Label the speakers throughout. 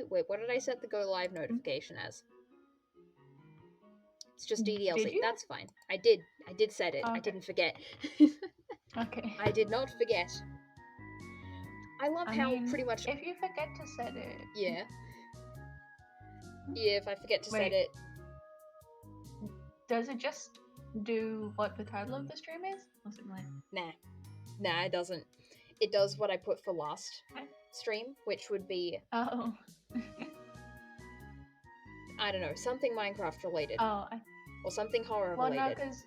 Speaker 1: Wait, what did I set the go live notification as? It's just
Speaker 2: Did
Speaker 1: DDLC.
Speaker 2: you?
Speaker 1: That's fine. I did set it.
Speaker 2: Okay.
Speaker 1: I didn't forget.
Speaker 2: Okay.
Speaker 1: I did not forget. I love how
Speaker 2: mean,
Speaker 1: pretty much.
Speaker 2: if you forget to set it.
Speaker 1: Yeah. Yeah, if I forget to set
Speaker 2: Wait.
Speaker 1: it.
Speaker 2: Does it just do what the title of the stream is? Or something like
Speaker 1: Nah, it doesn't. It does what I put for last stream, which would be,
Speaker 2: Oh.
Speaker 1: I don't know, something Minecraft related.
Speaker 2: Oh.
Speaker 1: Or something horror
Speaker 2: Well,
Speaker 1: related.
Speaker 2: no, because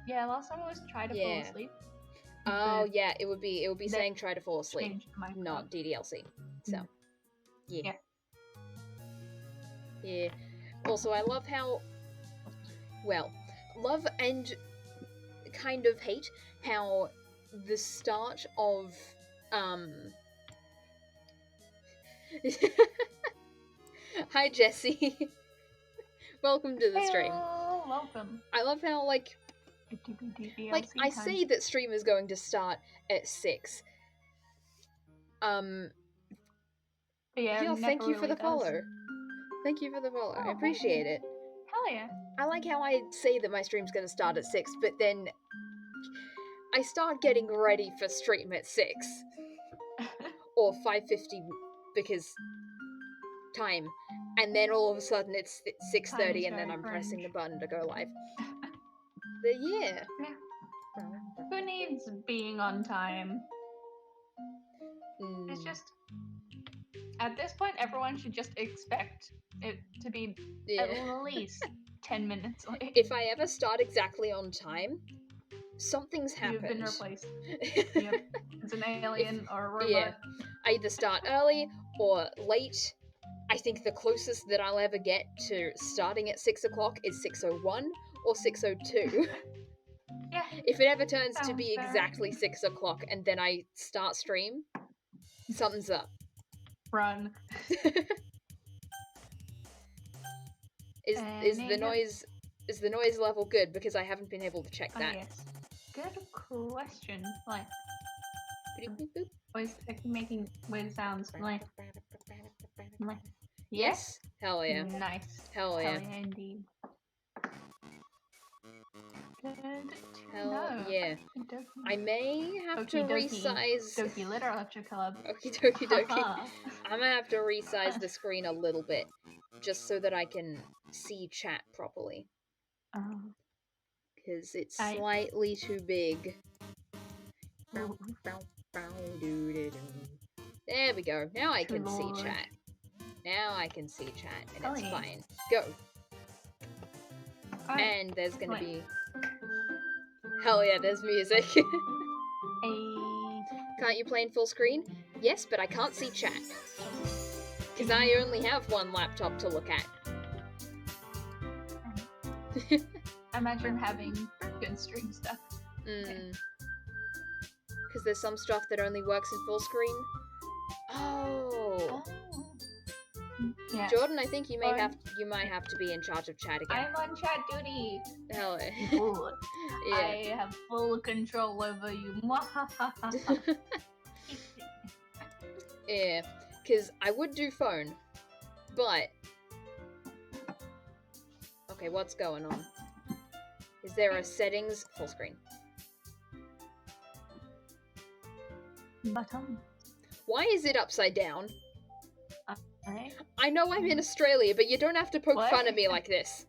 Speaker 2: last time it was try to fall asleep.
Speaker 1: Oh yeah, it would be saying try to fall asleep,
Speaker 2: Changed Minecraft.
Speaker 1: not DDLC. So, yeah. Yeah. Also, I love how, well, love and kind of hate how the start of, Hi, Jesse. Welcome to the stream.
Speaker 2: Hello, welcome.
Speaker 1: I love how, like, I say that stream is going to start at 6.
Speaker 2: Yeah,
Speaker 1: thank you
Speaker 2: really
Speaker 1: for the
Speaker 2: does.
Speaker 1: follow. Thank you for the follow. I appreciate it.
Speaker 2: Hell yeah.
Speaker 1: I like how I say that my stream's gonna start at 6, but then I start getting ready for stream at 6. Or 5:50 because time. And then all of a sudden it's 6:30 and then I'm pressing the button to go live. But yeah.
Speaker 2: Who needs being on time? It's just, at this point, everyone should just expect it to be at least 10 minutes late.
Speaker 1: If I ever start exactly on time, something's happened.
Speaker 2: You've been replaced. Yep. It's an alien or a robot.
Speaker 1: Yeah. I either start early or late. I think the closest that I'll ever get to starting at 6 o'clock is 6:01 or 6:02.
Speaker 2: Yeah.
Speaker 1: If it ever turns to be exactly 6 o'clock and then I start stream, something's up.
Speaker 2: Run.
Speaker 1: Is the noise level good? Because I haven't been able to check that.
Speaker 2: Yes. Good question. Like,
Speaker 1: boop.
Speaker 2: Always making weird sounds. Like,
Speaker 1: yes? Hell yeah.
Speaker 2: Nice.
Speaker 1: Hell yeah.
Speaker 2: Hell yeah, indeed. Good.
Speaker 1: Hell yeah. I may have to resize.
Speaker 2: Doki Literature Club.
Speaker 1: Okie dokie. I'm gonna have to resize the screen a little bit, just so that I can see chat properly. Because it's slightly too big. There we go. Now I can see chat. Now I can see chat, and it's fine. Go. And there's gonna be... Hell yeah, there's music. Can't you play in full screen? Yes, but I can't see chat. Because I only have one laptop to look at.
Speaker 2: Imagine having good stream stuff.
Speaker 1: Because there's some stuff that only works in full screen. Oh. Yeah. Jordan, I think you might have to be in charge of chat again.
Speaker 2: I'm on chat duty.
Speaker 1: Hell yeah.
Speaker 2: Yeah. I have full control over you.
Speaker 1: Yeah, because I would do phone, but... Okay, what's going on? Is there a settings? Full screen.
Speaker 2: Button.
Speaker 1: Why is it upside down? I know I'm in Australia, but you don't have to poke fun at me like this.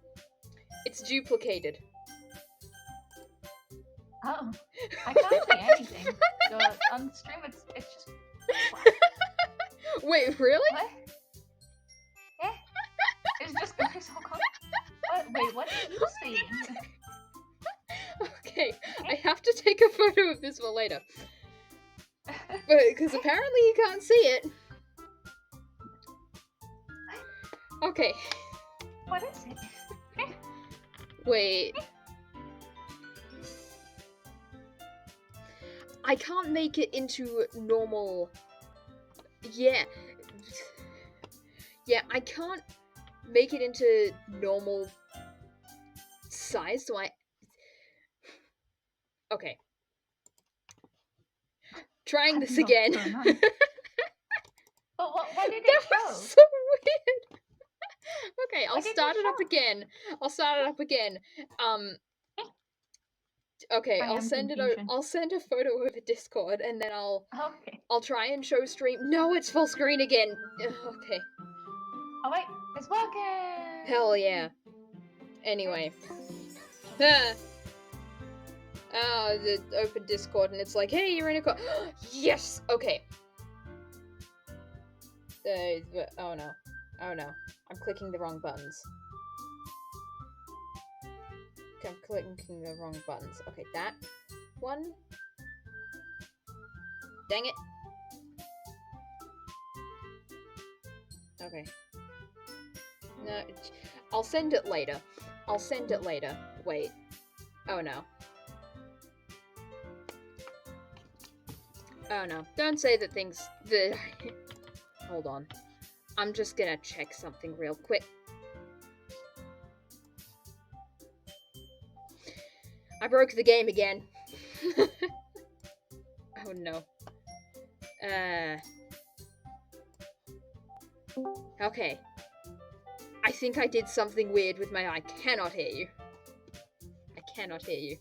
Speaker 1: It's duplicated.
Speaker 2: Oh, I can't see anything. On stream, it's just...
Speaker 1: Wait, really?
Speaker 2: What? Yeah. It's just going so close. What? Wait, what are you seeing?
Speaker 1: Okay, I have to take a photo of this for later. But, because apparently you can't see it. Okay.
Speaker 2: What is it?
Speaker 1: Wait. I can't make it into normal... Yeah. Yeah, I can't make it into normal size, so I... Okay. Trying this again.
Speaker 2: But Why did
Speaker 1: That
Speaker 2: it show?
Speaker 1: was so weird. Okay, I'll
Speaker 2: Why did
Speaker 1: start
Speaker 2: it
Speaker 1: it up
Speaker 2: show?
Speaker 1: again. Okay,
Speaker 2: I
Speaker 1: I'll
Speaker 2: am
Speaker 1: send
Speaker 2: confusion.
Speaker 1: I'll send a photo over Discord, and then
Speaker 2: Okay.
Speaker 1: I'll try and show stream. No, it's full screen again. Okay.
Speaker 2: Oh wait, it's working.
Speaker 1: Hell yeah. Anyway. Ah. Oh, the open Discord, and it's like, hey, you're in a call. Yes. Okay. Oh no. Oh no. I'm clicking the wrong buttons. Okay, I'm clicking the wrong buttons. Okay, that one. Dang it. Okay. No, I'll send it later. I'll send it later. Wait. Oh no. Oh no. Don't say that things... Hold on. I'm just gonna check something real quick. I broke the game again. Oh no. Okay. I think I did something weird with my... I cannot hear you. I cannot hear you.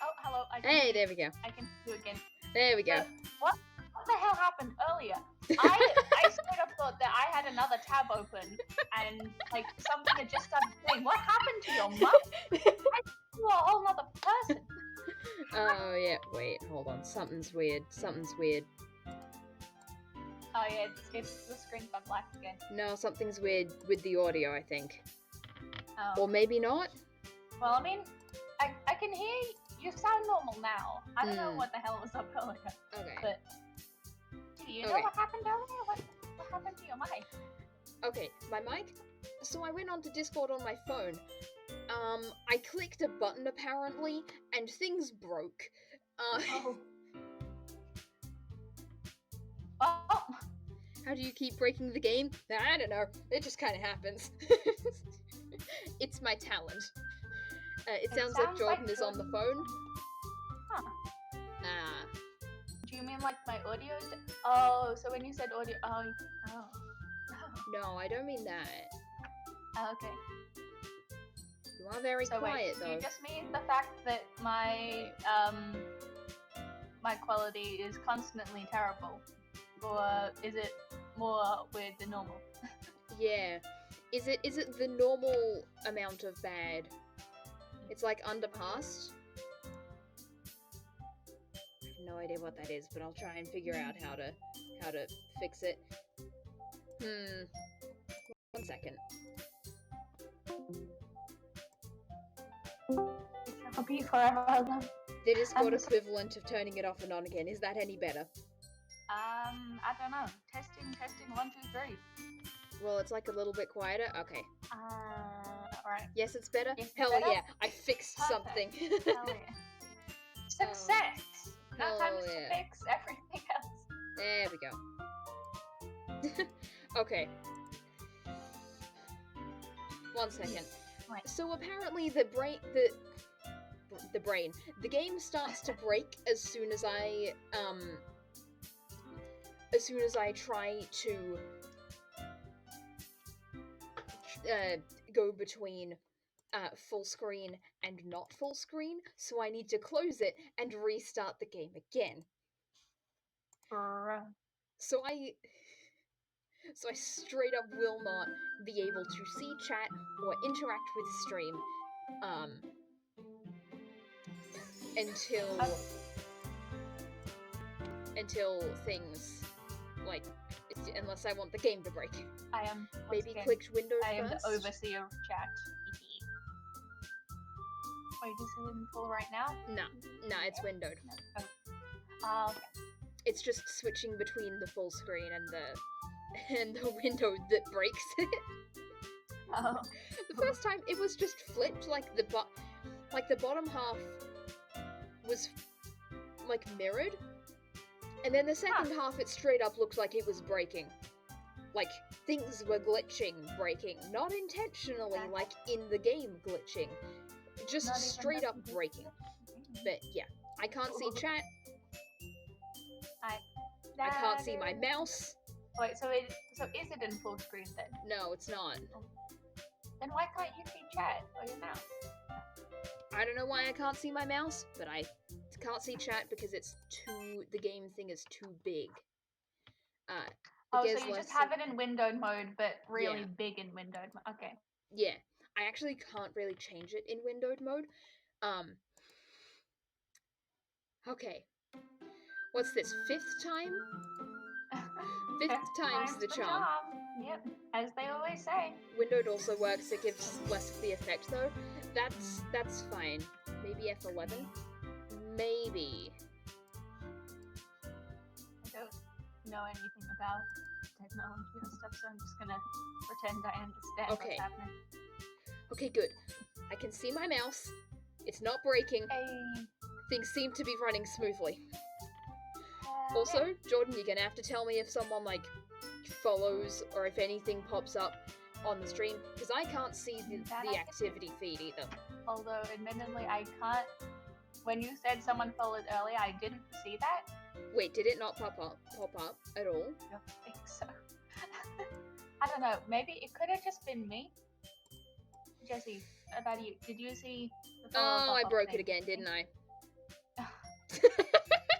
Speaker 2: Oh, hello.
Speaker 1: Hey, there we go.
Speaker 2: I can see you again.
Speaker 1: There we go.
Speaker 2: What the hell happened earlier? I straight up thought that I had another tab open and like something had just started playing. What happened to your mic? You are a whole other person.
Speaker 1: Oh yeah, wait, hold on. Something's weird. Something's weird.
Speaker 2: Oh yeah, it's the screen's gone black again.
Speaker 1: No, something's weird with the audio, I think.
Speaker 2: Oh.
Speaker 1: Or maybe not?
Speaker 2: Well, I mean, I can hear you sound normal now. I don't know what the hell was up earlier.
Speaker 1: Okay.
Speaker 2: But do you know what happened earlier? What happened to your mic?
Speaker 1: Okay, my mic? So I went onto Discord on my phone. I clicked a button apparently, and things broke.
Speaker 2: Oh. Well.
Speaker 1: How do you keep breaking the game? I don't know. It just kind of happens. It's my talent. It sounds like Jordan is on the phone.
Speaker 2: Huh.
Speaker 1: Ah.
Speaker 2: Do you mean like my audio? Oh, so when you said audio, oh.
Speaker 1: No, I don't mean that.
Speaker 2: Oh, okay.
Speaker 1: You are very quiet, though.
Speaker 2: Do you just mean the fact that my my quality is constantly terrible, or is it more weird than normal?
Speaker 1: Yeah. Is it the normal amount of bad? It's like underpassed. I have no idea what that is, but I'll try and figure out how to fix it. 1 second.
Speaker 2: It'll be forever.
Speaker 1: The Discord equivalent of turning it off and on again. Is that any better?
Speaker 2: I don't know. Testing, 1, 2, 3.
Speaker 1: Well, it's like a little bit quieter. Okay.
Speaker 2: Alright.
Speaker 1: Yes, it's better?
Speaker 2: Yes,
Speaker 1: Hell
Speaker 2: better?
Speaker 1: yeah, I fixed something.
Speaker 2: Hell yeah. Success! Now time to fix everything else.
Speaker 1: There we go. Okay. 1 second.
Speaker 2: Right.
Speaker 1: So apparently the game starts to break as soon as I try to go between full screen and not full screen, so I need to close it and restart the game again. So I straight up will not be able to see chat or interact with stream until things like, unless I want the game to break.
Speaker 2: I am
Speaker 1: maybe clicked Windows
Speaker 2: I am
Speaker 1: first.
Speaker 2: the overseer of chat. Wait, is it in full right now?
Speaker 1: No, it's windowed.
Speaker 2: Oh, okay.
Speaker 1: It's just switching between the full screen and the window that breaks it.
Speaker 2: Oh.
Speaker 1: The first time it was just flipped, like the bottom half was like mirrored, and then the second half it straight up looked like it was breaking. Like things were glitching, breaking, not intentionally, like in the game glitching, just straight up breaking. But yeah, I can't see chat. I can't see my mouse.
Speaker 2: Wait, so is it in full screen then?
Speaker 1: No, it's not.
Speaker 2: Then why can't you see chat or your mouse?
Speaker 1: I don't know why I can't see my mouse, but I can't see chat because the game thing is too big.
Speaker 2: Oh, so you just have it in windowed mode, but really big in windowed mode. Okay.
Speaker 1: Yeah, I actually can't really change it in windowed mode. Okay. What's this, 5th time? 5th time's the charm.
Speaker 2: Yep, as they always say.
Speaker 1: Windowed also works, it gives less of the effect though. That's fine. Maybe F11? Maybe.
Speaker 2: I don't know anything about technology and stuff, so I'm just gonna pretend I understand what's happening.
Speaker 1: Okay, good. I can see my mouse. It's not breaking. Things seem to be running smoothly. Also, Jordan, you're gonna have to tell me if someone, like, follows or if anything pops up on the stream, because I can't see the activity feed either.
Speaker 2: Although, admittedly, I can't. When you said someone followed earlier, I didn't see that.
Speaker 1: Wait, did it not pop up at all?
Speaker 2: I don't think so. I don't know. Maybe it could have just been me. Jesse, about you. Did you see the follow-up?
Speaker 1: Oh, I broke it again, didn't I?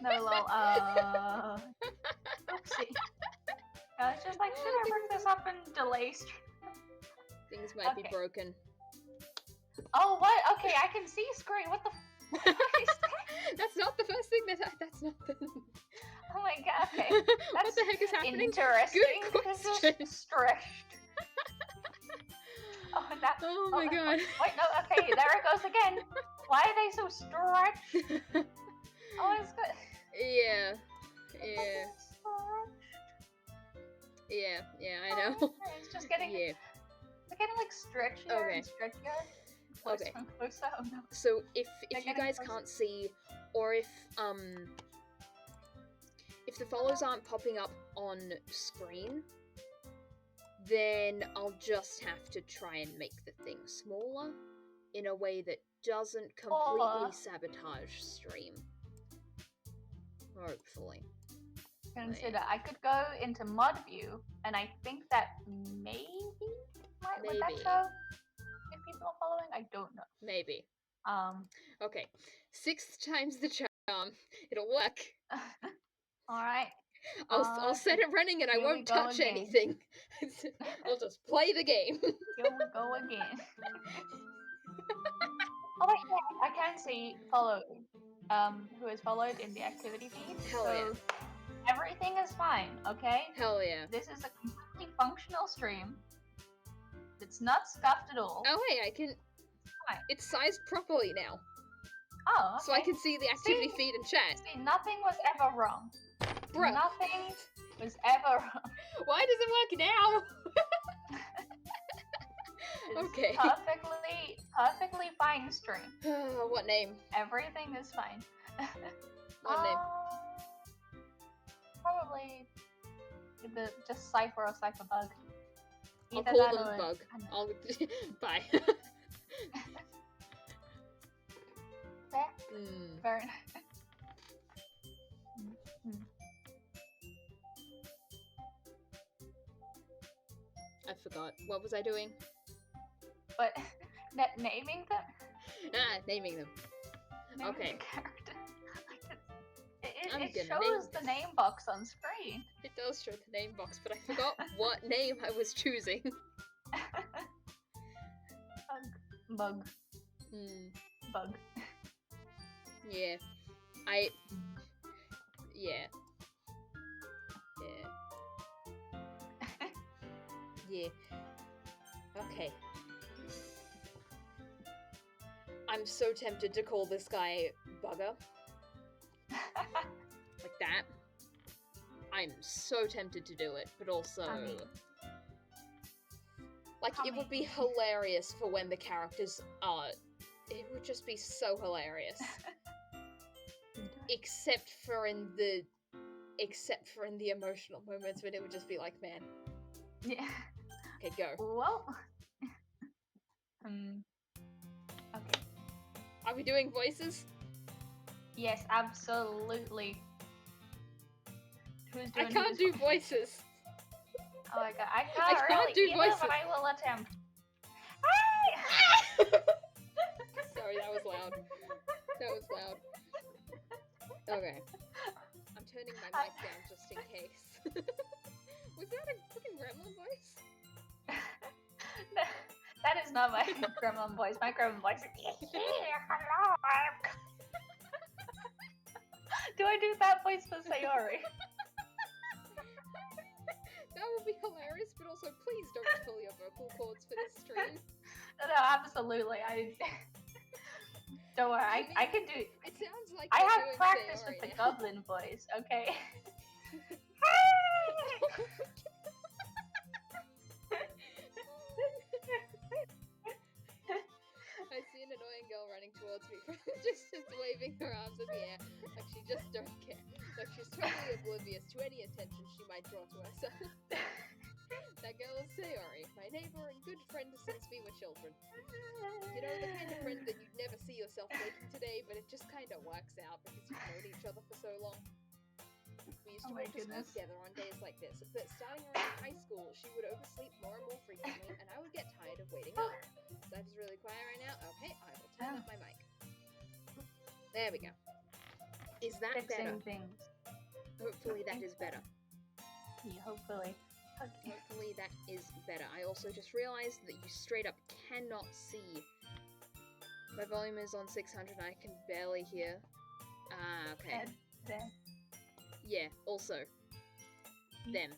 Speaker 2: No, lol. Oopsie. I was just like, should I bring this up and delay stream?
Speaker 1: Things might be broken.
Speaker 2: Oh, what? Okay, I can see screen. What the fuck is that?
Speaker 1: That's not the first thing that's not the...
Speaker 2: Oh my god, okay.
Speaker 1: What the heck is happening?
Speaker 2: Interesting.
Speaker 1: Good question.
Speaker 2: Just stretched.
Speaker 1: Oh my god.
Speaker 2: Wait, no, okay, there it goes again. Why are they so stretched? Oh, it's good.
Speaker 1: Yeah, I know.
Speaker 2: It's just getting, it's getting like stretchier and stretchier. Closer and closer. Oh no.
Speaker 1: So if you guys can't see, or if the follows aren't popping up on screen, then I'll just have to try and make the thing smaller in a way that doesn't completely sabotage stream. Hopefully.
Speaker 2: Consider, I could go into mod view, and I think that maybe would that show if people are following? I don't know.
Speaker 1: Maybe. Okay. 6th time's the charm. It'll work.
Speaker 2: Alright.
Speaker 1: I'll set it running and I won't touch anything. I'll just play the game.
Speaker 2: Here we go again. Oh wait, yeah, I can see followed. Who is followed in the activity feed.
Speaker 1: Hell yeah.
Speaker 2: Everything is fine, okay?
Speaker 1: Hell yeah.
Speaker 2: This is a completely functional stream. It's not scuffed at all.
Speaker 1: Oh hey, I can... It's sized properly now.
Speaker 2: Oh, okay.
Speaker 1: So I can see the activity feed and chat.
Speaker 2: See, nothing was ever wrong.
Speaker 1: Bro.
Speaker 2: Nothing was ever wrong.
Speaker 1: Why does it work now? Okay.
Speaker 2: Perfectly fine stream.
Speaker 1: What name?
Speaker 2: Everything is fine.
Speaker 1: What name?
Speaker 2: Probably just Cypher or Cypher Bug.
Speaker 1: I'll call them Bug. Bye.
Speaker 2: Very nice.
Speaker 1: I forgot. What was I doing?
Speaker 2: But naming them?
Speaker 1: Naming them.
Speaker 2: Naming
Speaker 1: okay.
Speaker 2: The character. It shows the name box on screen.
Speaker 1: It does show the name box, but I forgot what name I was choosing.
Speaker 2: Bug. Bug.
Speaker 1: Yeah. Yeah. Yeah. Okay. I'm so tempted to call this guy Bugger. Like that. I'm so tempted to do it, but also... it would be hilarious for when the characters are... It would just be so hilarious. Except for in the emotional moments when it would just be like, man.
Speaker 2: Yeah.
Speaker 1: Okay, go.
Speaker 2: Well. Okay.
Speaker 1: Are we doing voices?
Speaker 2: Yes, absolutely. Who's doing
Speaker 1: I can't do voices.
Speaker 2: Oh my god, I
Speaker 1: I
Speaker 2: can't
Speaker 1: can't
Speaker 2: really
Speaker 1: do
Speaker 2: either,
Speaker 1: voices.
Speaker 2: but I will attempt.
Speaker 1: Sorry, that was loud. That was loud. Okay. I'm turning my mic down just in case. Was that a fucking gremlin voice?
Speaker 2: That is not my gremlin voice. My gremlin voice is, hello, Do I do that voice for Sayori?
Speaker 1: That would be hilarious, but also please don't pull your vocal cords for this stream.
Speaker 2: No, absolutely. Don't worry, I can do.
Speaker 1: It sounds like
Speaker 2: I
Speaker 1: you're
Speaker 2: have
Speaker 1: doing
Speaker 2: practice
Speaker 1: Sayori
Speaker 2: with the
Speaker 1: now.
Speaker 2: goblin voice, okay?
Speaker 1: I see an annoying girl running towards me, just waving her arms in the air, like she just don't care. Like she's totally oblivious to any attention she might draw to herself. That girl is Sayori, my neighbor and good friend since we were children. You know, the kind of friend that you'd never see yourself making today, but it just kind of works out because you've known each other for so long. We used to walk to school together on days like this, but starting around high school, she would oversleep more and more frequently, and I would get tired of waiting up. Life is really quiet right now. Okay, I will turn up my mic. There we go. Is that better?
Speaker 2: Things.
Speaker 1: Hopefully that is better.
Speaker 2: Yeah, hopefully. Okay.
Speaker 1: Hopefully that is better. I also just realized that you straight up cannot see. My volume is on 600 and I can barely hear. Ah, okay.
Speaker 2: Them.
Speaker 1: Yeah, also. Them.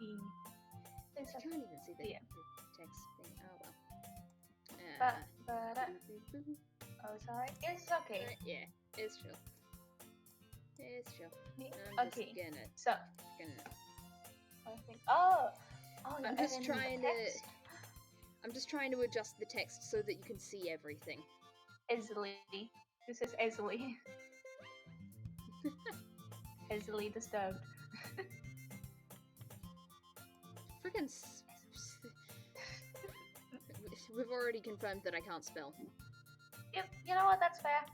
Speaker 1: I
Speaker 2: It's
Speaker 1: can't even see the,
Speaker 2: yeah.
Speaker 1: the text thing. Oh well.
Speaker 2: Oh, sorry. It's okay.
Speaker 1: Right, yeah, it's chill. It's chill. I'm just
Speaker 2: Okay.
Speaker 1: gonna...
Speaker 2: So. Oh,
Speaker 1: I'm just trying to adjust the text so that you can see everything.
Speaker 2: Easily. This is easily. Easily disturbed.
Speaker 1: Freaking. We've already confirmed that I can't spell.
Speaker 2: Yep, you know what? That's fair.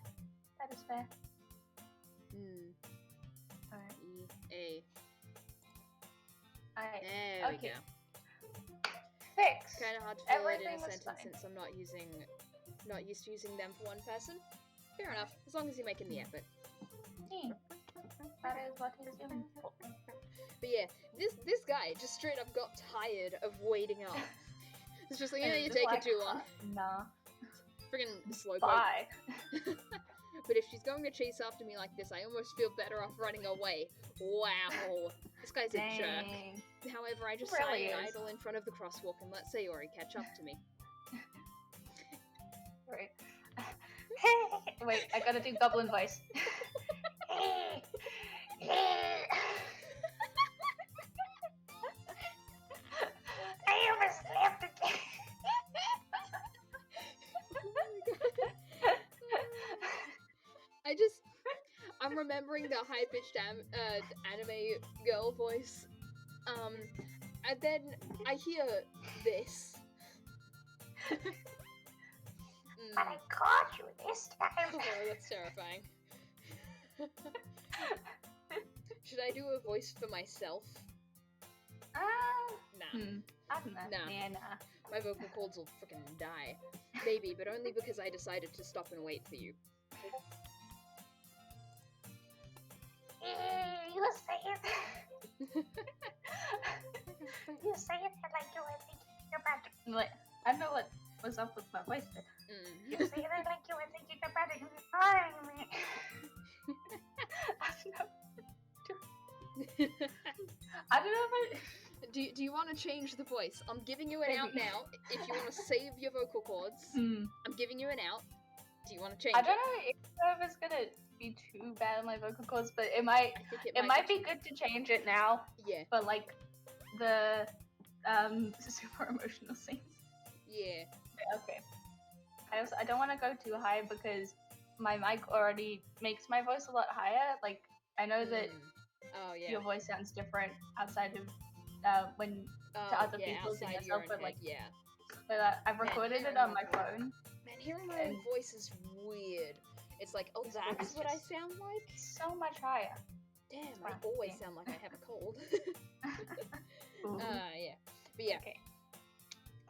Speaker 2: That is fair. Alright.
Speaker 1: E-A.
Speaker 2: Alright.
Speaker 1: There we go.
Speaker 2: Fix.
Speaker 1: Kind of hard to fill it in a
Speaker 2: Everything was
Speaker 1: sentence
Speaker 2: fine.
Speaker 1: since I'm not used to using them for one person. Fair enough, as long as you're making the effort.
Speaker 2: That is what he's doing.
Speaker 1: But yeah, this guy just straight up got tired of waiting up. It's just like, yeah, you're taking too long.
Speaker 2: Nah.
Speaker 1: Friggin' slow
Speaker 2: Bye.
Speaker 1: But if she's going to chase after me like this, I almost feel better off running away. Wow. This guy's a jerk. However, I just
Speaker 2: Really
Speaker 1: sat
Speaker 2: is.
Speaker 1: idle in front of the crosswalk and let Sayori catch up to me.
Speaker 2: Right. Wait, I gotta do goblin voice. I almost left again.
Speaker 1: I'm remembering the high-pitched anime girl voice. And then I hear this.
Speaker 2: But I caught you this time.
Speaker 1: Oh, that's terrifying. Should I do a voice for myself? Nah.
Speaker 2: I don't know.
Speaker 1: Nah.
Speaker 2: Yeah, nah.
Speaker 1: My vocal cords will frickin' die. Maybe, but only because I decided to stop and wait for you.
Speaker 2: You say it. You say it like you were thinking about it. Wait, I don't know what was up with my voice there. You say it like you were thinking about it. I don't know if I...
Speaker 1: Do you want to change the voice? I'm giving you an out now. If you want to save your vocal cords, I'm giving you an out. Do you want to change
Speaker 2: I don't know if it's gonna be too bad on my vocal cords, but it might be good to change it now.
Speaker 1: Yeah.
Speaker 2: But like the super emotional scenes.
Speaker 1: Yeah.
Speaker 2: Okay. I don't want to go too high because my mic already makes my voice a lot higher. Like I know that your voice sounds different outside of when to other people than yourself, but like but I've recorded it on my phone.
Speaker 1: Man, hearing my own voice is weird. It's like, oh, that's what I sound like?
Speaker 2: So much higher.
Speaker 1: Damn, I always sound like I have a cold.
Speaker 2: Ooh.
Speaker 1: Yeah. But yeah.
Speaker 2: Okay.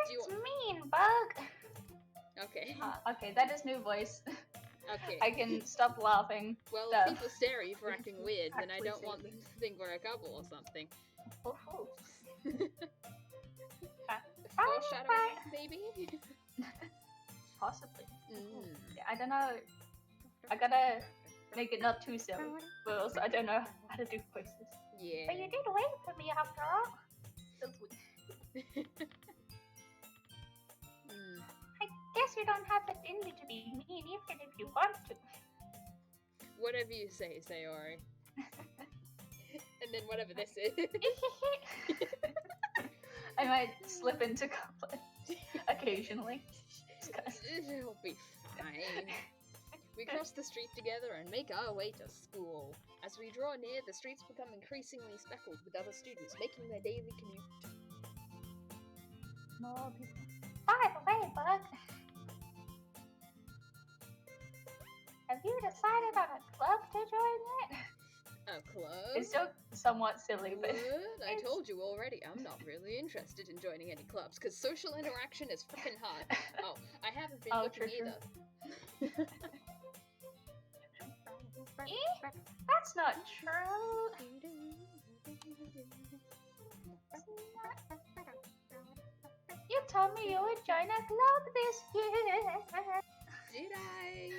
Speaker 1: Do you
Speaker 2: That's mean, Bug.
Speaker 1: Okay.
Speaker 2: Okay, that is new voice.
Speaker 1: Okay.
Speaker 2: I can stop laughing.
Speaker 1: Well,
Speaker 2: No.
Speaker 1: if people stare at you for acting weird, then I
Speaker 2: Actually
Speaker 1: don't want them to think we're a couple or something.
Speaker 2: Ooh.
Speaker 1: Foreshadowing, maybe?
Speaker 2: Possibly.
Speaker 1: Mm.
Speaker 2: Yeah, I don't know. I gotta make it not too silly, but also I don't know how to do voices.
Speaker 1: Yeah.
Speaker 2: But you did wait for me after all. That's weird. I guess you don't have it in you to be mean, even if you want to.
Speaker 1: Whatever you say, Sayori. And then whatever this is.
Speaker 2: I might slip into couplet occasionally.
Speaker 1: It'll be fine. We cross the street together and make our way to school. As we draw near, the streets become increasingly speckled with other students making their daily commute.
Speaker 2: More people. By the way, Bug, have you decided on a club to join yet?
Speaker 1: A club?
Speaker 2: It's still somewhat silly, but
Speaker 1: What? I told you already, I'm not really interested in joining any clubs, because social interaction is freaking hard. Oh, I haven't been looking
Speaker 2: true.
Speaker 1: either.
Speaker 2: That's not true. You told me you would join a club this year.
Speaker 1: Did I?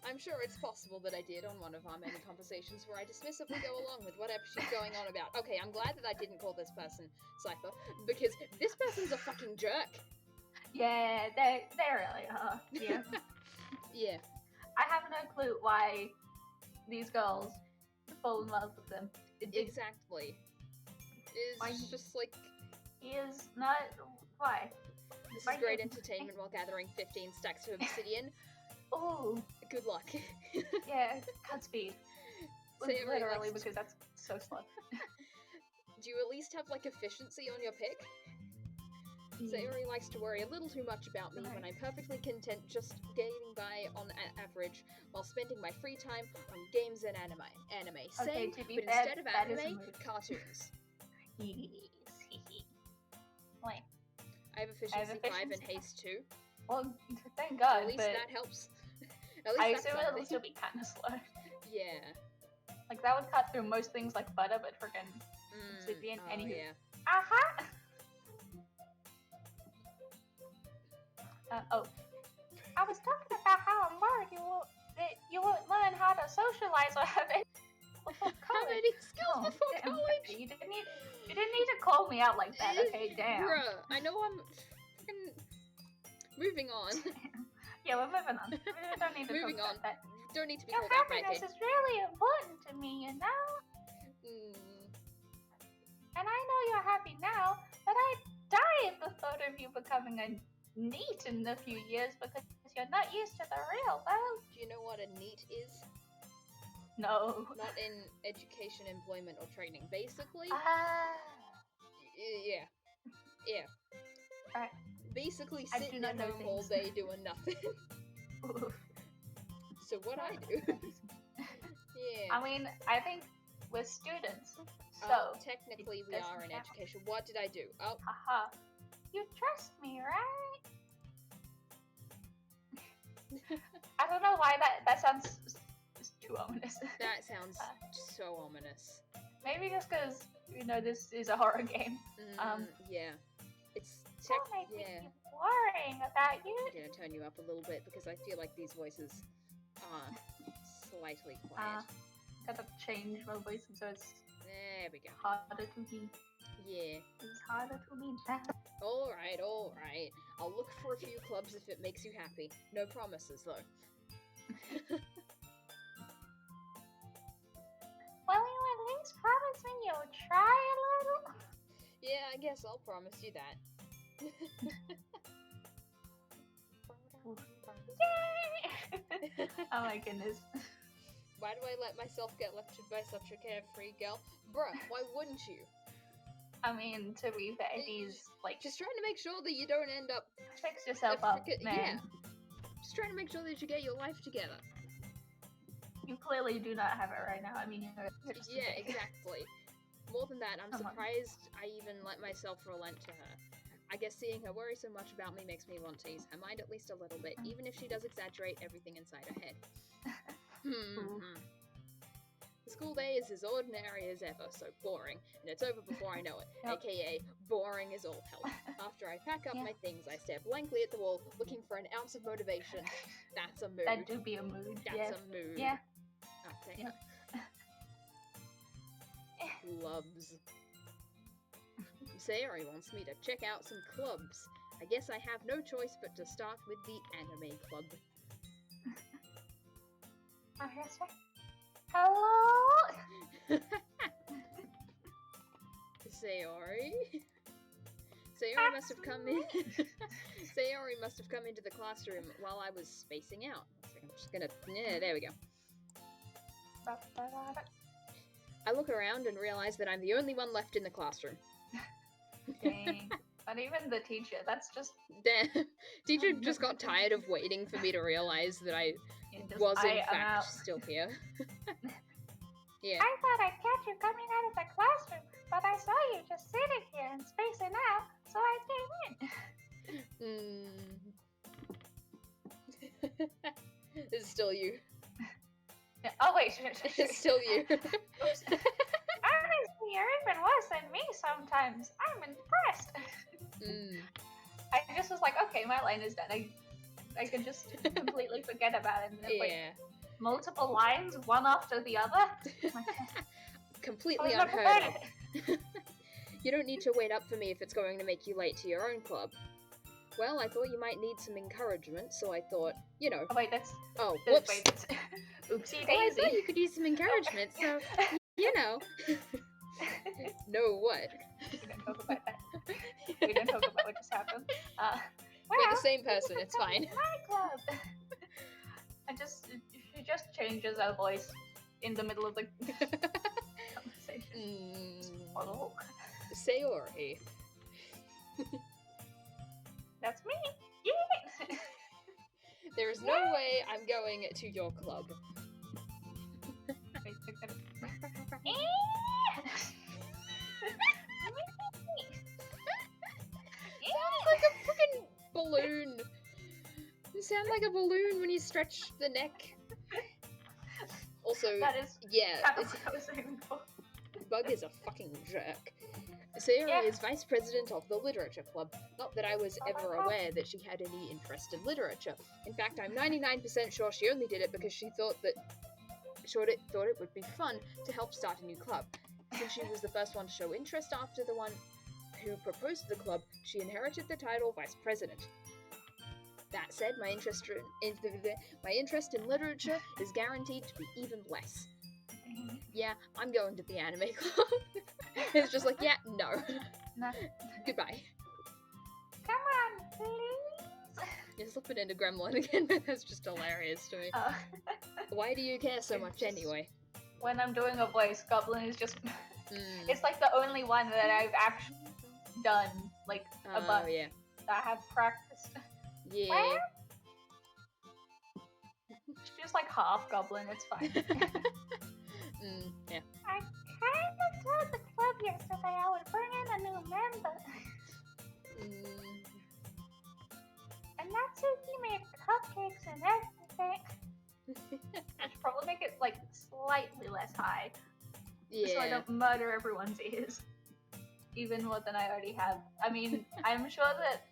Speaker 1: I'm sure it's possible that I did on one of our many conversations where I dismissively go along with whatever she's going on about. Okay, I'm glad that I didn't call this person Cypher, because this person's a fucking jerk.
Speaker 2: Yeah, they really are. Yeah.
Speaker 1: Yeah.
Speaker 2: I have no clue why these girls fall in love with them.
Speaker 1: Exactly. It's just like...
Speaker 2: He is not... Why?
Speaker 1: This is great entertainment while gathering 15 stacks of obsidian.
Speaker 2: Oh.
Speaker 1: Good luck.
Speaker 2: Yeah, cut speed.
Speaker 1: Sayori
Speaker 2: Literally, because that's so slow.
Speaker 1: Do you at least have, like, efficiency on your pick? Sayori likes to worry a little too much about me when I'm perfectly content just getting by on average while spending my free time on games and anime. Same, but instead of anime, cartoons.
Speaker 2: Wait.
Speaker 1: I have efficiency 5 and haste 2.
Speaker 2: Well, thank God.
Speaker 1: At least that helps. At least
Speaker 2: I
Speaker 1: that's
Speaker 2: assume
Speaker 1: something.
Speaker 2: it'll still be kind of slow.
Speaker 1: Yeah.
Speaker 2: Like, that would cut through most things like butter, but freaking obsidian. Anywho.
Speaker 1: Yeah.
Speaker 2: Aha! I was talking about how I'm worried you won't learn how to socialize or have any before college.
Speaker 1: How many skills before college?
Speaker 2: You didn't need to call me out like that, okay? Damn.
Speaker 1: Bruh, I know I'm freaking moving on.
Speaker 2: Yeah, we're moving on. We don't need to
Speaker 1: moving
Speaker 2: talk
Speaker 1: on.
Speaker 2: About that.
Speaker 1: Don't need to be
Speaker 2: Your
Speaker 1: called out by
Speaker 2: happiness is really important to me, you know? And I know you're happy now, but I'd die at the thought of you becoming a NEET in a few years because you're not used to the real world.
Speaker 1: Do you know what a NEET is?
Speaker 2: No.
Speaker 1: Not in education, employment, or training. Basically, yeah.
Speaker 2: Alright.
Speaker 1: Basically, sitting at home all day doing nothing. So what I do? Yeah.
Speaker 2: I mean, I think we're students, so
Speaker 1: technically we are in education. What did I do? Oh,
Speaker 2: haha. You trust me, right? I don't know why that sounds too ominous.
Speaker 1: That sounds so ominous.
Speaker 2: Maybe just because this is a horror game.
Speaker 1: Yeah, it's
Speaker 2: yeah. Worrying about you.
Speaker 1: I'm gonna turn you up a little bit because I feel like these voices are slightly quiet.
Speaker 2: Gotta change my voice so it's
Speaker 1: there we go.
Speaker 2: Harder to be.
Speaker 1: Yeah.
Speaker 2: It's harder to be now.
Speaker 1: Alright. I'll look for a few clubs if it makes you happy. No promises though.
Speaker 2: Well, you at least promise me you'll try a little.
Speaker 1: Yeah, I guess I'll promise you that.
Speaker 2: Yay! Oh my goodness.
Speaker 1: Why do I let myself get lectured by such a carefree girl? Bruh, why wouldn't you?
Speaker 2: I mean, to be fair, he's like...
Speaker 1: Just trying to make sure that you don't end up...
Speaker 2: Fix yourself up, man.
Speaker 1: Yeah. Just trying to make sure that you get your life together.
Speaker 2: You clearly do not have it right now. I mean,
Speaker 1: yeah, exactly. More than that, I'm
Speaker 2: Uh-huh.
Speaker 1: surprised I even let myself relent to her. I guess seeing her worry so much about me makes me want to ease her mind at least a little bit, even if she does exaggerate everything inside her head. The school day is as ordinary as ever, so boring, and it's over before I know it,
Speaker 2: Yep.
Speaker 1: aka boring as all hell. After I pack up
Speaker 2: Yeah.
Speaker 1: my things, I stare blankly at the wall, looking for an ounce of motivation. That's a mood.
Speaker 2: That do be a mood.
Speaker 1: That's a mood.
Speaker 2: Yeah.
Speaker 1: Okay.
Speaker 2: Yep.
Speaker 1: Clubs. Sayori wants me to check out some clubs. I guess I have no choice but to start with the anime club.
Speaker 2: Oh, yes, sir. Hello.
Speaker 1: Sayori? Sayori must have come in. Sayori must have come into the classroom while I was spacing out. I'm just gonna. Yeah, there we go. I look around and realize that I'm the only one left in the classroom.
Speaker 2: Dang. Not even the teacher. That's just.
Speaker 1: Damn. Teacher just got tired of waiting for me to realize that I
Speaker 2: Just,
Speaker 1: was in
Speaker 2: I'm
Speaker 1: fact
Speaker 2: out.
Speaker 1: still here. Yeah.
Speaker 2: I thought I'd catch you coming out of the classroom, but I saw you just sitting here and spacing out, so I came in.
Speaker 1: It's still you.
Speaker 2: Yeah. Oh wait,
Speaker 1: It's still you.
Speaker 2: Oops. Honestly, you're even worse than me sometimes. I'm impressed. I just was like, okay, my line is done. I could just completely forget about it. And then, like, multiple lines, one after the other.
Speaker 1: Completely unheard of. You don't need to wait up for me if it's going to make you late to your own club. Well, I thought you might need some encouragement, so I thought, you know.
Speaker 2: Oh wait, that's.
Speaker 1: Oh, whoops.
Speaker 2: Wait, that's... Oopsie daisy.
Speaker 1: Well, I thought you could use some encouragement, so, you know. No, what?
Speaker 2: We don't talk about that. We don't talk about what just happened.
Speaker 1: We're the same person, it's fine.
Speaker 2: My club. She just changes her voice in the middle of the conversation. Oh.
Speaker 1: Sayori.
Speaker 2: That's me. Yeah.
Speaker 1: There is no way I'm going to your club. Sounds like a freaking balloon. You sound like a balloon when you stretch the neck. Also,
Speaker 2: that is
Speaker 1: yeah,
Speaker 2: kind of what I was aiming for.
Speaker 1: Bug is a fucking jerk. Sayori is vice president of the literature club. Not that I was ever aware that she had any interest in literature. In fact, I'm 99% sure she only did it because she thought it would be fun to help start a new club. Since she was the first one to show interest after the one who proposed the club, she inherited the title vice president. That said, my interest in literature is guaranteed to be even less. Yeah, I'm going to the anime club. It's just like, yeah, no. Goodbye.
Speaker 2: Come on, please.
Speaker 1: You're slipping into Gremlin again, but that's just hilarious to me. Why do you care so much anyway?
Speaker 2: When I'm doing a voice, Goblin is just... It's like the only one that I've actually done, like, a bunch.
Speaker 1: Yeah.
Speaker 2: That I have practiced.
Speaker 1: Yeah.
Speaker 2: Well, she's just like half Goblin, it's fine.
Speaker 1: Yeah.
Speaker 2: I kind of told the club yesterday I would bring in a new member. And Natsuki made cupcakes and everything. I should probably make it like slightly less high.
Speaker 1: Yeah.
Speaker 2: So I don't murder everyone's ears. Even more than I already have. I mean, I'm sure that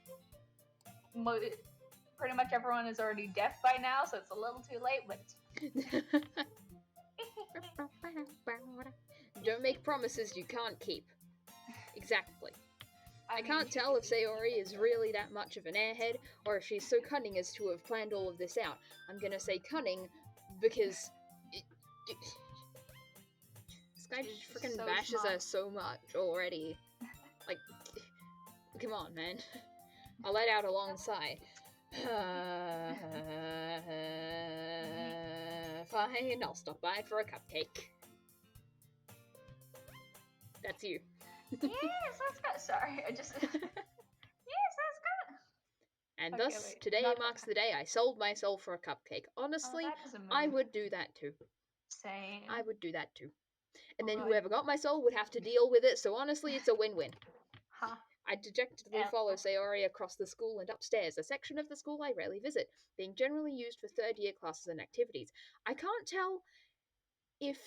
Speaker 2: pretty much everyone is already deaf by now, so it's a little too late, but it's
Speaker 1: Don't make promises you can't keep. Exactly. I can't tell if Sayori is really that much of an airhead, or if she's so cunning as to have planned all of this out. I'm gonna say cunning, because this guy just freaking
Speaker 2: so
Speaker 1: bashes
Speaker 2: smart.
Speaker 1: her so much already. Like, come on, man. I let out a long sigh. Fine, I'll stop by for a cupcake. That's you.
Speaker 2: Yes, let's go. Sorry, I just... Yes, let's go.
Speaker 1: And
Speaker 2: Okay,
Speaker 1: thus,
Speaker 2: wait,
Speaker 1: today
Speaker 2: not
Speaker 1: marks the day I sold my soul for a cupcake. Honestly,
Speaker 2: that is a move.
Speaker 1: I would do that too.
Speaker 2: Same.
Speaker 1: I would do that too. and then
Speaker 2: Right.
Speaker 1: whoever got my soul would have to deal with it, so honestly, it's a win-win.
Speaker 2: Huh.
Speaker 1: I dejectedly follow Sayori across the school and upstairs, a section of the school I rarely visit, being generally used for third-year classes and activities. I can't tell if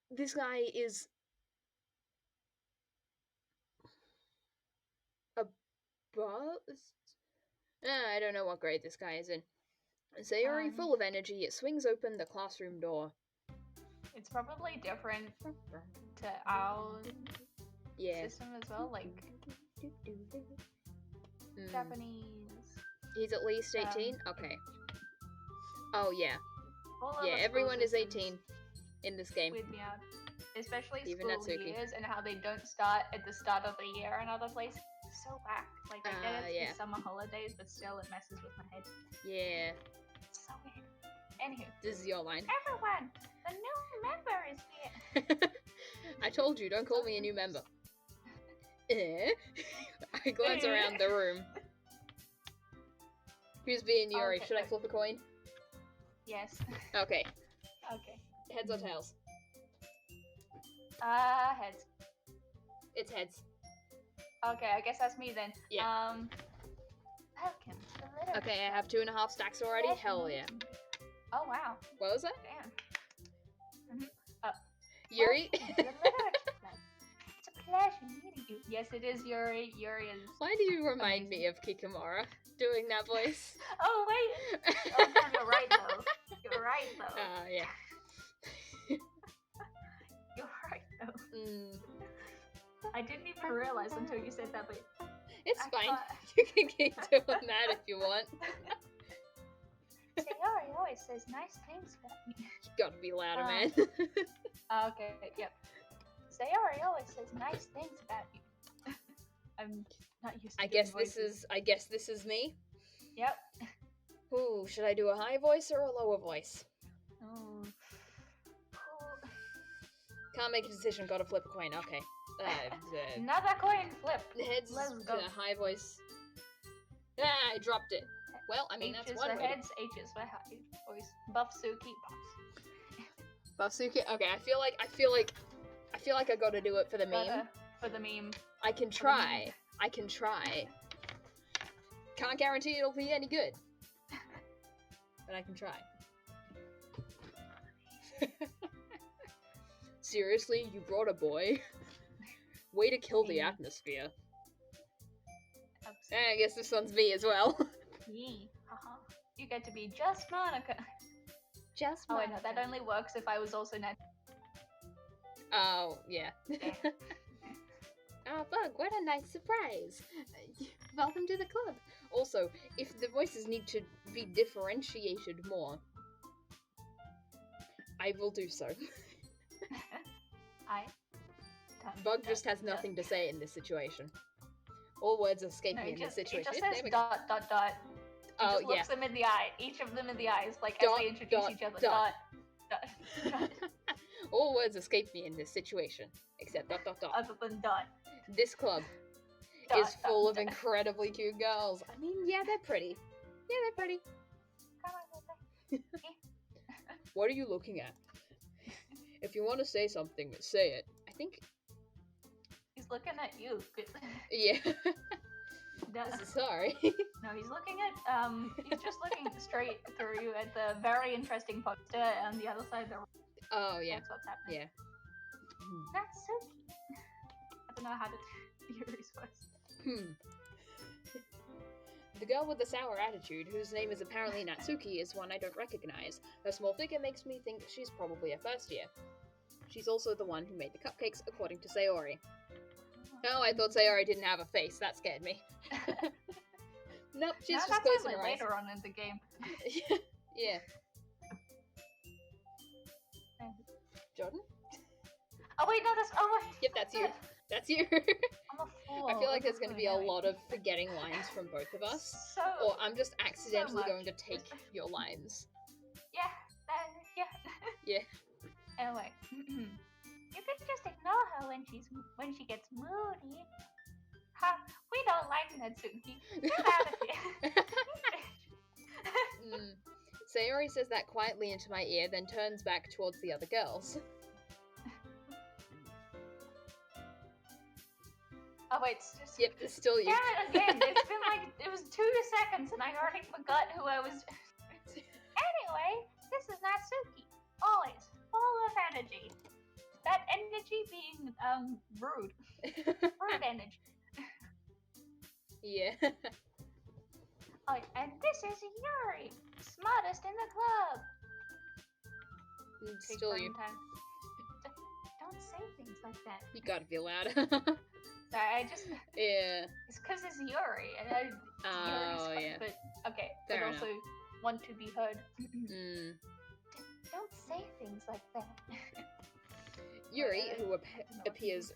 Speaker 1: this guy is above... I don't know what grade this guy is in. Sayori, full of energy, it swings open the classroom door.
Speaker 2: It's probably different to our system as well, like Japanese.
Speaker 1: He's at least 18? Okay. Oh, yeah.
Speaker 2: All
Speaker 1: Yeah,
Speaker 2: other
Speaker 1: everyone
Speaker 2: school
Speaker 1: is
Speaker 2: systems
Speaker 1: 18 in this game.
Speaker 2: weird me out. Especially
Speaker 1: Even
Speaker 2: school
Speaker 1: Natsuki.
Speaker 2: years and how they don't start at the start of the year in other places. It's so whack. Like, I get it's
Speaker 1: yeah.
Speaker 2: the summer holidays, but still it messes with my head.
Speaker 1: Yeah.
Speaker 2: It's so weird. Anywho.
Speaker 1: This is your line.
Speaker 2: Everyone! The new member is here!
Speaker 1: I told you, don't call me a new member. I glance around the room. Who's being Yuri?
Speaker 2: Okay,
Speaker 1: Should I flip a coin?
Speaker 2: Yes.
Speaker 1: Okay.
Speaker 2: Okay.
Speaker 1: Heads or tails?
Speaker 2: Heads.
Speaker 1: It's heads.
Speaker 2: Okay, I guess that's me then.
Speaker 1: Yeah.
Speaker 2: Welcome to the literature.
Speaker 1: Okay, I have 2.5 stacks already. Hell yeah.
Speaker 2: Oh wow.
Speaker 1: What was that?
Speaker 2: Damn.
Speaker 1: Yuri?
Speaker 2: Welcome to the literature club. It's a pleasure meeting you. Yes, it is Yuri. Yuri is.
Speaker 1: Why do you remind me of Kikamura doing that voice?
Speaker 2: Oh wait. Oh damn, you're right though. You're right though.
Speaker 1: Yeah.
Speaker 2: You're right though. I didn't even realize until you said that, but
Speaker 1: it's
Speaker 2: I
Speaker 1: fine.
Speaker 2: thought-
Speaker 1: You can keep doing that if you want.
Speaker 2: Sayori always says nice things about me.
Speaker 1: You gotta be louder, man.
Speaker 2: Okay, yep. Sayori always says nice things about you. I'm not used to
Speaker 1: I
Speaker 2: doing
Speaker 1: guess
Speaker 2: voices.
Speaker 1: this is me.
Speaker 2: Yep.
Speaker 1: Ooh, should I do a high voice or a lower voice?
Speaker 2: Oh.
Speaker 1: Can't make a decision, gotta flip a coin. Okay.
Speaker 2: Another coin flip.
Speaker 1: Heads,
Speaker 2: Let's go.
Speaker 1: high voice. I dropped it. Well, I mean,
Speaker 2: H
Speaker 1: that's
Speaker 2: is
Speaker 1: one
Speaker 2: for
Speaker 1: way.
Speaker 2: heads, H is for high voice. Buff Suki, buffs.
Speaker 1: Basuke. Okay, I feel like I gotta do it for the meme.
Speaker 2: For the meme.
Speaker 1: I can try. I can try. Can't guarantee it'll be any good. But I can try. Seriously, you brought a boy? Way to kill the atmosphere. I guess this one's me as well.
Speaker 2: Yee. You get to be just Monica.
Speaker 1: Just
Speaker 2: Monica. Oh wait, no, that only works if I was also Nat.
Speaker 1: Oh, yeah. Oh, Bug, what a nice surprise. Welcome to the club. Also, if the voices need to be differentiated more, I will do so. Bug just has nothing to say in this situation. All words escape me in this situation.
Speaker 2: It just says dot, dot, dot. It just looks them in the eye. Each of them in the eyes, like as they introduce each other. Dot, dot, dot.
Speaker 1: All words escape me in this situation, except dot, dot, dot.
Speaker 2: Other than dot.
Speaker 1: This club is full of incredibly cute girls. I mean, yeah, they're pretty. Yeah, they're pretty. What are you looking at? If you want to say something, say it. I think...
Speaker 2: He's looking at you.
Speaker 1: Yeah. Sorry.
Speaker 2: No, he's looking at, he's just looking straight through you at the very interesting poster on the other side of the room.
Speaker 1: Oh, yeah.
Speaker 2: That's what's happening.
Speaker 1: Yeah.
Speaker 2: Natsuki. I don't know how to do Yuri's voice.
Speaker 1: The girl with the sour attitude, whose name is apparently Natsuki, is one I don't recognize. Her small figure makes me think she's probably a first year. She's also the one who made the cupcakes, according to Sayori. Oh, I thought Sayori didn't have a face. That scared me. Nope, she's just closing her eyes.
Speaker 2: Later on in the game.
Speaker 1: Yeah. Jordan?
Speaker 2: Oh wait, no, that's
Speaker 1: Yep, that's you. That's you.
Speaker 2: I'm a fool.
Speaker 1: I feel like there's going to be a lot of forgetting lines from both of us. Or I'm just accidentally going to take your lines.
Speaker 2: Yeah.
Speaker 1: Yeah.
Speaker 2: Anyway. You can just ignore her when she gets moody. Ha! We don't like Natsuki. Get out of here.
Speaker 1: Sayori says that quietly into my ear, then turns back towards the other girls.
Speaker 2: Oh wait, it's just...
Speaker 1: Yep, it's still you.
Speaker 2: Damn it again! It's been like, it was 2 seconds and I already forgot who I was... Anyway, this is Natsuki. Always full of energy. That energy being, rude. Rude energy.
Speaker 1: Yeah.
Speaker 2: Oh, and this is Yuri, smartest in the club.
Speaker 1: It's
Speaker 2: Big
Speaker 1: still
Speaker 2: brain
Speaker 1: you.
Speaker 2: time. Don't say things like that.
Speaker 1: You gotta be louder.
Speaker 2: Sorry, I just...
Speaker 1: Yeah.
Speaker 2: It's because it's Yuri, and Yuri's fun,
Speaker 1: yeah.
Speaker 2: but okay,
Speaker 1: Fair
Speaker 2: but
Speaker 1: enough.
Speaker 2: also want to be heard.
Speaker 1: Mm.
Speaker 2: Don't say things like that.
Speaker 1: Yuri, who
Speaker 2: No.
Speaker 1: appears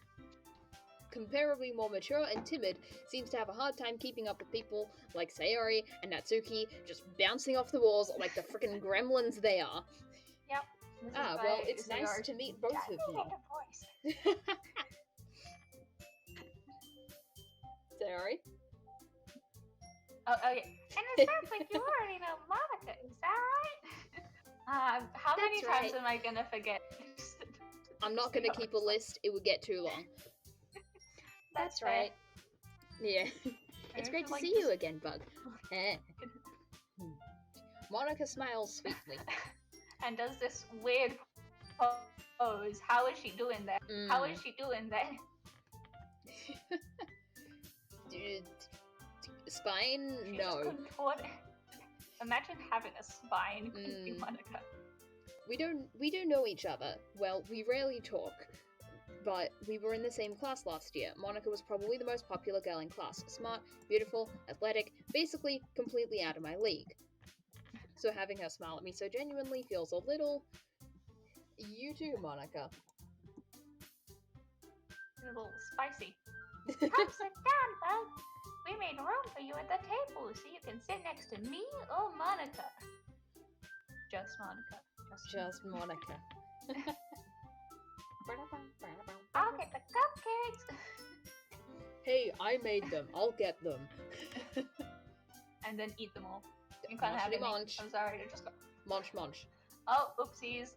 Speaker 1: comparably more mature and timid, seems to have a hard time keeping up with people like Sayori and Natsuki, just bouncing off the walls like the frickin' gremlins they are.
Speaker 2: Yep. This is
Speaker 1: Well,
Speaker 2: why
Speaker 1: it's nice
Speaker 2: Sayori
Speaker 1: to meet both of
Speaker 2: tiny
Speaker 1: you.
Speaker 2: little voice.
Speaker 1: Sayori?
Speaker 2: Oh, okay. And it sounds like you already know Monica, is that right? How many
Speaker 1: That's
Speaker 2: times
Speaker 1: right.
Speaker 2: am I gonna forget?
Speaker 1: I'm not gonna keep a list, it would get too long.
Speaker 2: That's fair.
Speaker 1: right. Yeah.
Speaker 2: I
Speaker 1: It's great to
Speaker 2: like
Speaker 1: see
Speaker 2: this-
Speaker 1: you again, Bug. Monica smiles sweetly.
Speaker 2: And does this weird pose. How is she doing that? How is she doing that?
Speaker 1: Dude, spine?
Speaker 2: She's
Speaker 1: No.
Speaker 2: contorted. Imagine having a spine.
Speaker 1: Mm.
Speaker 2: Monica.
Speaker 1: We don't know each other. Well, we rarely talk. But we were in the same class last year. Monica was probably the most popular girl in class. Smart, beautiful, athletic, basically completely out of my league. So having her smile at me so genuinely feels a little... You too, Monica.
Speaker 2: A little spicy. Come sit down, bud. We made room for you at the table so you can sit next to me or Monica. Just Monica.
Speaker 1: Just Monica.
Speaker 2: I'll get the cupcakes.
Speaker 1: Hey, I made them. I'll get them.
Speaker 2: And then eat them all. You can't have any.
Speaker 1: Munch.
Speaker 2: I'm sorry, to just go.
Speaker 1: Munch, munch.
Speaker 2: Oh, oopsies.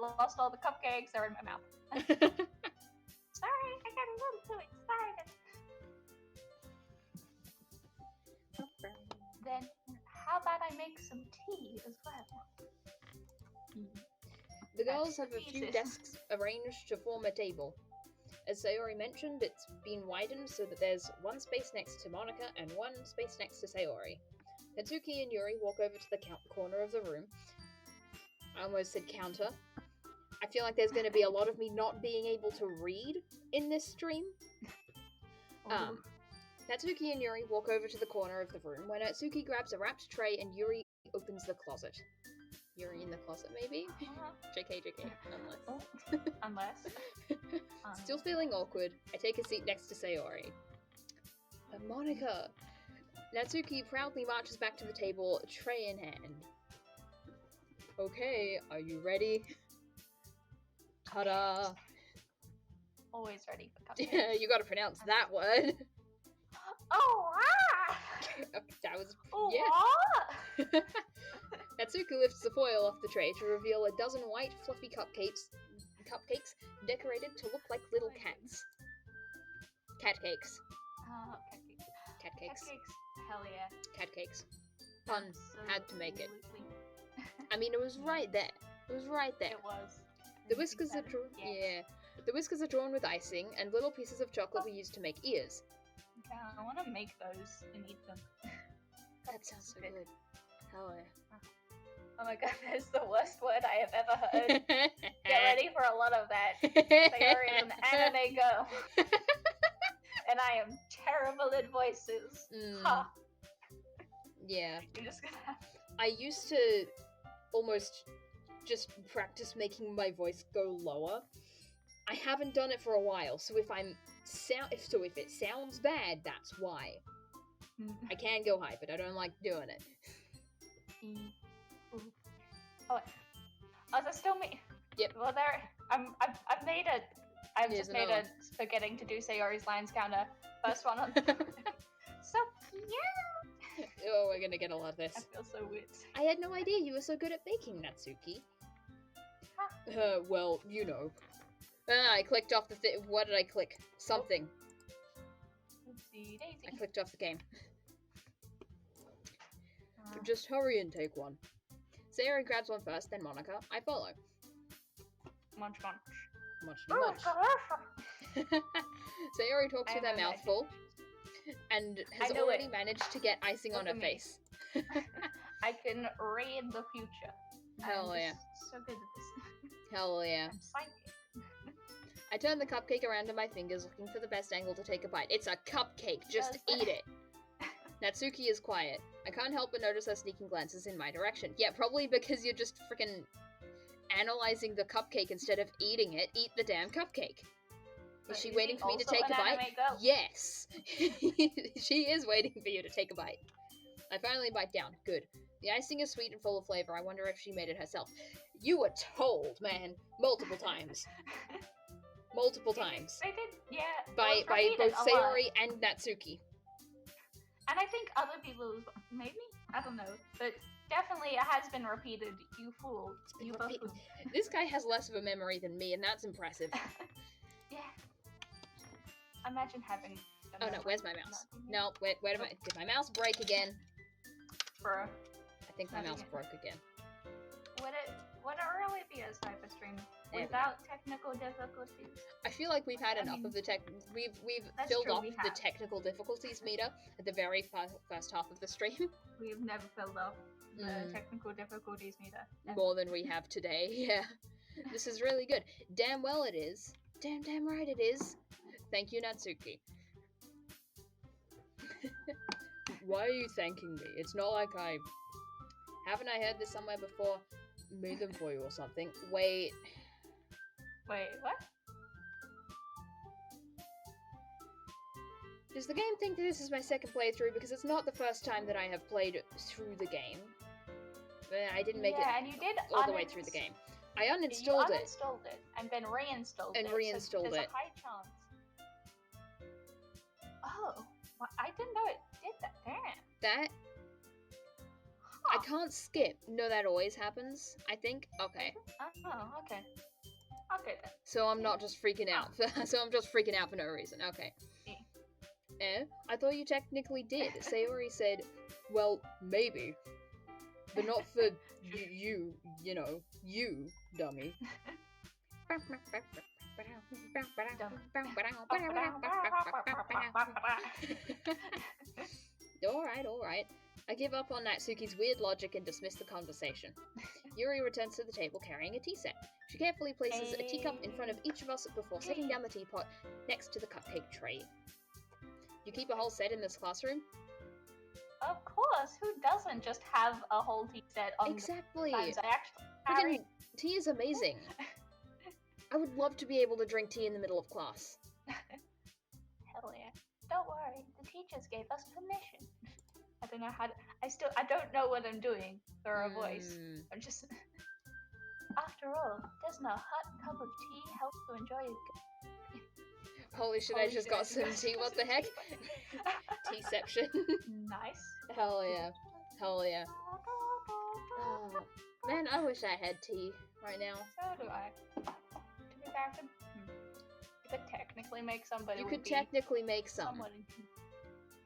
Speaker 2: Lost all the cupcakes. They're in my mouth. Sorry, I got a little too excited. Then, how about I make some tea as well?
Speaker 1: The girls have a few
Speaker 2: Jesus.
Speaker 1: desks arranged to form a table. As Sayori mentioned, it's been widened so that there's one space next to Monica and one space next to Sayori. Natsuki and Yuri walk over to the corner of the room. I almost said counter. I feel like there's going to be a lot of me not being able to read in this stream.
Speaker 2: Ooh.
Speaker 1: Natsuki and Yuri walk over to the corner of the room where Natsuki grabs a wrapped tray and Yuri opens the closet. Yuri in the closet, maybe? JK, unless.
Speaker 2: Unless.
Speaker 1: Still feeling awkward, I take a seat next to Sayori. Monica! Natsuki proudly marches back to the table, tray in hand. Okay, are you ready? Ta-da!
Speaker 2: Always ready for cupcakes.
Speaker 1: Yeah, you gotta pronounce that word.
Speaker 2: Oh, ah!
Speaker 1: That was...
Speaker 2: Oh,
Speaker 1: yeah.
Speaker 2: what?
Speaker 1: Natsuki lifts the foil off the tray to reveal a dozen white, fluffy cupcakes decorated to look like little cats. Cat cakes.
Speaker 2: Cupcakes.
Speaker 1: Cat cakes.
Speaker 2: Cupcakes. Hell yeah.
Speaker 1: Cat cakes. Fun. Had to make it.
Speaker 2: Absolutely.
Speaker 1: I mean, it was right there. It was right there.
Speaker 2: It was.
Speaker 1: The whiskers are drawn.
Speaker 2: Yeah.
Speaker 1: Yeah. The whiskers are drawn with icing, and little pieces of chocolate were used to make ears.
Speaker 2: Okay, I want to make those and eat them.
Speaker 1: That sounds so good. Hell
Speaker 2: Oh my god, that's the worst word I have ever heard.
Speaker 1: yeah.
Speaker 2: Get ready for a lot of that. Sayori is an anime girl. And I am terrible at voices. Ha!
Speaker 1: Yeah.
Speaker 2: You're just gonna have to...
Speaker 1: I used to almost just practice making my voice go lower. I haven't done it for a while, so if if it sounds bad, that's why. I can go high, but I don't like doing it.
Speaker 2: Oh, that's still me.
Speaker 1: Yep.
Speaker 2: Well, there. I've made a. I've
Speaker 1: Here's
Speaker 2: just made
Speaker 1: another
Speaker 2: a forgetting to do Sayori's lines counter. First one on. So cute.
Speaker 1: Oh, we're gonna get a lot of this.
Speaker 2: I feel so weird.
Speaker 1: I had no idea you were so good at baking, Natsuki. Well, you know. I clicked off the thing. What did I click? Something.
Speaker 2: Whoopsie daisy.
Speaker 1: I clicked off the game. Just hurry and take one. Sayori grabs one first, then Monica. I follow.
Speaker 2: Munch, munch.
Speaker 1: Much much. Sayori talks with her mouth full and has already managed to get icing on her face.
Speaker 2: I can read the future.
Speaker 1: Hell yeah.
Speaker 2: So good at this.
Speaker 1: Hell yeah.
Speaker 2: I'm psychic.
Speaker 1: I turn the cupcake around in my fingers, looking for the best angle to take a bite. It's a cupcake, just eat it. Natsuki is quiet. I can't help but notice her sneaking glances in my direction. Yeah, probably because you're just freaking analyzing the cupcake instead of eating it. Eat the damn cupcake. Is she waiting for me to take a bite? Yes. She is waiting for you to take a bite. I finally bite down. Good. The icing is sweet and full of flavor. I wonder if she made it herself. You were told, man. Multiple times. Multiple times.
Speaker 2: They did, yeah.
Speaker 1: By both Sayori and Natsuki.
Speaker 2: And I think other people, maybe? I don't know. But definitely it has been repeated. You fool. You buffoon.
Speaker 1: This guy has less of a memory than me, and that's impressive.
Speaker 2: Yeah. Imagine having...
Speaker 1: Oh no, where's my mouse? No, wait, did my mouse break again?
Speaker 2: Bro.
Speaker 1: I think my mouse broke again.
Speaker 2: Would it really be a Cypher stream without technical difficulties?
Speaker 1: I feel like we've had enough of the we've filled off the technical difficulties meter at the very first half of the stream.
Speaker 2: We've never filled off the technical difficulties meter. Never.
Speaker 1: More than we have today, yeah. This is really good. Damn well it is. Damn right it is. Thank you, Natsuki. Why are you thanking me? It's not like haven't I heard this somewhere before? Made them for you or something. Wait,
Speaker 2: what?
Speaker 1: Does the game think that this is my second playthrough? Because it's not the first time that I have played through the game. I didn't make it
Speaker 2: and you did
Speaker 1: all the way through the game. I uninstalled it.
Speaker 2: You uninstalled it and then reinstalled
Speaker 1: it. And reinstalled
Speaker 2: so there's a high chance. Oh, well, I didn't know it did that. Damn.
Speaker 1: That? I can't skip. No, that always happens, I think. Okay.
Speaker 2: Oh, okay. Okay then.
Speaker 1: So I'm not just freaking out. So I'm just freaking out for no reason. Okay. I thought you technically did. Sayori said, well, maybe. But not for you know, you, dummy. Alright. I give up on Natsuki's weird logic and dismiss the conversation. Yuri returns to the table carrying a tea set. She carefully places a teacup in front of each of us before setting down the teapot next to the cupcake tray. You keep a whole set in this classroom?
Speaker 2: Of course, who doesn't just have a whole tea set on
Speaker 1: exactly.
Speaker 2: the times I actually carry?
Speaker 1: Tea is amazing. I would love to be able to drink tea in the middle of class.
Speaker 2: Hell yeah. Don't worry, the teachers gave us permission. I don't know how to, I don't know what I'm doing for a voice. I'm just... After all, doesn't a hot cup of tea help to enjoy it?
Speaker 1: Holy shit, I just got some tea, what the heck? Teaception.
Speaker 2: Nice.
Speaker 1: Hell yeah. Hell yeah. Oh, man, I wish I had tea right now.
Speaker 2: So do I. To be fair, you could technically make some, but
Speaker 1: you could technically make some.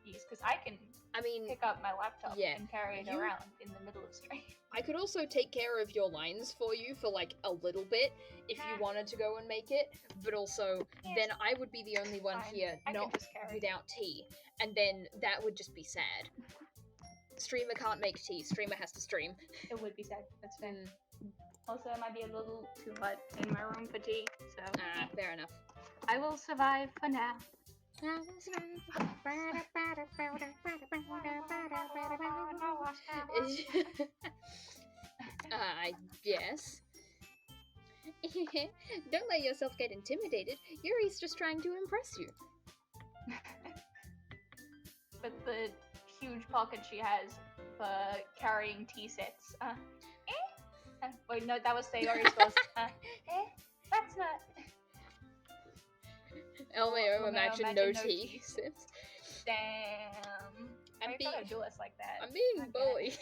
Speaker 2: Because I can pick up my laptop and carry it around in the middle of stream.
Speaker 1: I could also take care of your lines for you for like a little bit if you wanted to go and make it, but also then I would be the only one here not without tea, and then that would just be sad. Streamer can't make tea, streamer has to stream.
Speaker 2: It would be sad, that's fair. Also, it might be a little too hot in my room for tea, so...
Speaker 1: fair enough.
Speaker 2: I will survive for now.
Speaker 1: I guess. Don't let yourself get intimidated. Yuri's just trying to impress you.
Speaker 2: With the huge pocket she has for carrying tea sets. Wait, no, that was Sayori's voice. That's not...
Speaker 1: LMAO, imagine no tea sips.
Speaker 2: Damn.
Speaker 1: I'm being
Speaker 2: do us like that.
Speaker 1: I'm being bullied.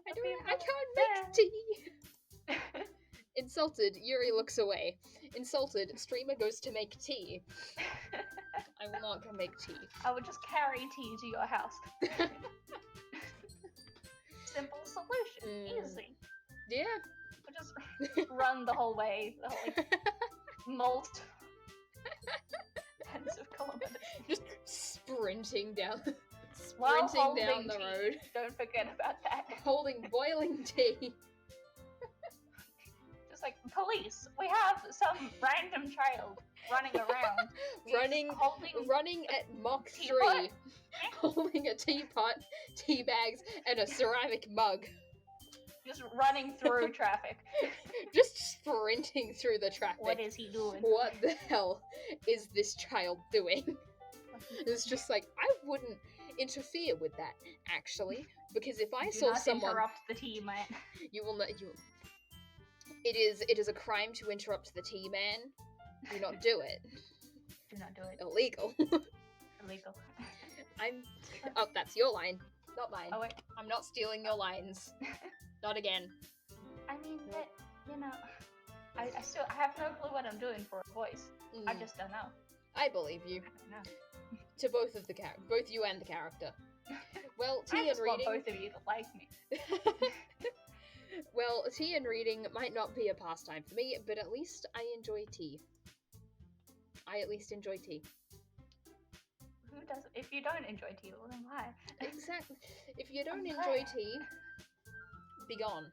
Speaker 1: I can't make tea. Insulted, Yuri looks away. Insulted, streamer goes to make tea. I will not go make tea.
Speaker 2: I would just carry tea to your house. Simple solution. Easy.
Speaker 1: Yeah.
Speaker 2: We'll just run the whole way. The whole, like, tens of kilometers.
Speaker 1: Just sprinting down the road.
Speaker 2: Don't forget about that.
Speaker 1: Holding boiling tea.
Speaker 2: Just like, police, we have some random child running around.
Speaker 1: running at Mach 3.
Speaker 2: Teapot?
Speaker 1: Holding a teapot, tea bags, and a ceramic mug.
Speaker 2: Just running through traffic.
Speaker 1: Just sprinting through the traffic.
Speaker 2: What is he doing?
Speaker 1: What the hell is this child doing? It's just like, I wouldn't interfere with that, actually, because if I saw someone...
Speaker 2: interrupt the tea man.
Speaker 1: You will not... It is a crime to interrupt the tea man. Do not do it.
Speaker 2: Do not do it.
Speaker 1: Illegal.
Speaker 2: Illegal.
Speaker 1: Oh, that's your line, not mine.
Speaker 2: Oh, wait.
Speaker 1: I'm not stealing your lines. Not again.
Speaker 2: I mean, that, I have no clue what I'm doing for a voice. I just don't know.
Speaker 1: I believe you.
Speaker 2: I don't know.
Speaker 1: To both you and the character. Well, tea
Speaker 2: I
Speaker 1: and
Speaker 2: just want
Speaker 1: reading.
Speaker 2: both of you to like me.
Speaker 1: Well, tea and reading might not be a pastime for me, but at least I enjoy tea. I at least enjoy tea.
Speaker 2: Who doesn't? If you don't enjoy tea, well then why?
Speaker 1: Exactly. If you don't enjoy tea, be gone.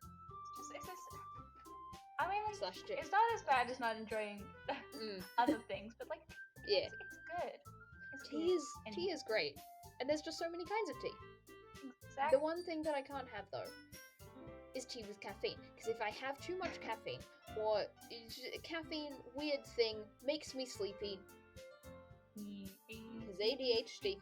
Speaker 2: It's just, I mean,
Speaker 1: Slash tea.
Speaker 2: it's not as bad as not enjoying other things, but like,
Speaker 1: Yeah.
Speaker 2: it's good.
Speaker 1: Tea is great, and there's just so many kinds of tea.
Speaker 2: Exactly.
Speaker 1: The one thing that I can't have though is tea with caffeine, because if I have too much caffeine, or caffeine weird thing makes me sleepy, because ADHD.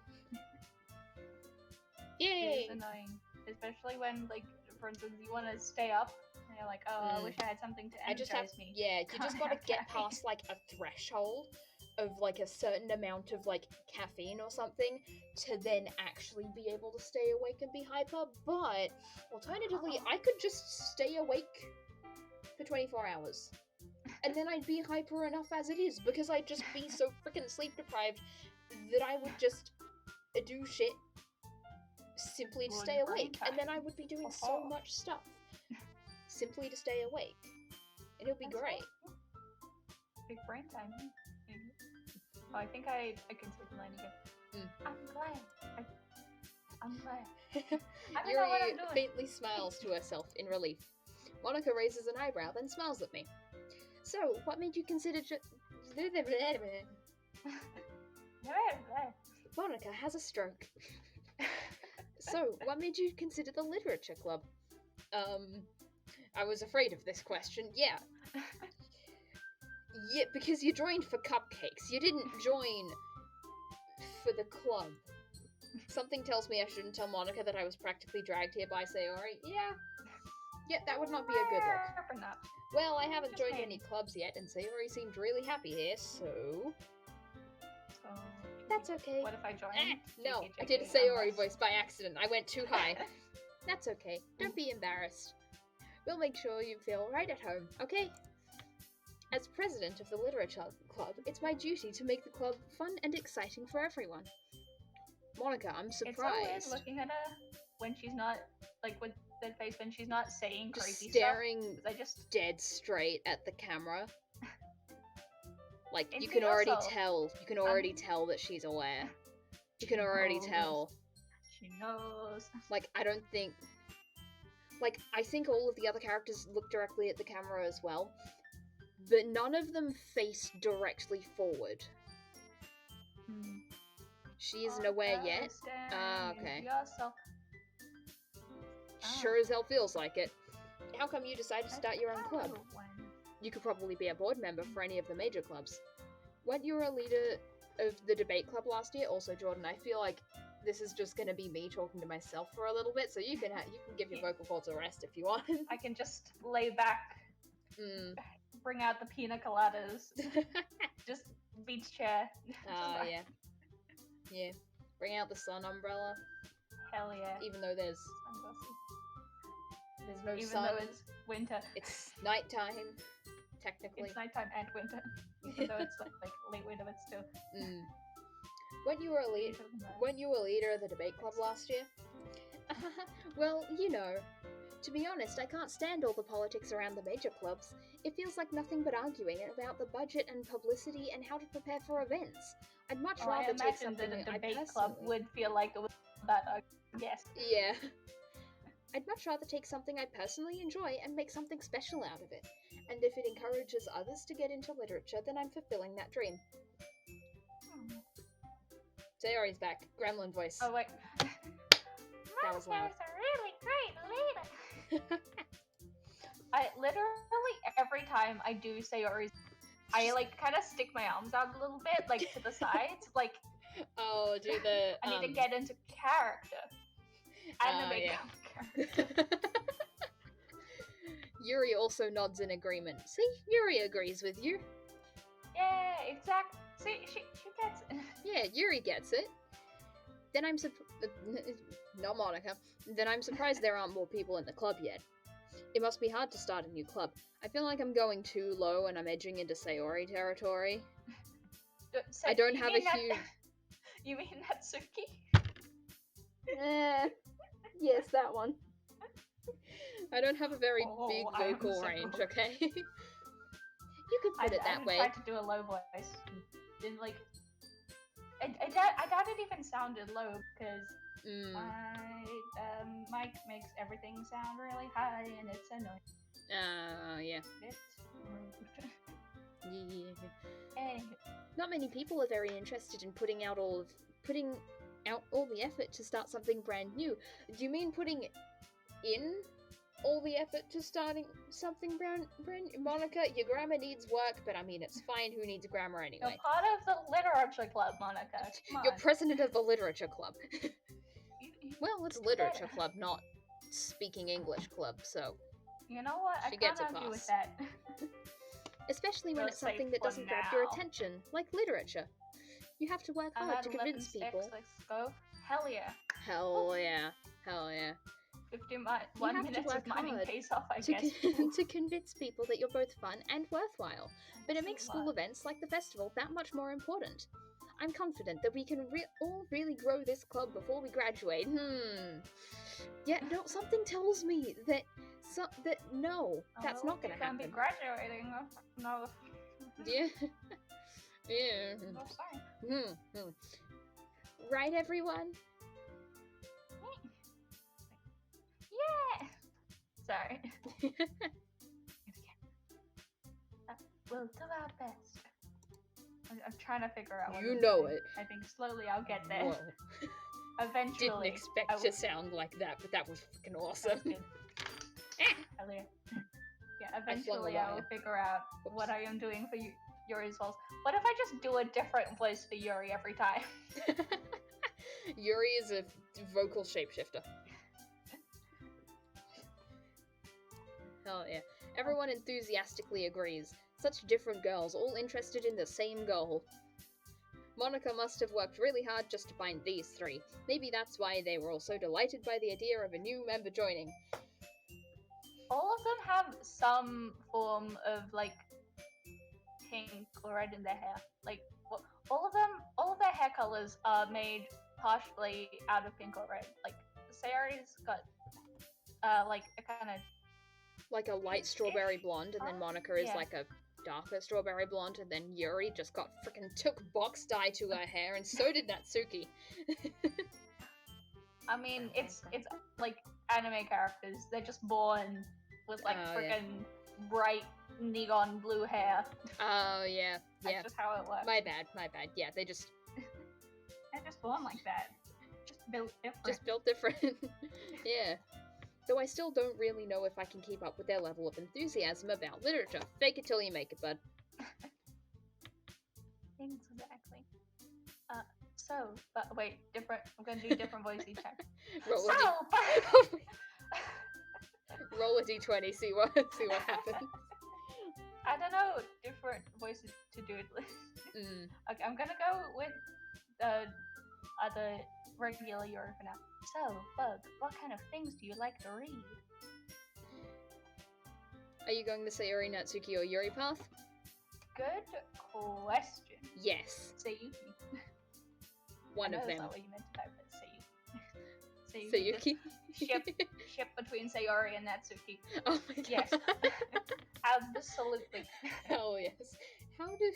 Speaker 1: Yay!
Speaker 2: It's annoying, especially when, like, for instance, you want to stay up, and you're like, oh, I wish I had something to energize me.
Speaker 1: Yeah, you just gotta
Speaker 2: have
Speaker 1: get
Speaker 2: caffeine.
Speaker 1: past, like, a threshold of, like, a certain amount of, like, caffeine or something to then actually be able to stay awake and be hyper, but alternatively, I could just stay awake for 24 hours. And then I'd be hyper enough as it is, because I'd just be so freaking sleep deprived that I would just do shit simply to stay awake, and then I would be doing so much stuff simply to stay awake, and it'll be great.
Speaker 2: Big brain time. Oh, I think I can say the line again. I'm glad. I'm glad. I don't know what I'm
Speaker 1: Yuri
Speaker 2: doing.
Speaker 1: faintly smiles to herself in relief. Monica raises an eyebrow, then smiles at me. So, what made you consider Monica has a stroke. So, what made you consider the literature club? I was afraid of this question. Yeah. Yeah, because you joined for cupcakes. You didn't join for the club. Something tells me I shouldn't tell Monica that I was practically dragged here by Sayori. Yeah, that would not be a good look. Well, I haven't joined any clubs yet, and Sayori seemed really happy here, so... That's okay.
Speaker 2: What if I join?
Speaker 1: No, I did a Sayori voice by accident. I went too high. That's okay. Don't be embarrassed. We'll make sure you feel right at home, okay? As president of the literature club, it's my duty to make the club fun and exciting for everyone. Monica, I'm surprised.
Speaker 2: It's so weird looking at her when she's not, like, with that face when she's not saying
Speaker 1: just
Speaker 2: crazy
Speaker 1: staring
Speaker 2: stuff. I just
Speaker 1: dead straight at the camera. Like,
Speaker 2: And
Speaker 1: you
Speaker 2: she
Speaker 1: can already
Speaker 2: also-
Speaker 1: tell that she's aware. You can already tell.
Speaker 2: She knows.
Speaker 1: Like, I don't think... Like, I think all of the other characters look directly at the camera as well, but none of them face directly forward. She isn't aware yet. Ah, okay.
Speaker 2: Yourself.
Speaker 1: Sure as hell feels like it. How come you decided to start your own club? You could probably be a board member for any of the major clubs. Weren't you a leader of the debate club last year? Also, Jordan, I feel like this is just going to be me talking to myself for a little bit, so you can give your vocal cords a rest if you want.
Speaker 2: I can just lay back, bring out the pina coladas, just beach chair.
Speaker 1: Oh, yeah. Yeah. Bring out the sun umbrella.
Speaker 2: Hell yeah.
Speaker 1: Even though there's no
Speaker 2: Even
Speaker 1: sun.
Speaker 2: though it's winter.
Speaker 1: It's nighttime, technically.
Speaker 2: It's nighttime and winter. Even though it's like late winter, but still.
Speaker 1: Weren't you a leader of the debate club last year? Well, you know. To be honest, I can't stand all the politics around the major clubs. It feels like nothing but arguing about the budget and publicity and how to prepare for events. I'd much rather take something
Speaker 2: that
Speaker 1: I
Speaker 2: a debate
Speaker 1: personally...
Speaker 2: club would feel like it was about yes.
Speaker 1: Yeah. I'd much rather take something I personally enjoy and make something special out of it. And if it encourages others to get into literature, then I'm fulfilling that dream. Sayori's back. Gremlin voice.
Speaker 2: Oh, wait.
Speaker 1: That was loud.
Speaker 2: Monster's a really great leader. I literally, every time I do Sayori's, I, like, kind of stick my arms out a little bit, like, to the sides. Like,
Speaker 1: oh, do the...
Speaker 2: I need to get into character. Character.
Speaker 1: Yuri also nods in agreement. See? Yuri agrees with you.
Speaker 2: Yeah, exactly. See, she gets it.
Speaker 1: Yeah, Yuri gets it. Then I'm not Monica. Then I'm surprised there aren't more people in the club yet. It must be hard to start a new club. I feel like I'm going too low and I'm edging into Sayori territory.
Speaker 2: So
Speaker 1: I don't have a huge...
Speaker 2: You mean Natsuki?
Speaker 1: Yes, that one. I don't have a very big vocal
Speaker 2: so
Speaker 1: range, okay? You could put it that way.
Speaker 2: I tried to do a low voice. Didn't like. I doubt it even sounded low because my mic makes everything sound really high and it's annoying.
Speaker 1: Yeah.
Speaker 2: It's rude.
Speaker 1: Yeah. Not many people are very interested in putting out all the effort to start something brand new. Do you mean putting in all the effort to starting something brand new? Monica, your grammar needs work, but I mean, it's fine. Who needs grammar anyway?
Speaker 2: You're part of the literature club, Monica.
Speaker 1: You're president of the literature club. Well, it's literature club, not speaking English club, so...
Speaker 2: You know what?
Speaker 1: She gets a
Speaker 2: argue
Speaker 1: pass.
Speaker 2: with that.
Speaker 1: Especially when it's something that doesn't grab your attention, like literature. You have to work hard to convince people.
Speaker 2: Let's go. Hell yeah.
Speaker 1: Hell yeah. Hell yeah.
Speaker 2: 1 minute of mining pays off, I guess.
Speaker 1: To convince people that you're both fun and worthwhile. But it makes school events like the festival that much more important. I'm confident that we can all really grow this club before we graduate. Yeah, no, something tells me that that's not gonna happen.
Speaker 2: Be graduating. No.
Speaker 1: Yeah. Yeah.
Speaker 2: No, sorry.
Speaker 1: Right, everyone?
Speaker 2: Yeah! Sorry. We'll do our best. I'm trying to figure out what
Speaker 1: you know it.
Speaker 2: I think slowly I'll get there.
Speaker 1: Whoa.
Speaker 2: Eventually.
Speaker 1: Didn't expect to sound like that, but that was freaking awesome.
Speaker 2: Yeah, eventually I will figure out what I am doing for Yuri's voice. What if I just do a different voice for Yuri every time?
Speaker 1: Yuri is a vocal shapeshifter. Hell yeah. Everyone enthusiastically agrees. Such different girls, all interested in the same goal. Monica must have worked really hard just to find these three. Maybe that's why they were all so delighted by the idea of a new member joining.
Speaker 2: All of them have some form of, like, pink or red in their hair. Like, all of their hair colors are made partially out of pink or red. Like, Sayori's got, like, a kind of...
Speaker 1: Like a light strawberry blonde, and then Monica is like a darker strawberry blonde, and then Yuri just took box dye to her hair, and so did Natsuki.
Speaker 2: I mean, it's like anime characters. They're just born with like bright neon blue hair.
Speaker 1: Oh yeah,
Speaker 2: That's just how it works.
Speaker 1: My bad. Yeah, they're just
Speaker 2: born like that. Just built different.
Speaker 1: Yeah. Though I still don't really know if I can keep up with their level of enthusiasm about literature. Fake it till you make it, bud.
Speaker 2: Exactly. But wait, different. I'm gonna do different voice each time.
Speaker 1: Roll a d20, see what happens.
Speaker 2: I don't know different voices to do it with. Okay, I'm gonna go with the regular Yuri for now. So, Bug, what kind of things do you like to read?
Speaker 1: Are you going to say Sayori, Natsuki, or Yuri path?
Speaker 2: Good question.
Speaker 1: Yes.
Speaker 2: Say you.
Speaker 1: One
Speaker 2: I know
Speaker 1: of
Speaker 2: that's
Speaker 1: them.
Speaker 2: not what you meant to type, but Sayuki.
Speaker 1: Sayuki.
Speaker 2: Ship between Sayori and Natsuki.
Speaker 1: Oh my god.
Speaker 2: Yes. Absolutely.
Speaker 1: Hell yes. How did...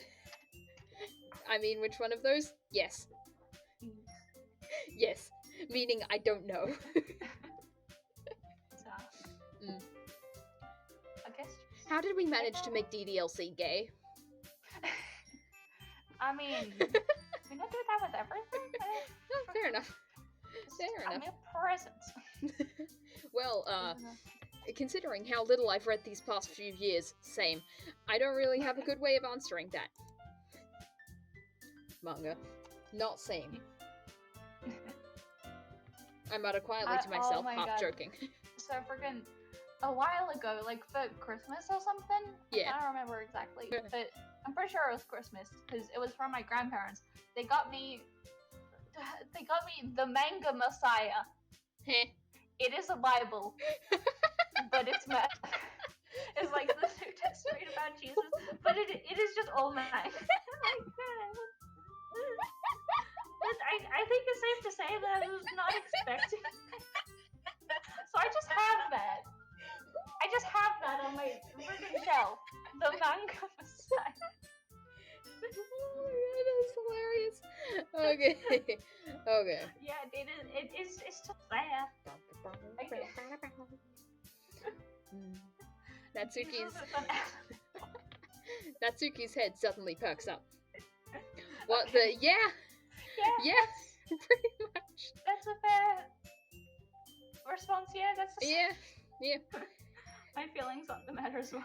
Speaker 1: I mean, which one of those? Yes. Yes. Meaning I don't know.
Speaker 2: So,
Speaker 1: Mm.
Speaker 2: I guess.
Speaker 1: How did we manage to make DDLC gay?
Speaker 2: I mean, we don't do that with everything.
Speaker 1: Oh, fair enough. Fair
Speaker 2: I'm
Speaker 1: enough.
Speaker 2: a present.
Speaker 1: Well, considering how little I've read these past few years, same. I don't really have a good way of answering that. Manga. Not same. I muttered quietly to myself,
Speaker 2: oh my
Speaker 1: half
Speaker 2: God.
Speaker 1: joking.
Speaker 2: So freaking a while ago, like for Christmas or something.
Speaker 1: Yeah.
Speaker 2: I don't remember exactly, but I'm pretty sure it was Christmas because it was from my grandparents. They got me the manga Messiah.
Speaker 1: Heh.
Speaker 2: It is a Bible, but it's it's like the New Testament about Jesus, but it is just all manga. But I think it's safe to say that I was not expecting. So I just have that. I just have that on my freaking shelf. The manga Messiah.
Speaker 1: Oh my god, that's hilarious. Okay. Okay.
Speaker 2: Yeah, it's just there.
Speaker 1: Natsuki's head suddenly perks up. What the... Yeah!
Speaker 2: Yeah,
Speaker 1: Pretty much.
Speaker 2: That's a fair response. Yeah, that's
Speaker 1: Yeah.
Speaker 2: My feelings on the matter as well.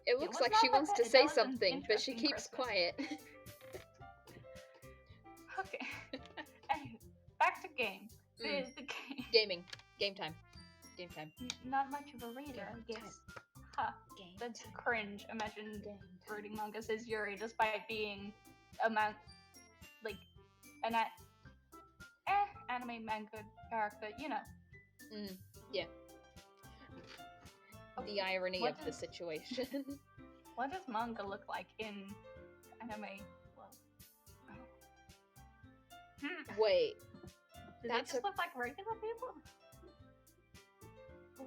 Speaker 1: It looks
Speaker 2: was
Speaker 1: like
Speaker 2: not
Speaker 1: she wants to
Speaker 2: that
Speaker 1: say
Speaker 2: was an
Speaker 1: something, but she
Speaker 2: interesting
Speaker 1: keeps
Speaker 2: Christmas.
Speaker 1: quiet.
Speaker 2: Okay. Anyway, back to game. The game.
Speaker 1: Gaming. Game time.
Speaker 2: Not much of a reader, I guess. Huh. That's cringe. Imagine reading manga says Yuri despite being an anime manga character, you know.
Speaker 1: Yeah. The irony
Speaker 2: What
Speaker 1: of the situation.
Speaker 2: What does manga look like in anime? Well,
Speaker 1: Wait.
Speaker 2: do they just look like regular people? I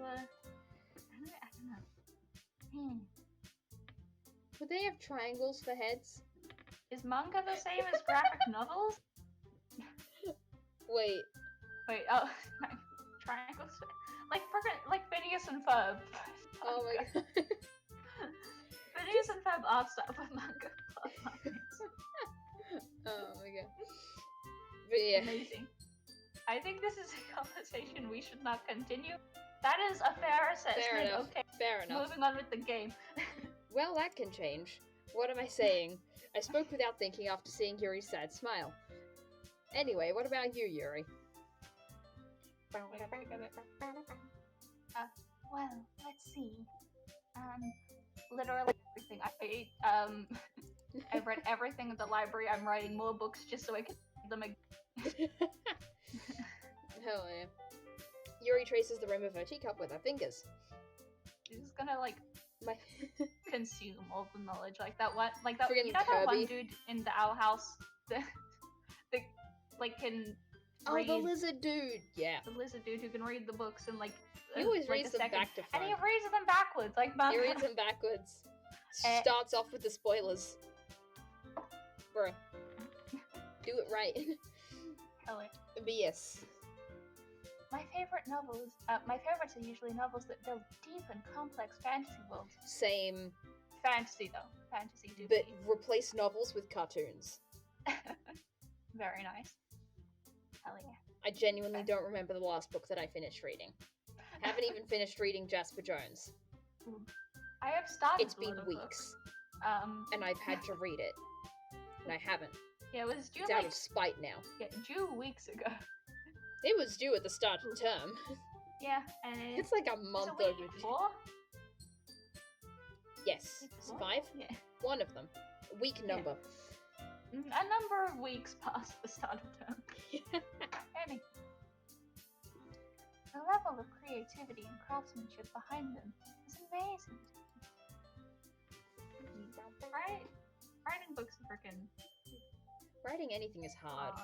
Speaker 2: don't know.
Speaker 1: Would they have triangles for heads?
Speaker 2: Is manga the same as graphic novels?
Speaker 1: Wait.
Speaker 2: Oh, triangles? Like Phineas and Ferb.
Speaker 1: Oh my god.
Speaker 2: Phineas and Ferb art style for manga.
Speaker 1: Oh my god. But yeah.
Speaker 2: Amazing. I think this is a conversation we should not continue. That is a fair assessment.
Speaker 1: Fair enough.
Speaker 2: Okay.
Speaker 1: Fair enough.
Speaker 2: Moving on with the game.
Speaker 1: Well, that can change. What am I saying? I spoke without thinking after seeing Yuri's sad smile. Anyway, what about you, Yuri?
Speaker 2: Well, let's see. Literally everything. I've read everything at the library. I'm writing more books just so I can read them again.
Speaker 1: Hell yeah. Yuri traces the rim of her teacup with her fingers.
Speaker 2: She's just gonna consume all the knowledge, like that one,
Speaker 1: Friggin'
Speaker 2: you know that one
Speaker 1: Kirby.
Speaker 2: dude in the owl house, the can read,
Speaker 1: the lizard dude. Yeah.
Speaker 2: the lizard dude who can read the books in
Speaker 1: He always
Speaker 2: like
Speaker 1: reads
Speaker 2: a
Speaker 1: them
Speaker 2: second.
Speaker 1: back to
Speaker 2: And
Speaker 1: front.
Speaker 2: he reads them backwards, like
Speaker 1: He reads them backwards. Starts off with the spoilers. Bro. Do it right.
Speaker 2: Hell yeah.
Speaker 1: But yes.
Speaker 2: My favorites are usually novels that build deep and complex fantasy worlds.
Speaker 1: Same.
Speaker 2: Fantasy though. Fantasy do.
Speaker 1: But replace novels with cartoons.
Speaker 2: Very nice. Hell yeah.
Speaker 1: I genuinely don't remember the last book that I finished reading. Haven't even finished reading Jasper Jones.
Speaker 2: I have started.
Speaker 1: It's been weeks. And I've had to read it. And I haven't.
Speaker 2: Yeah, it was due
Speaker 1: It's out of spite now.
Speaker 2: Yeah, due weeks ago.
Speaker 1: It was due at the start of term.
Speaker 2: Yeah, and
Speaker 1: it's like a month
Speaker 2: overdue.
Speaker 1: overdue. Yes.
Speaker 2: Week
Speaker 1: 5?
Speaker 2: Yeah.
Speaker 1: One of them. Week number.
Speaker 2: A number of weeks past the start of term. Anyway. The level of creativity and craftsmanship behind them is amazing. Writing books are freaking
Speaker 1: Writing anything is hard.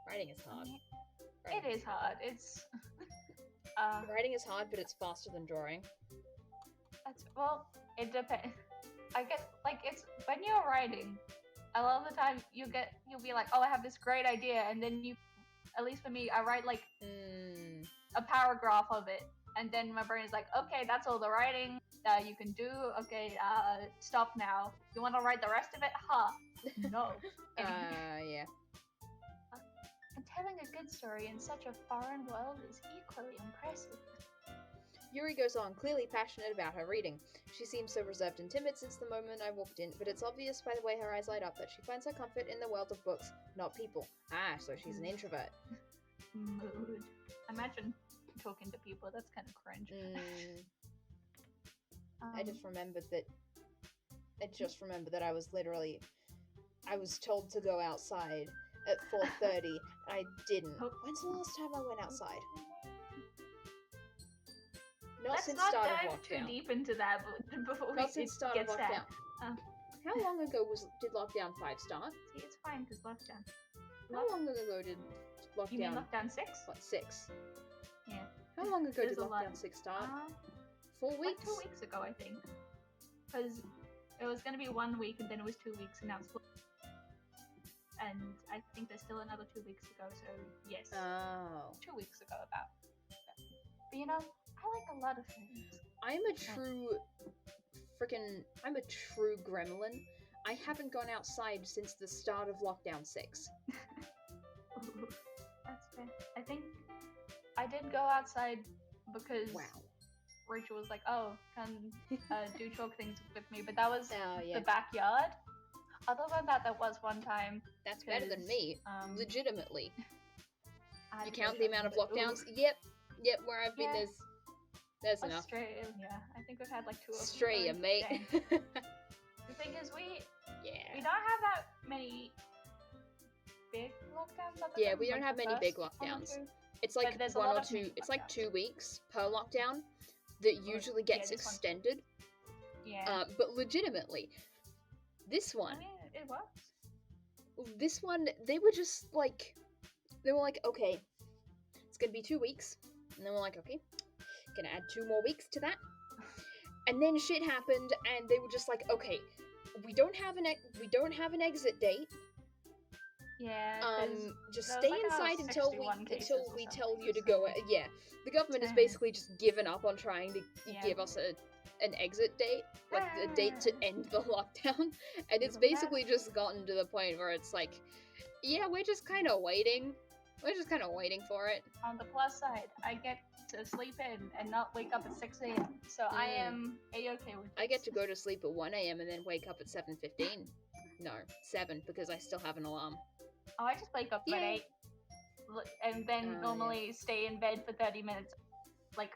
Speaker 1: Writing is hard.
Speaker 2: It is hard. It's
Speaker 1: Writing is hard, but it's faster than drawing.
Speaker 2: well, it depends. I guess like it's when you're writing, a lot of the time you'll be like, oh, I have this great idea, and then at least for me, I write like a paragraph of it, and then my brain is like, okay, that's all the writing you can do. Okay, stop now. You want to write the rest of it? No.
Speaker 1: Yeah.
Speaker 2: And telling a good story in such a foreign world is equally impressive.
Speaker 1: Yuri goes on, clearly passionate about her reading. She seems so reserved and timid since the moment I walked in, but it's obvious by the way her eyes light up that she finds her comfort in the world of books, not people. So she's an introvert.
Speaker 2: Mood. Imagine talking to people, that's kind of cringe.
Speaker 1: I just remembered that I was told to go outside at 4:30. I didn't. When's the last time I went outside?
Speaker 2: Let's
Speaker 1: since
Speaker 2: not
Speaker 1: start
Speaker 2: dive
Speaker 1: of lockdown.
Speaker 2: too deep into that before
Speaker 1: Not since start of lockdown. How long ago did lockdown 5 start?
Speaker 2: See, it's fine because lockdown.
Speaker 1: How long ago did lockdown?
Speaker 2: You mean lockdown 6?
Speaker 1: What, 6?
Speaker 2: Yeah.
Speaker 1: How long ago
Speaker 2: There's
Speaker 1: did lockdown 6 start? 4 weeks?
Speaker 2: Like 2 weeks ago, I think. Because it was going to be 1 week and then it was 2 weeks and now it's 4. And I think there's still another 2 weeks to go, so yes.
Speaker 1: Oh.
Speaker 2: 2 weeks ago about. But you know, I like a lot of things.
Speaker 1: I'm a true gremlin. I haven't gone outside since the start of lockdown 6.
Speaker 2: That's fair. I think I did go outside because Rachel was like, oh, come do chalk things with me, but that was the backyard. Other than that, there was one time.
Speaker 1: That's better than me, legitimately. You count the
Speaker 2: shopping,
Speaker 1: amount of
Speaker 2: but
Speaker 1: lockdowns? Yep, where I've been, there's enough.
Speaker 2: Australia, yeah. I think we've had like 2 or 3.
Speaker 1: Australia, mate.
Speaker 2: The thing is, we don't have that many big lockdowns.
Speaker 1: Yeah, we don't have many big lockdowns. It's like 1 or 2. It's like 2 weeks per lockdown that usually gets extended.
Speaker 2: Yeah.
Speaker 1: But legitimately, this one.
Speaker 2: I mean, it works.
Speaker 1: This one, they were like, okay, it's gonna be 2 weeks, and then we're like, okay, gonna add 2 more weeks to that, and then shit happened, and they were just like, okay, we don't have an exit date.
Speaker 2: Yeah.
Speaker 1: Just stay inside until we tell you to go. Yeah, the government has basically just given up on trying to give us an exit date, like a date to end the lockdown, and it's basically just gotten to the point where it's like, yeah, we're just kind of waiting. We're just kind of waiting for it.
Speaker 2: On the plus side, I get to sleep in and not wake up at 6 a.m. So I am a-okay with this.
Speaker 1: I get to go to sleep at 1 a.m. and then wake up at 7:15. No, 7, because I still have an alarm.
Speaker 2: Oh, I just wake up at 8. And then normally stay in bed for 30 minutes. Like,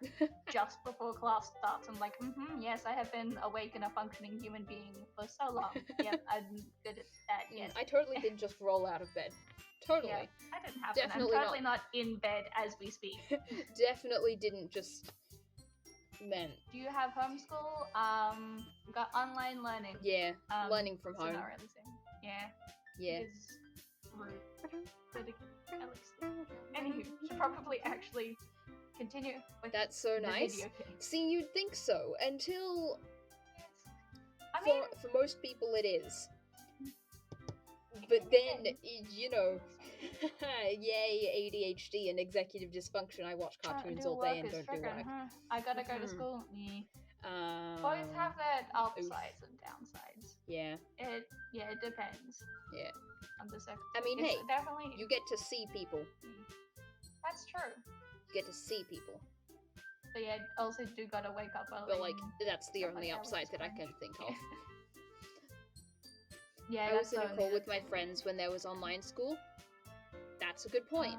Speaker 2: just before class starts. I'm like, yes, I have been awake and a functioning human being for so long. Yep, I'm good at that, yes.
Speaker 1: I totally didn't just roll out of bed. Totally.
Speaker 2: Yeah, that didn't happen. Definitely I'm totally not in bed as we speak.
Speaker 1: Definitely didn't just... Man.
Speaker 2: Do you have homeschool? Got online learning.
Speaker 1: Yeah, learning from home.
Speaker 2: Not really the same. Yeah.
Speaker 1: Yeah.
Speaker 2: It's rude. But at least. Anywho, should probably actually continue with
Speaker 1: That's so nice.
Speaker 2: Video.
Speaker 1: See, you'd think so, until...
Speaker 2: Yes. I mean...
Speaker 1: For most people it is. But then, you know, yay, ADHD and executive dysfunction, I watch cartoons all day and don't do work.
Speaker 2: I gotta go to school. Both have their upsides and downsides.
Speaker 1: Yeah.
Speaker 2: It depends.
Speaker 1: Yeah.
Speaker 2: On the second.
Speaker 1: I mean, hey,
Speaker 2: definitely...
Speaker 1: you get to see people.
Speaker 2: That's true.
Speaker 1: You get to see people.
Speaker 2: But yeah, also do gotta wake up early.
Speaker 1: But like, that's the only upside that I can think of.
Speaker 2: Yeah,
Speaker 1: I was in a call with my friends when there was online school. That's a good point.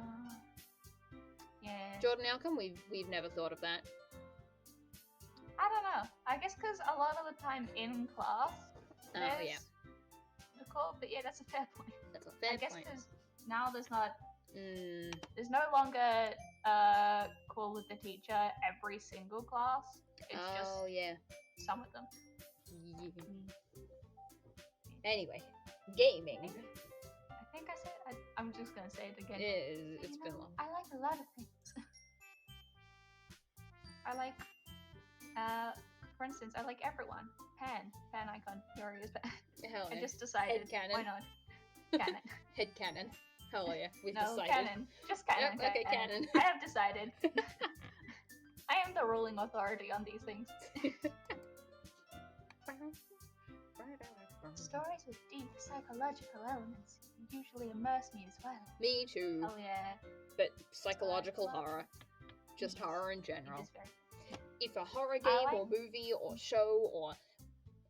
Speaker 2: Yeah.
Speaker 1: Jordan, how come we've never thought of that?
Speaker 2: I don't know. I guess because a lot of the time in class, there's the call. But yeah, that's a fair point.
Speaker 1: That's a fair point.
Speaker 2: I guess because now there's not. There's no longer call with the teacher every single class. It's just some of them.
Speaker 1: Yeah. Anyway, gaming.
Speaker 2: I think I said I'm just gonna say it again.
Speaker 1: It's been long.
Speaker 2: I like a lot of things. I like, for instance, I like everyone. Pan icon, Yuri is Pan.
Speaker 1: Hell yeah.
Speaker 2: I just decided,
Speaker 1: Headcanon.
Speaker 2: why not? Canon.
Speaker 1: Headcanon. Hell yeah, we've
Speaker 2: No,
Speaker 1: decided.
Speaker 2: canon. Just canon.
Speaker 1: Yep, okay, canon.
Speaker 2: I have decided. I am the ruling authority on these things. Stories with deep psychological elements usually immerse me as well.
Speaker 1: Me too.
Speaker 2: Oh yeah.
Speaker 1: But psychological horror. Just horror in general.
Speaker 2: It is very...
Speaker 1: If a horror game or movie or show or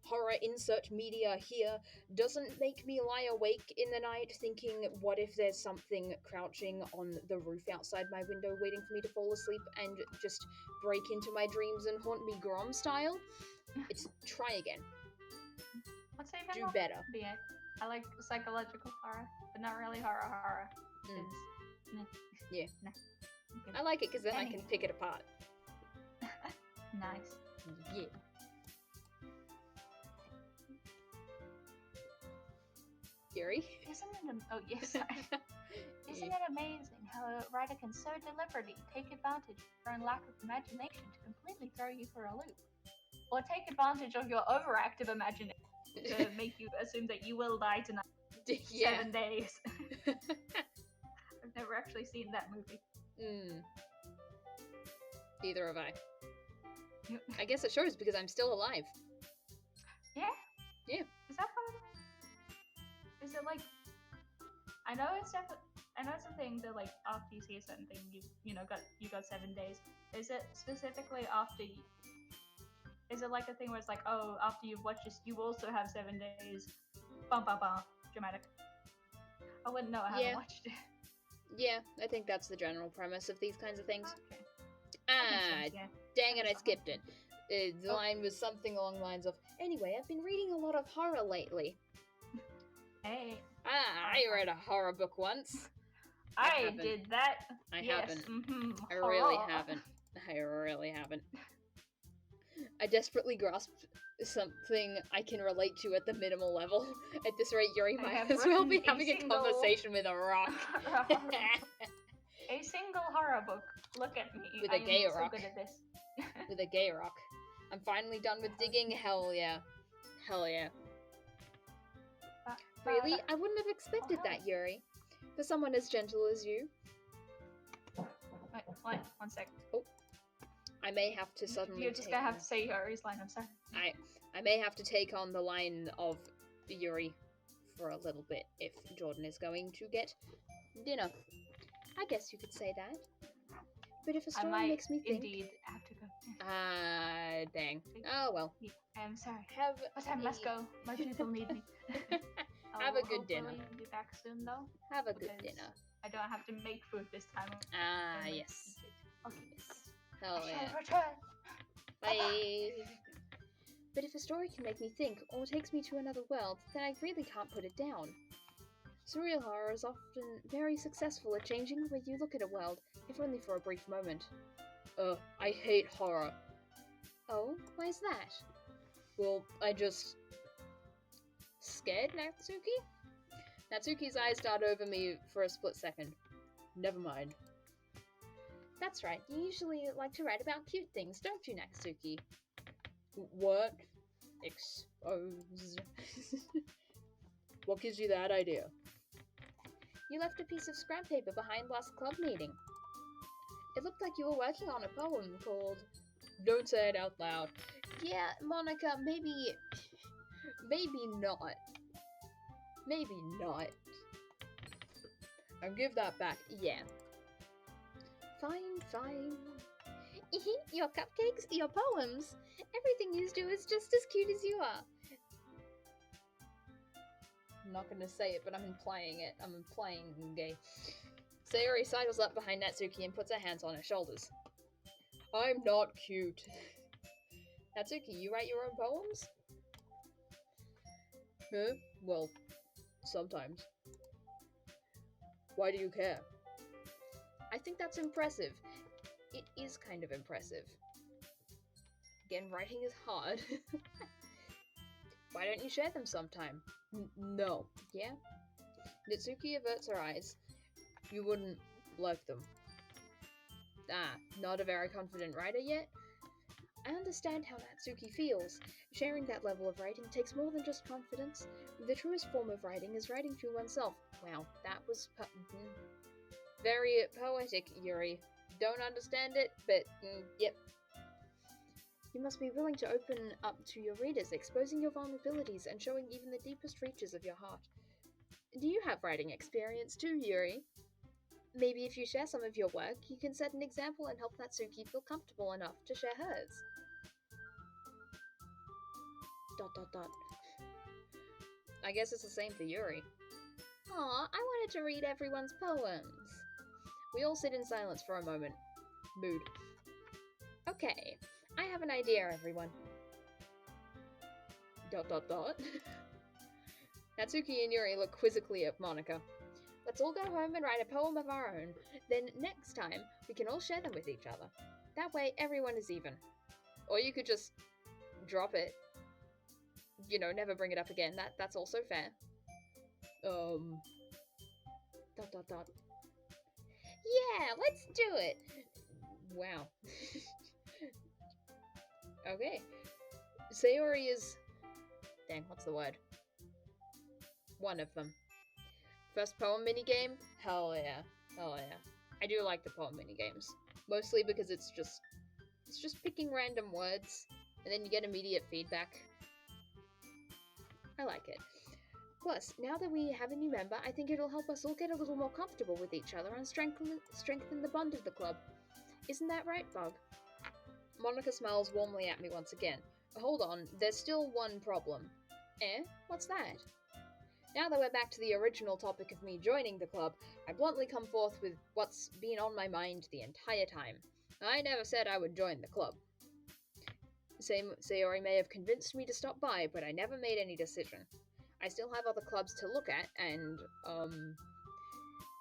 Speaker 1: horror insert media here doesn't make me lie awake in the night thinking, what if there's something crouching on the roof outside my window waiting for me to fall asleep and just break into my dreams and haunt me Grom style? It's try again.
Speaker 2: Let's say
Speaker 1: do better.
Speaker 2: I like psychological horror, but not really horror.
Speaker 1: Yeah.
Speaker 2: Nah.
Speaker 1: I like it because then I can pick it apart.
Speaker 2: Nice.
Speaker 1: Yeah. Yuri?
Speaker 2: Isn't it amazing how a writer can so deliberately take advantage of your own lack of imagination to completely throw you for a loop? Or take advantage of your overactive imagination to make you assume that you will die tonight. 7 days. I've never actually seen that movie.
Speaker 1: Neither have I. I guess it shows because I'm still alive.
Speaker 2: Yeah?
Speaker 1: Yeah.
Speaker 2: Is that part of it? Is it like... I know it's a thing that like after you see a certain thing you got 7 days. Is it specifically after is it like a thing where it's like, oh, after you've watched this you also have 7 days? Bum bum bum. Dramatic. I wouldn't know, I haven't watched it.
Speaker 1: Yeah, I think that's the general premise of these kinds of things.
Speaker 2: Okay.
Speaker 1: Dang it, I skipped it. The line was something along the lines of, anyway, I've been reading a lot of horror lately.
Speaker 2: Hey.
Speaker 1: I read a horror book once.
Speaker 2: I did that.
Speaker 1: I
Speaker 2: yes.
Speaker 1: haven't.
Speaker 2: Mm-hmm.
Speaker 1: I really haven't. I really haven't. I desperately grasped something I can relate to at the minimal level. At this rate, Yuri might as well be having a conversation with a rock.
Speaker 2: A single horror book. Look at me.
Speaker 1: With a gay rock.
Speaker 2: So good at this.
Speaker 1: With a gay rock. I'm finally done with digging. Hell yeah. Hell yeah. Really? I wouldn't have expected that, Yuri. For someone as gentle as you.
Speaker 2: Wait, one sec.
Speaker 1: Oh. I may have to suddenly
Speaker 2: You're just gonna have to say Yuri's line, I'm sorry.
Speaker 1: I may have to take on the line of Yuri for a little bit if Jordan is going to get dinner. I guess you could say that. But if a story makes me think...
Speaker 2: indeed have to go.
Speaker 1: Dang. Oh well.
Speaker 2: Yeah, I'm sorry.
Speaker 1: But
Speaker 2: let's go. My people need me.
Speaker 1: Have a good dinner.
Speaker 2: I'll be back soon though.
Speaker 1: Have a good dinner.
Speaker 2: I don't have to make food this time.
Speaker 1: Yes.
Speaker 2: Okay.
Speaker 1: Yes. Hell yeah.
Speaker 2: Return.
Speaker 1: Bye. But if a story can make me think, or takes me to another world, then I really can't put it down. Surreal horror is often very successful at changing the way you look at a world, if only for a brief moment. I hate horror. Oh, why is that? Well, I just... Scared, Natsuki? Natsuki's eyes dart over me for a split second. Never mind. That's right, you usually like to write about cute things, don't you, Natsuki? What? Exposed. What gives you that idea? You left a piece of scrap paper behind last club meeting. It looked like you were working on a poem called... Don't say it out loud. Yeah, Monica, maybe not. Maybe not. I'll give that back. Yeah. Fine. Your cupcakes, your poems. Everything you do is just as cute as you are. I'm not gonna say it, but I'm implying it. I'm implying gay. Sayori sidles up behind Natsuki and puts her hands on her shoulders. I'm not cute. Natsuki, you write your own poems? Huh? Well, sometimes. Why do you care? I think that's impressive. It is kind of impressive. Again, writing is hard. Why don't you share them sometime? No. Yeah? Natsuki averts her eyes. You wouldn't like them. Ah, not a very confident writer yet? I understand how Natsuki feels. Sharing that level of writing takes more than just confidence. The truest form of writing is writing to oneself. Wow, that was very poetic, Yuri. Don't understand it, but yep. You must be willing to open up to your readers, exposing your vulnerabilities and showing even the deepest reaches of your heart. Do you have writing experience too, Yuri? Maybe if you share some of your work, you can set an example and help Natsuki feel comfortable enough to share hers. ... I guess it's the same for Yuri. Aw, I wanted to read everyone's poems. We all sit in silence for a moment. Mood. Okay, I have an idea, everyone. ... Natsuki and Yuri look quizzically at Monika. Let's all go home and write a poem of our own. Then next time, we can all share them with each other. That way, everyone is even. Or you could just drop it. You know, never bring it up again. That's also fair. ... Yeah, let's do it! Wow. Okay. Sayori is... Dang, what's the word? One of them. First poem minigame? Hell yeah. Hell yeah. I do like the poem minigames. Mostly because it's just picking random words, and then you get immediate feedback. I like it. Plus, now that we have a new member, I think it'll help us all get a little more comfortable with each other and strengthen the bond of the club. Isn't that right, Bug? Monika smiles warmly at me once again. Hold on, there's still one problem. Eh? What's that? Now that we're back to the original topic of me joining the club, I bluntly come forth with what's been on my mind the entire time. I never said I would join the club. Sayori may have convinced me to stop by, but I never made any decision. I still have other clubs to look at, and,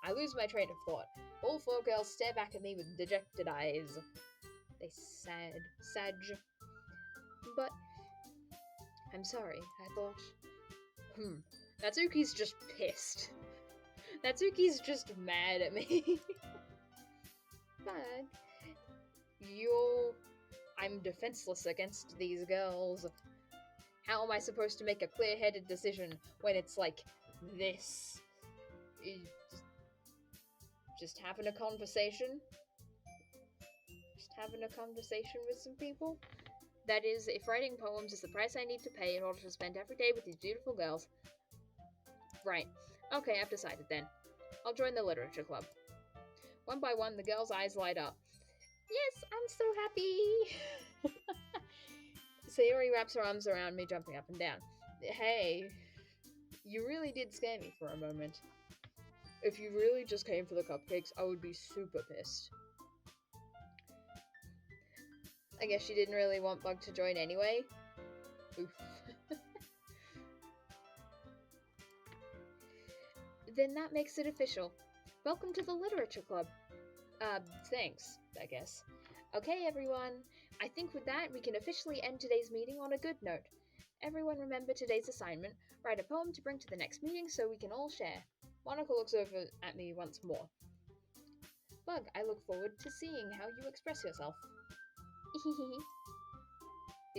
Speaker 1: I lose my train of thought. All four girls stare back at me with dejected eyes. They sag. But, I'm sorry, I thought... Natsuki's just pissed. Natsuki's just mad at me. But, I'm defenseless against these girls. How am I supposed to make a clear-headed decision when it's like this? Just having a conversation? Just having a conversation with some people? That is, if writing poems is the price I need to pay in order to spend every day with these beautiful girls. Right. Okay, I've decided then. I'll join the literature club. One by one, the girls' eyes light up. Yes, I'm so happy! Sayori wraps her arms around me, jumping up and down. Hey, you really did scare me for a moment. If you really just came for the cupcakes, I would be super pissed. I guess she didn't really want Bug to join anyway. Oof. Then that makes it official. Welcome to the Literature Club. Thanks, I guess. Okay, everyone. I think with that, we can officially end today's meeting on a good note. Everyone remember today's assignment. Write a poem to bring to the next meeting so we can all share. Monika looks over at me once more. Bug, I look forward to seeing how you express yourself.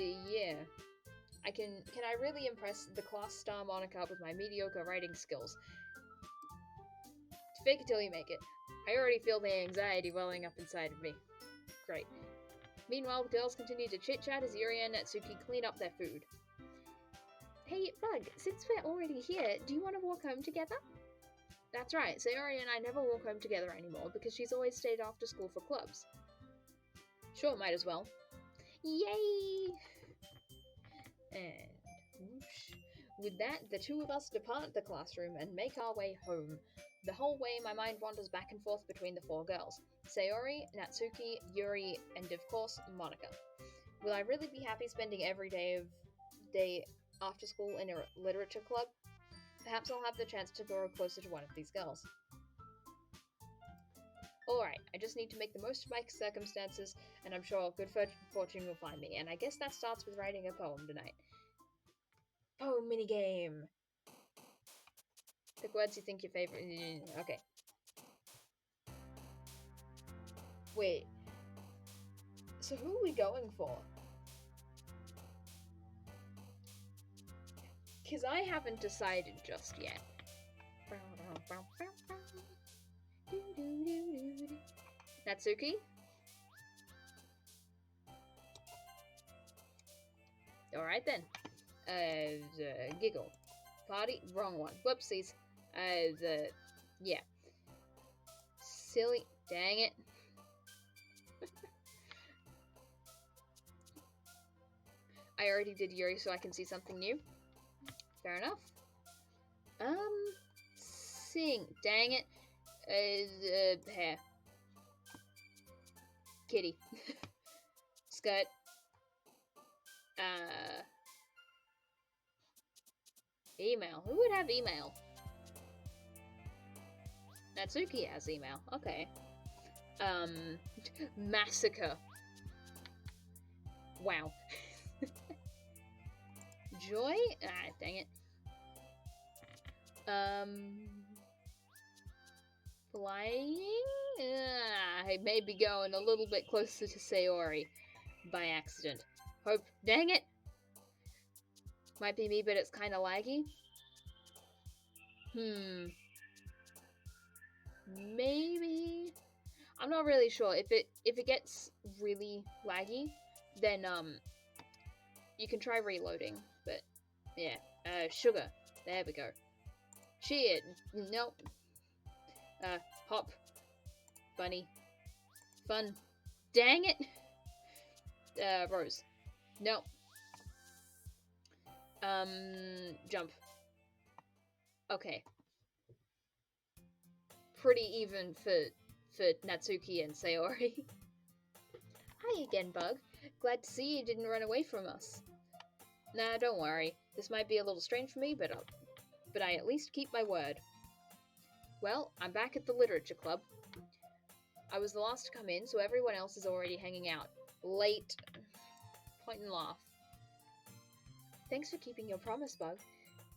Speaker 1: Yeah. Can I really impress the class star Monika with my mediocre writing skills? Fake it till you make it. I already feel the anxiety welling up inside of me. Great. Meanwhile, the girls continue to chit-chat as Yuri and Natsuki clean up their food. Hey, Bug, since we're already here, do you want to walk home together? That's right, Sayori and I never walk home together anymore because she's always stayed after school for clubs. Sure, might as well. Yay! And whoosh. With that, the two of us depart the classroom and make our way home. The whole way, my mind wanders back and forth between the four girls. Sayori, Natsuki, Yuri, and of course, Monika. Will I really be happy spending every day after school in a literature club? Perhaps I'll have the chance to grow closer to one of these girls. Alright, I just need to make the most of my circumstances, and I'm sure good fortune will find me, and I guess that starts with writing a poem tonight. Poem minigame! Pick words you think your favorite... Okay. Wait. So who are we going for? Because I haven't decided just yet. Natsuki? Alright then. Giggle. Party? Wrong one. Whoopsies. Yeah. Silly. Dang it. I already did Yuri, so I can see something new. Fair enough. Sing. Dang it. Hair. Kitty. Skirt. Email. Who would have email? Natsuki has email. Okay. Massacre. Wow. Joy? Ah, dang it. Flying? I may be going a little bit closer to Sayori by accident. Hope. Dang it! Might be me, but it's kind of laggy. Maybe. I'm not really sure. If it gets really laggy, then you can try reloading. But yeah, sugar. There we go. Cheer. Nope. Hop. Bunny. Fun. Dang it. Rose. Nope. Jump. Okay. Pretty even for Natsuki and Sayori. Hi again, Bug. Glad to see you didn't run away from us. Nah, don't worry. This might be a little strange for me, but I at least keep my word. Well, I'm back at the Literature Club. I was the last to come in, so everyone else is already hanging out. Late. Point and laugh. Thanks for keeping your promise, Bug.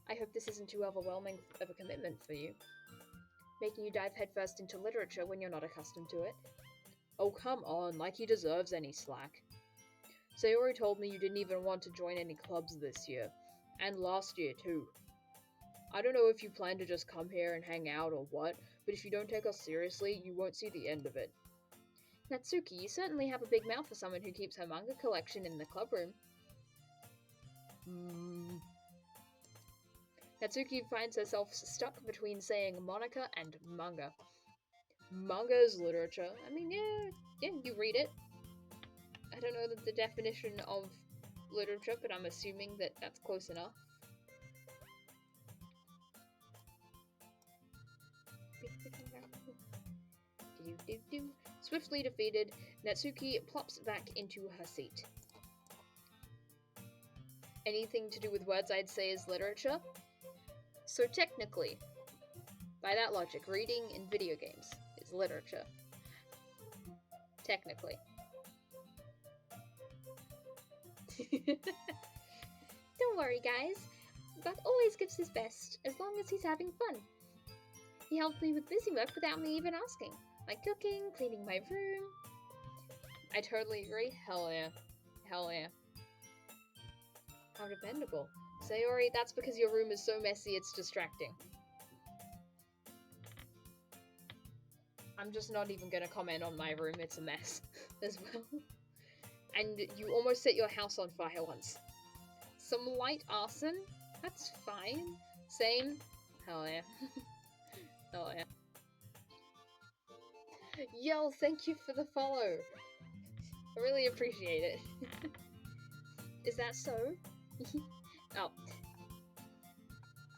Speaker 1: I hope this isn't too overwhelming of a commitment for you. Making you dive headfirst into literature when you're not accustomed to it. Oh, come on, like he deserves any slack. Sayori told me you didn't even want to join any clubs this year. And last year, too. I don't know if you plan to just come here and hang out or what, but if you don't take us seriously, you won't see the end of it. Natsuki, you certainly have a big mouth for someone who keeps her manga collection in the club room. Natsuki finds herself stuck between saying Monica and manga. Manga is literature. I mean, yeah, you read it. I don't know the definition of literature, but I'm assuming that that's close enough. Swiftly defeated, Natsuki plops back into her seat. Anything to do with words I'd say is literature? So technically, by that logic, reading in video games is literature. Technically. Don't worry, guys. Buck always gives his best, as long as he's having fun. He helped me with busy work without me even asking. Like cooking, cleaning my room. I totally agree. Hell yeah. Hell yeah. How dependable. Sayori, that's because your room is so messy it's distracting. I'm just not even gonna comment on my room, it's a mess as well. And you almost set your house on fire once. Some light arson? That's fine. Same. Hell yeah. Hell yeah. Yo, thank you for the follow. I really appreciate it. Is that so? Oh.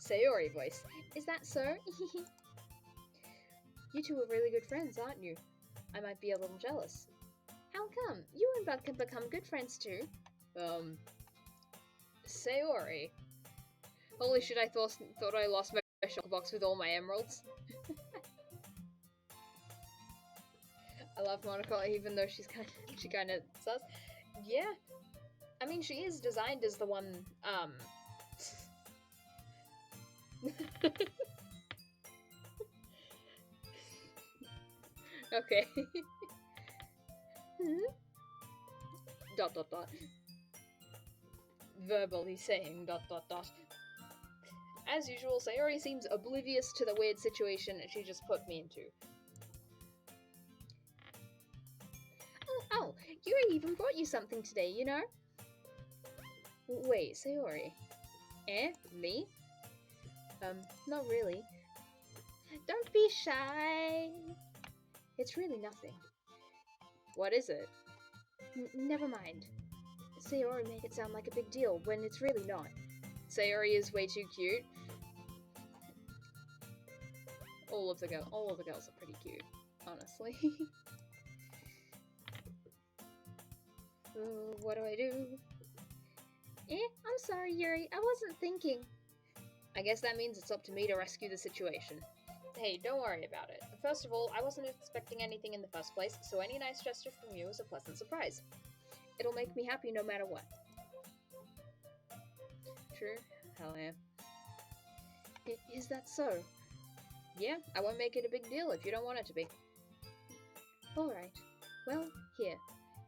Speaker 1: Sayori voice. Is that so? You two are really good friends, aren't you? I might be a little jealous. How come? You and Bud can become good friends too. Sayori. Holy shit, I thought I lost my shulker box with all my emeralds. I love Monica, even though she kind of sus. Yeah. I mean, she is designed as the one, Okay. Hmm? ... Verbally saying ... As usual, Sayori seems oblivious to the weird situation she just put me into. Oh, Yuri even brought you something today, you know? Wait, Sayori. Eh? Me? Not really. Don't be shy. It's really nothing. What is it? Never mind. Sayori made it sound like a big deal when it's really not. Sayori is way too cute. All of the girls are pretty cute, honestly. Ooh, what do I do? I'm sorry, Yuri. I wasn't thinking. I guess that means it's up to me to rescue the situation. Hey, don't worry about it. First of all, I wasn't expecting anything in the first place, so any nice gesture from you is a pleasant surprise. It'll make me happy no matter what. True? Hell yeah. Is that so? Yeah, I won't make it a big deal if you don't want it to be. Alright. Well, here.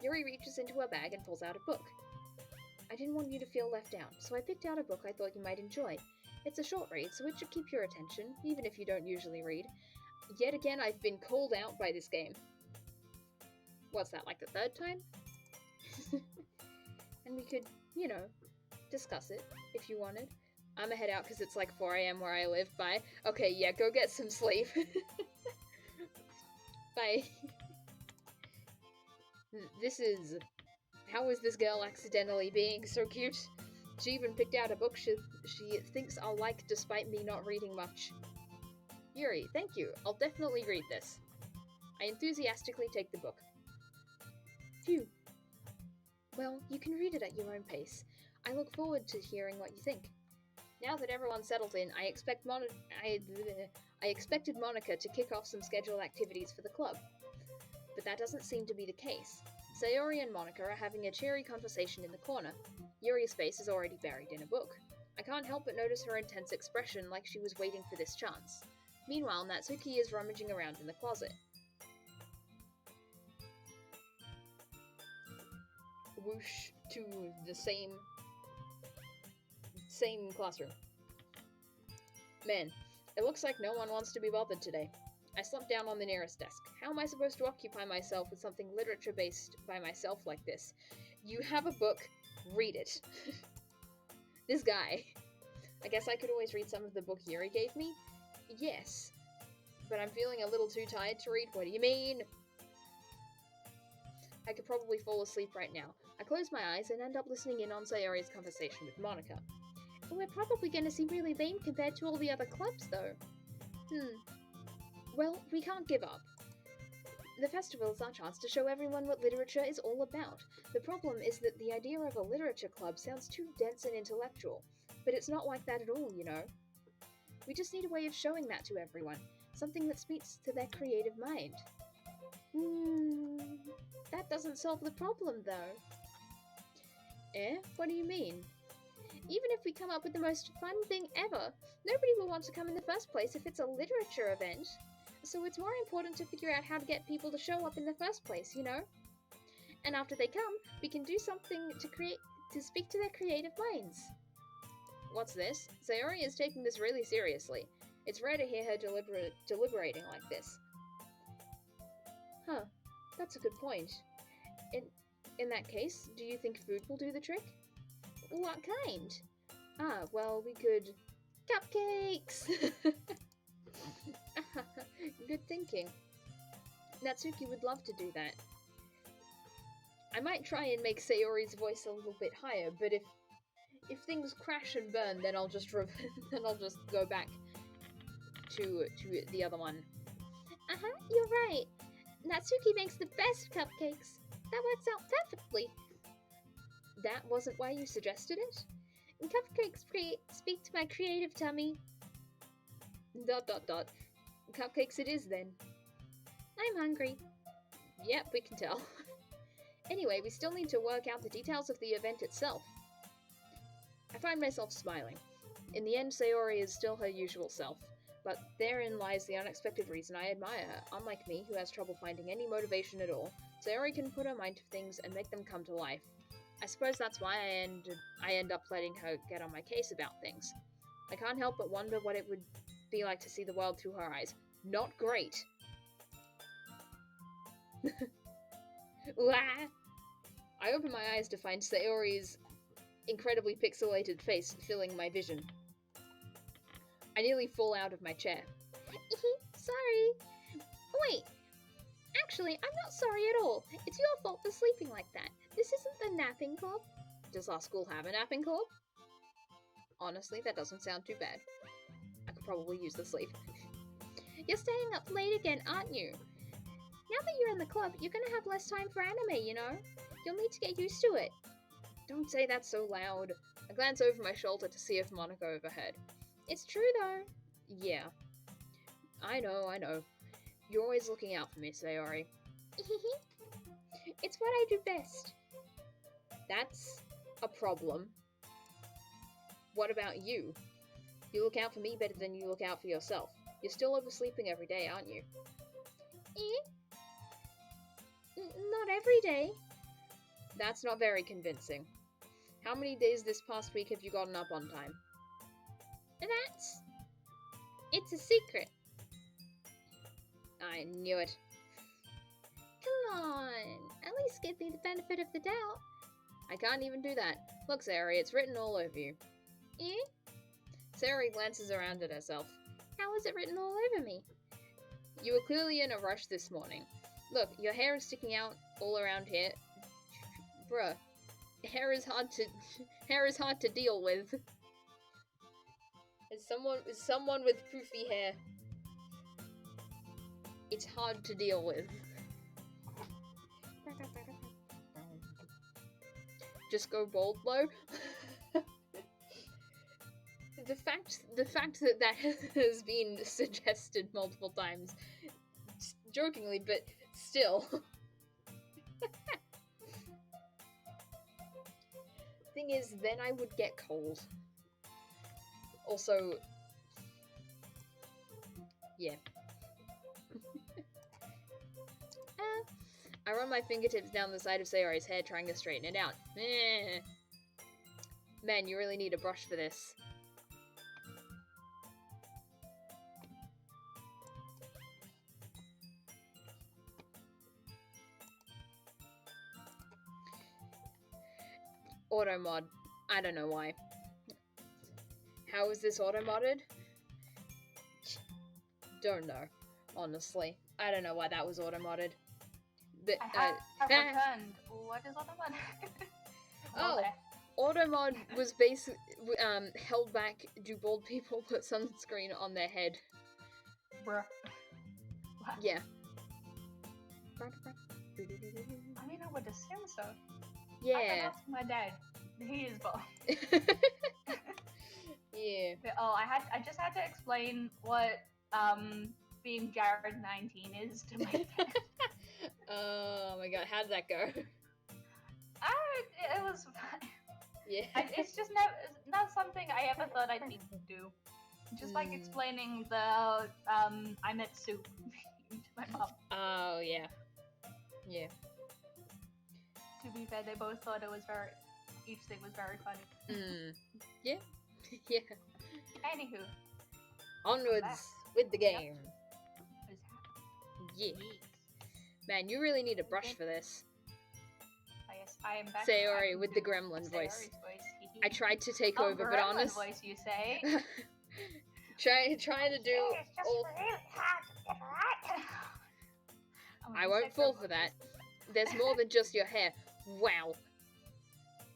Speaker 1: Yuri reaches into her bag and pulls out a book. I didn't want you to feel left out, so I picked out a book I thought you might enjoy. It's a short read, so it should keep your attention, even if you don't usually read. Yet again, I've been called out by this game. What's that, like the third time? And we could, discuss it, if you wanted. I'ma head out because it's like 4 AM where I live. Bye. Okay, yeah, go get some sleep. Bye. How is this girl accidentally being so cute? She even picked out a book she thinks I'll like despite me not reading much. Yuri, thank you. I'll definitely read this. I enthusiastically take the book. Phew. Well, you can read it at your own pace. I look forward to hearing what you think. Now that everyone's settled in, I expected Monica to kick off some scheduled activities for the club. But that doesn't seem to be the case. Sayori and Monica are having a cheery conversation in the corner. Yuri's face is already buried in a book. I can't help but notice her intense expression, like she was waiting for this chance. Meanwhile, Natsuki is rummaging around in the closet. Whoosh to the same classroom. Man, it looks like no one wants to be bothered today. I slumped down on the nearest desk. How am I supposed to occupy myself with something literature-based by myself like this? You have a book, read it. This guy. I guess I could always read some of the book Yuri gave me? Yes. But I'm feeling a little too tired to read. What do you mean? I could probably fall asleep right now. I close my eyes and end up listening in on Sayori's conversation with Monica. We're probably going to seem really lame compared to all the other clubs, though. Well, we can't give up. The festival is our chance to show everyone what literature is all about. The problem is that the idea of a literature club sounds too dense and intellectual, but it's not like that at all, you know. We just need a way of showing that to everyone, something that speaks to their creative mind. That doesn't solve the problem, though. What do you mean? Even if we come up with the most fun thing ever, nobody will want to come in the first place if it's a literature event. So it's more important to figure out how to get people to show up in the first place, you know? And after they come, we can do something to speak to their creative minds. What's this? Sayori is taking this really seriously. It's rare to hear her deliberating like this. Huh, that's a good point. In that case, do you think food will do the trick? What kind? Well, we could... Cupcakes! Good thinking. Natsuki would love to do that. I might try and make Sayori's voice a little bit higher, but if things crash and burn, then I'll just go back to the other one. You're right. Natsuki makes the best cupcakes. That works out perfectly. That wasn't why you suggested it? Cupcakes speak to my creative tummy. ... Cupcakes it is, then. I'm hungry. Yep, we can tell. Anyway, we still need to work out the details of the event itself. I find myself smiling. In the end, Sayori is still her usual self, but therein lies the unexpected reason I admire her. Unlike me, who has trouble finding any motivation at all, Sayori can put her mind to things and make them come to life. I suppose that's why I end up letting her get on my case about things. I can't help but wonder what it would be like to see the world through her eyes. Not great. Wah! I open my eyes to find Sayori's incredibly pixelated face filling my vision. I nearly fall out of my chair. Sorry. Wait. Actually, I'm not sorry at all. It's your fault for sleeping like that. This isn't the napping club. Does our school have a napping club? Honestly, that doesn't sound too bad. I could probably use the sleep. You're staying up late again, aren't you? Now that you're in the club, you're gonna have less time for anime, you know? You'll need to get used to it. Don't say that so loud. I glance over my shoulder to see if Monica overheard. It's true, though. Yeah. I know. You're always looking out for me, Sayori. It's what I do best. That's a problem. What about you? You look out for me better than you look out for yourself. You're still oversleeping every day, aren't you? Not every day. That's not very convincing. How many days this past week have you gotten up on time? It's a secret. I knew it. Come on, at least give me the benefit of the doubt. I can't even do that. Look, Sayori, it's written all over you. Sayori glances around at herself. How is it written all over me? You were clearly in a rush this morning. Look, your hair is sticking out all around here. Bruh, hair is hard to deal with. As someone with poofy hair, it's hard to deal with. Just go bald, though. The fact that has been suggested multiple times, jokingly, but still. Thing is, then I would get cold. Also, yeah. I run my fingertips down the side of Sayori's hair, trying to straighten it out. Man, you really need a brush for this. Auto mod. I don't know why. How is this auto modded? Don't know, honestly. I don't know why that was auto modded. But,
Speaker 2: I have returned. What is auto mod?
Speaker 1: Oh, auto mod was basically held back. Do bald people put sunscreen on their head?
Speaker 2: Bruh. What?
Speaker 1: Yeah.
Speaker 2: I mean, I would assume so.
Speaker 1: Yeah.
Speaker 2: I can ask my dad. He is bald.
Speaker 1: Yeah.
Speaker 2: But, I just had to explain what being Jared 19 is to my dad.
Speaker 1: Oh my god, how did that go?
Speaker 2: It was fine.
Speaker 1: Yeah.
Speaker 2: It's just not something I ever thought I'd need to do. Just like explaining the I met soup to my mom.
Speaker 1: Oh yeah. Yeah.
Speaker 2: To be fair, they both thought each thing was very funny.
Speaker 1: Yeah. Yeah.
Speaker 2: Anywho.
Speaker 1: Onwards with the game.
Speaker 2: Yep.
Speaker 1: Yeah. Man, you really need a brush for this.
Speaker 2: Yes, I am back.
Speaker 1: Sayori with the gremlin voice. I tried to take over, but honest.
Speaker 2: Voice, you say?
Speaker 1: trying to do
Speaker 2: it's just
Speaker 1: all.
Speaker 2: Really hard to get right.
Speaker 1: I won't fall for that. There's more than just your hair. Wow.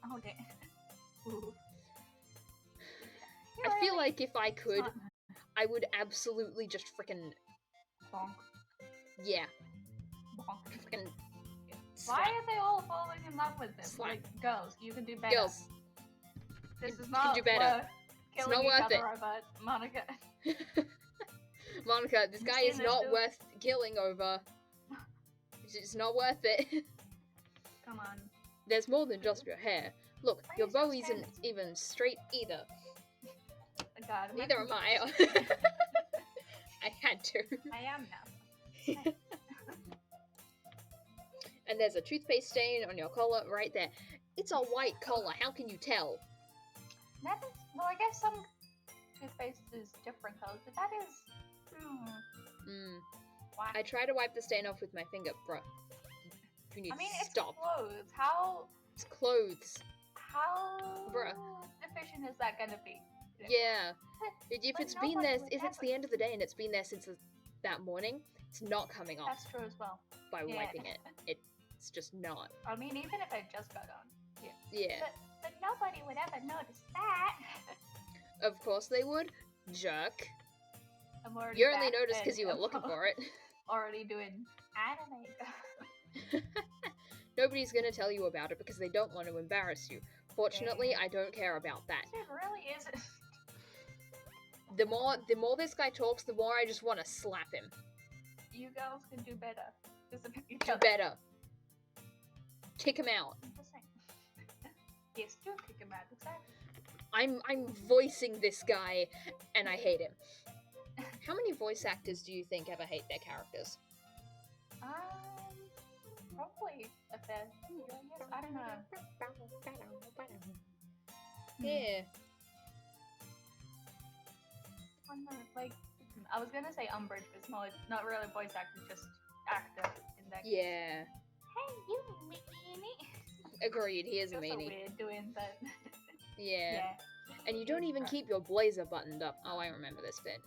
Speaker 2: Oh damn. Ooh.
Speaker 1: I feel like if I could, I would absolutely just frickin'
Speaker 2: bonk.
Speaker 1: Yeah.
Speaker 2: Bonk.
Speaker 1: Frickin'
Speaker 2: Why are they all falling in love with this?
Speaker 1: Slap.
Speaker 2: Like, girls, you can do better.
Speaker 1: Girls.
Speaker 2: This is
Speaker 1: you
Speaker 2: not
Speaker 1: can do better.
Speaker 2: Worth
Speaker 1: It's
Speaker 2: killing
Speaker 1: not worth
Speaker 2: each
Speaker 1: it.
Speaker 2: other over, Monica.
Speaker 1: Monica, this guy is not worth killing over. It's not worth it.
Speaker 2: Come on.
Speaker 1: There's more than just your hair. Look, your bow isn't even straight either.
Speaker 2: God,
Speaker 1: Neither am I. I had to.
Speaker 2: I am now.
Speaker 1: And there's a toothpaste stain on your collar right there. It's a white collar. How can you tell?
Speaker 2: That is, well, I guess some toothpaste is different colors, but that is. Why?
Speaker 1: I try to wipe the stain off with my finger, bruh. You need to stop.
Speaker 2: It's clothes. How?
Speaker 1: It's clothes.
Speaker 2: How
Speaker 1: Bruh.
Speaker 2: efficient is that gonna be?
Speaker 1: Yeah. If
Speaker 2: but
Speaker 1: it's been there,
Speaker 2: nobody would
Speaker 1: if it's
Speaker 2: ever-
Speaker 1: the end of the day and it's been there since that morning, it's not coming off
Speaker 2: That's true as well.
Speaker 1: by
Speaker 2: Yeah.
Speaker 1: wiping it. It's just not.
Speaker 2: I mean, even if it just got on.
Speaker 1: Yeah.
Speaker 2: But nobody would ever notice that.
Speaker 1: Of course they would. Jerk.
Speaker 2: I'm already
Speaker 1: You only
Speaker 2: back
Speaker 1: noticed because
Speaker 2: and
Speaker 1: you were
Speaker 2: I'm
Speaker 1: looking for it.
Speaker 2: Already doing anime.
Speaker 1: Nobody's gonna tell you about it because they don't want to embarrass you. Fortunately, I don't care about that.
Speaker 2: It really isn't.
Speaker 1: The more this guy talks, the more I just want to slap him.
Speaker 2: You girls can do better.
Speaker 1: Do better. Kick him out.
Speaker 2: I'm just saying. Yes, do kick him out, exactly.
Speaker 1: I'm voicing this guy, and I hate him. How many voice actors do you think ever hate their characters?
Speaker 2: Probably a fair few, I guess. I don't know.
Speaker 1: Yeah.
Speaker 2: I don't know, like, I was gonna say Umbridge, but it's not really voice actor, just actor in that case.
Speaker 1: Yeah.
Speaker 2: Hey, you meanie!
Speaker 1: Agreed, he is a
Speaker 2: Feels so
Speaker 1: meanie.
Speaker 2: weird doing that.
Speaker 1: Yeah. And you don't even keep your blazer buttoned up. Oh, I remember this bit.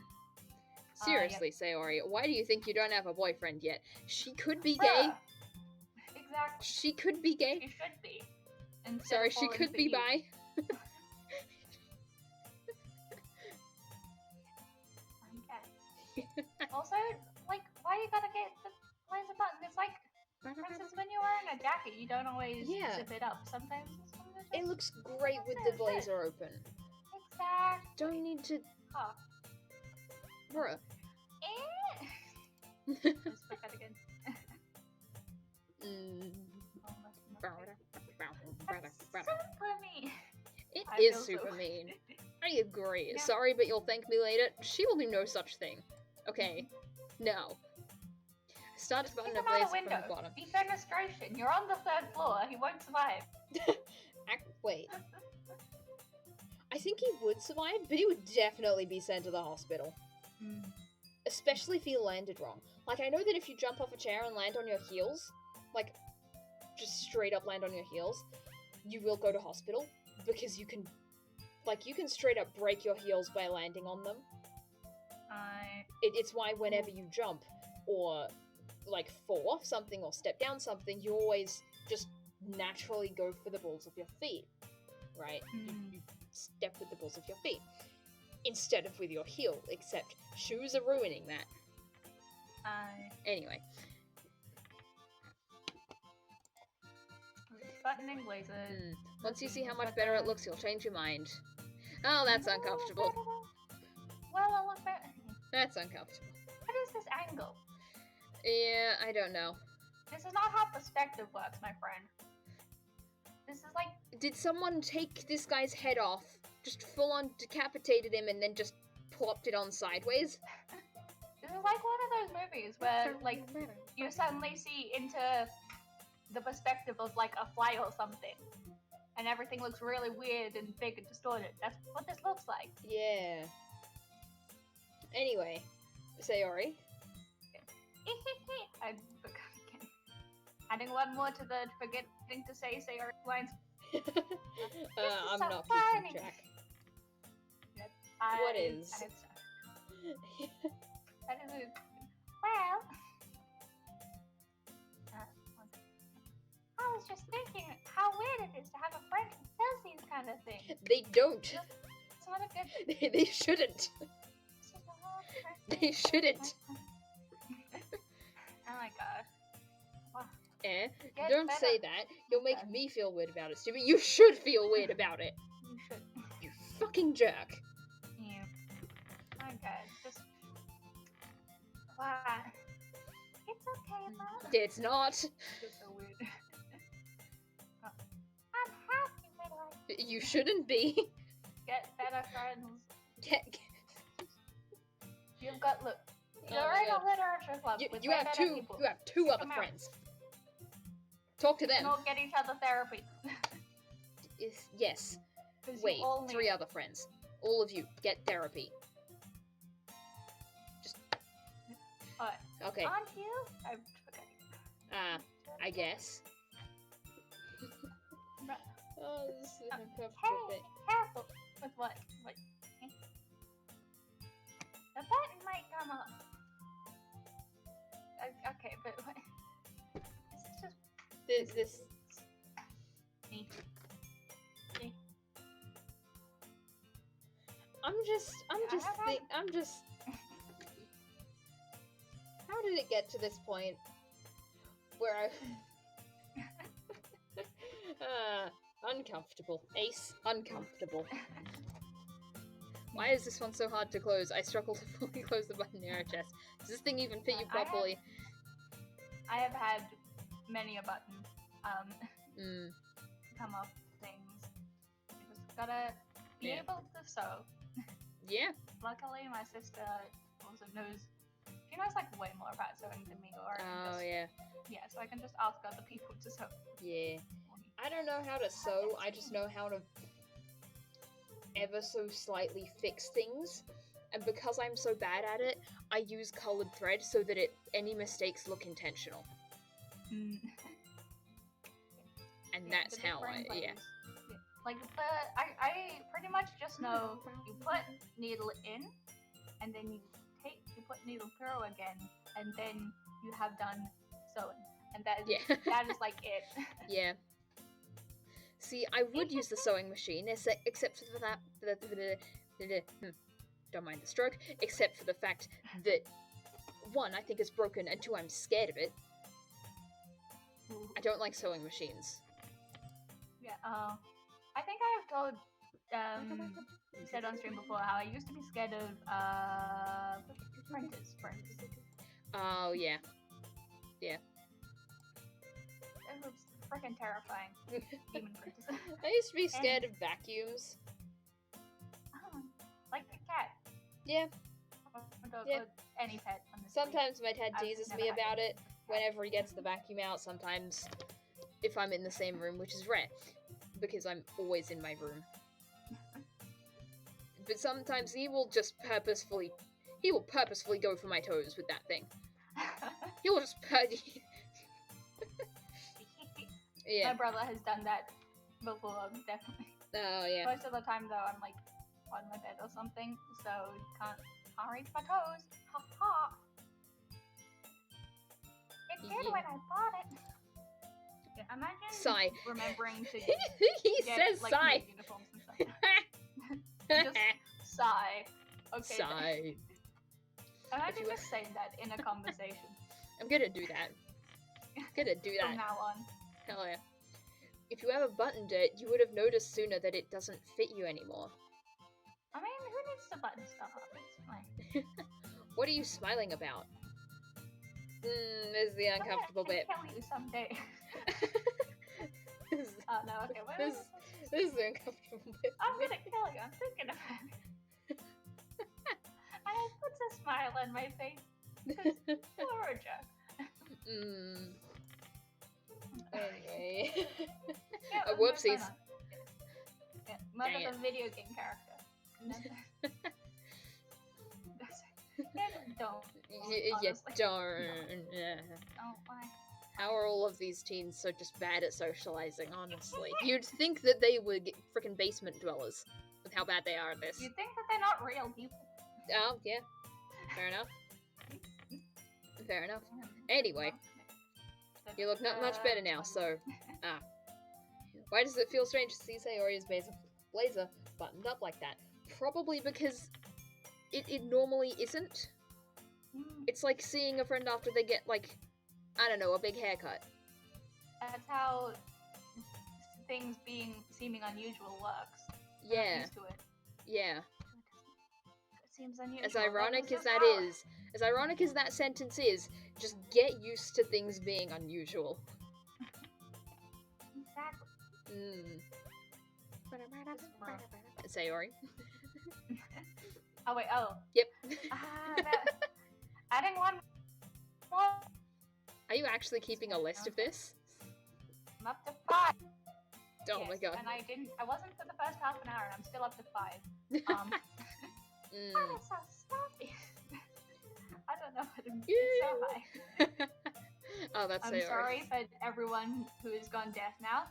Speaker 1: Seriously, Sayori, why do you think you don't have a boyfriend yet? She could be gay.
Speaker 2: Bruh. Exactly.
Speaker 1: She could be gay.
Speaker 2: She should be. Instead
Speaker 1: Sorry,
Speaker 2: of
Speaker 1: she
Speaker 2: falling
Speaker 1: could
Speaker 2: for
Speaker 1: be
Speaker 2: you.
Speaker 1: bi.
Speaker 2: Okay. Also, like, why you gotta get the blazer button? It's like, for instance, when you're wearing a jacket, you don't always
Speaker 1: Yeah.
Speaker 2: zip it up. Sometimes
Speaker 1: It looks great with the blazer open.
Speaker 2: Exactly.
Speaker 1: Don't need to...
Speaker 2: Oh.
Speaker 1: Bruh.
Speaker 2: Let's look at it again. That's super mean.
Speaker 1: It
Speaker 2: I
Speaker 1: is
Speaker 2: feel so-
Speaker 1: super mean. I agree.
Speaker 2: Yeah.
Speaker 1: Sorry, but you'll thank me later. She will do no such thing. Okay? No. Start
Speaker 2: Just
Speaker 1: to button
Speaker 2: kick
Speaker 1: a
Speaker 2: him out
Speaker 1: blazer
Speaker 2: a
Speaker 1: from
Speaker 2: window.
Speaker 1: the bottom.
Speaker 2: Defenestration. You're on the 3rd floor. He won't survive.
Speaker 1: Wait. I think he would survive, but he would definitely be sent to the hospital. Especially if he landed wrong. Like, I know that if you jump off a chair and land on your heels, like, just straight up land on your heels, you will go to hospital, because you can straight up break your heels by landing on them. It's why whenever you jump, or, like, fall off something, or step down something, you always just naturally go for the balls of your feet, right? You step with the balls of your feet, instead of with your heel, except shoes are ruining that. Anyway.
Speaker 2: Buttoning blazers.
Speaker 1: Once you see how much better it looks, you'll change your mind. Oh, that's uncomfortable.
Speaker 2: Well, I look better.
Speaker 1: That's uncomfortable.
Speaker 2: What is this angle?
Speaker 1: Yeah, I don't know.
Speaker 2: This is not how perspective works, my friend. This is like...
Speaker 1: Did someone take this guy's head off, just full on decapitated him, and then just plopped it on sideways?
Speaker 2: This is like one of those movies where, like, you suddenly see into the perspective of, like, a fly or something. And everything looks really weird and big and distorted. That's what this looks like.
Speaker 1: Yeah. Anyway, Sayori.
Speaker 2: I forgot again. Adding one more to the forgetting to say Sayori lines.
Speaker 1: I'm
Speaker 2: so
Speaker 1: not
Speaker 2: funny.
Speaker 1: keeping track.
Speaker 2: I-
Speaker 1: What is?
Speaker 2: I- That is it. Well, I was just thinking how weird it is to have a friend who says these kind of things.
Speaker 1: They don't.
Speaker 2: It's not a good.
Speaker 1: They shouldn't. They shouldn't.
Speaker 2: Oh my god. Wow.
Speaker 1: Get
Speaker 2: Don't
Speaker 1: better.
Speaker 2: say
Speaker 1: that. You'll make
Speaker 2: Okay.
Speaker 1: me feel weird about it, Stupid. You should feel weird about it.
Speaker 2: You should.
Speaker 1: You fucking jerk.
Speaker 2: Yeah. My god. Just. Wow. It's okay, Mom.
Speaker 1: It's not.
Speaker 2: It's so weird. I'm happy with life.
Speaker 1: You shouldn't be.
Speaker 2: Get better friends.
Speaker 1: Get-
Speaker 2: You've got, look.
Speaker 1: Oh
Speaker 2: You're
Speaker 1: my
Speaker 2: in
Speaker 1: God.
Speaker 2: a literature club with
Speaker 1: You
Speaker 2: way
Speaker 1: have
Speaker 2: better
Speaker 1: two.
Speaker 2: people.
Speaker 1: You have two other
Speaker 2: Come out.
Speaker 1: friends. Talk to them.
Speaker 2: Not get each other therapy.
Speaker 1: Yes.
Speaker 2: 'Cause
Speaker 1: Wait,
Speaker 2: you all need
Speaker 1: 3
Speaker 2: it.
Speaker 1: other friends. All of you, get therapy. Just...
Speaker 2: What?
Speaker 1: Okay.
Speaker 2: Aren't you? I'm forgetting.
Speaker 1: I guess.
Speaker 2: Right.
Speaker 1: Oh, this is an uncomfortable
Speaker 2: Hey,
Speaker 1: bit.
Speaker 2: careful. With what? What? The button might come up. Okay, but what? This is just
Speaker 1: This...
Speaker 2: me.
Speaker 1: I'm just... How did it get to this point? Where I... uncomfortable. Ace, uncomfortable. Why is this one so hard to close? I struggle to fully close the button near our chest. Does this thing even fit you properly?
Speaker 2: I have had many a button
Speaker 1: Mm.
Speaker 2: come up things. You just gotta be able to sew.
Speaker 1: Yeah.
Speaker 2: Luckily, my sister also knows. She knows like way more about sewing than me, or I can just,
Speaker 1: yeah.
Speaker 2: so I can just ask other people to sew.
Speaker 1: Yeah. I don't know how to sew. I just know how to ever so slightly fix things. And because I'm so bad at it, I use colored thread so that any mistakes look intentional.
Speaker 2: Mm.
Speaker 1: And that's how I,
Speaker 2: Like, I pretty much just know you put needle in, and then you put needle through again, and then you have done sewing. And that is like it.
Speaker 1: Yeah. See, I would use the sewing machine, except for that... don't mind the stroke. Except for the fact that, 1, I think it's broken, and 2, I'm scared of it. I don't like sewing machines.
Speaker 2: Yeah, I think I have told, said on stream before how I used to be scared of, printers.
Speaker 1: Oh, yeah. Yeah.
Speaker 2: It was freaking terrifying. Demon printers.
Speaker 1: I used to be scared of vacuums.
Speaker 2: Like a cat.
Speaker 1: Yeah.
Speaker 2: Or any pet.
Speaker 1: Sometimes my dad teases me about it whenever he gets the vacuum out. Sometimes if I'm in the same room, which is rare, because I'm always in my room. But sometimes he will purposefully go for my toes with that thing. He will just Yeah.
Speaker 2: My brother has done that before, definitely.
Speaker 1: Oh, yeah.
Speaker 2: Most of the time, though, I'm like on my bed or something, so can't reach my toes. Ha ha! It did when I bought it. Yeah, imagine
Speaker 1: sigh.
Speaker 2: Remembering to
Speaker 1: he
Speaker 2: get,
Speaker 1: says
Speaker 2: like,
Speaker 1: sigh.
Speaker 2: uniforms and stuff. Just sigh. Okay.
Speaker 1: Sigh.
Speaker 2: Imagine just saying that in a conversation.
Speaker 1: I'm gonna do that.
Speaker 2: From now on.
Speaker 1: Hell yeah. If you ever buttoned it, you would have noticed sooner that it doesn't fit you anymore.
Speaker 2: I mean, who needs to button stuff up? It's fine.
Speaker 1: What are you smiling about? This is the uncomfortable bit.
Speaker 2: I'll kill you someday. Oh no, okay, wait.
Speaker 1: This is the uncomfortable bit.
Speaker 2: I'm gonna kill you, I'm thinking about it. And it puts a smile on my face. Because you're a jerk.
Speaker 1: Anyway.
Speaker 2: Yeah,
Speaker 1: Whoopsies.
Speaker 2: Yeah, mother's a video game character. Don't.
Speaker 1: You don't.
Speaker 2: Oh, why?
Speaker 1: How are all of these teens so just bad at socializing, honestly? You'd think that they were freaking basement dwellers with how bad they are at this.
Speaker 2: You think that they're not real people?
Speaker 1: Oh, yeah. Fair enough. Fair enough. Anyway. You look not much better now, so... Why does it feel strange to see Sayori's blazer buttoned up like that? Probably because it normally isn't. It's like seeing a friend after they get, like, I don't know, a big haircut.
Speaker 2: That's how things seeming unusual works.
Speaker 1: Yeah.
Speaker 2: Used to it.
Speaker 1: Yeah.
Speaker 2: It seems unusual.
Speaker 1: As ironic as that is, as ironic as that sentence is, just get used to things being unusual.
Speaker 2: Exactly.
Speaker 1: Sayori.
Speaker 2: Oh wait, oh.
Speaker 1: Yep.
Speaker 2: Adding one more.
Speaker 1: Are you actually keeping a list of this?
Speaker 2: up to 5.
Speaker 1: Oh my god.
Speaker 2: And I wasn't for the first half an hour, and I'm still up to 5. Oh, that's so sloppy. I don't know what it's so high.
Speaker 1: Oh, that's
Speaker 2: I'm
Speaker 1: Sayori.
Speaker 2: sorry for everyone who has gone deaf now.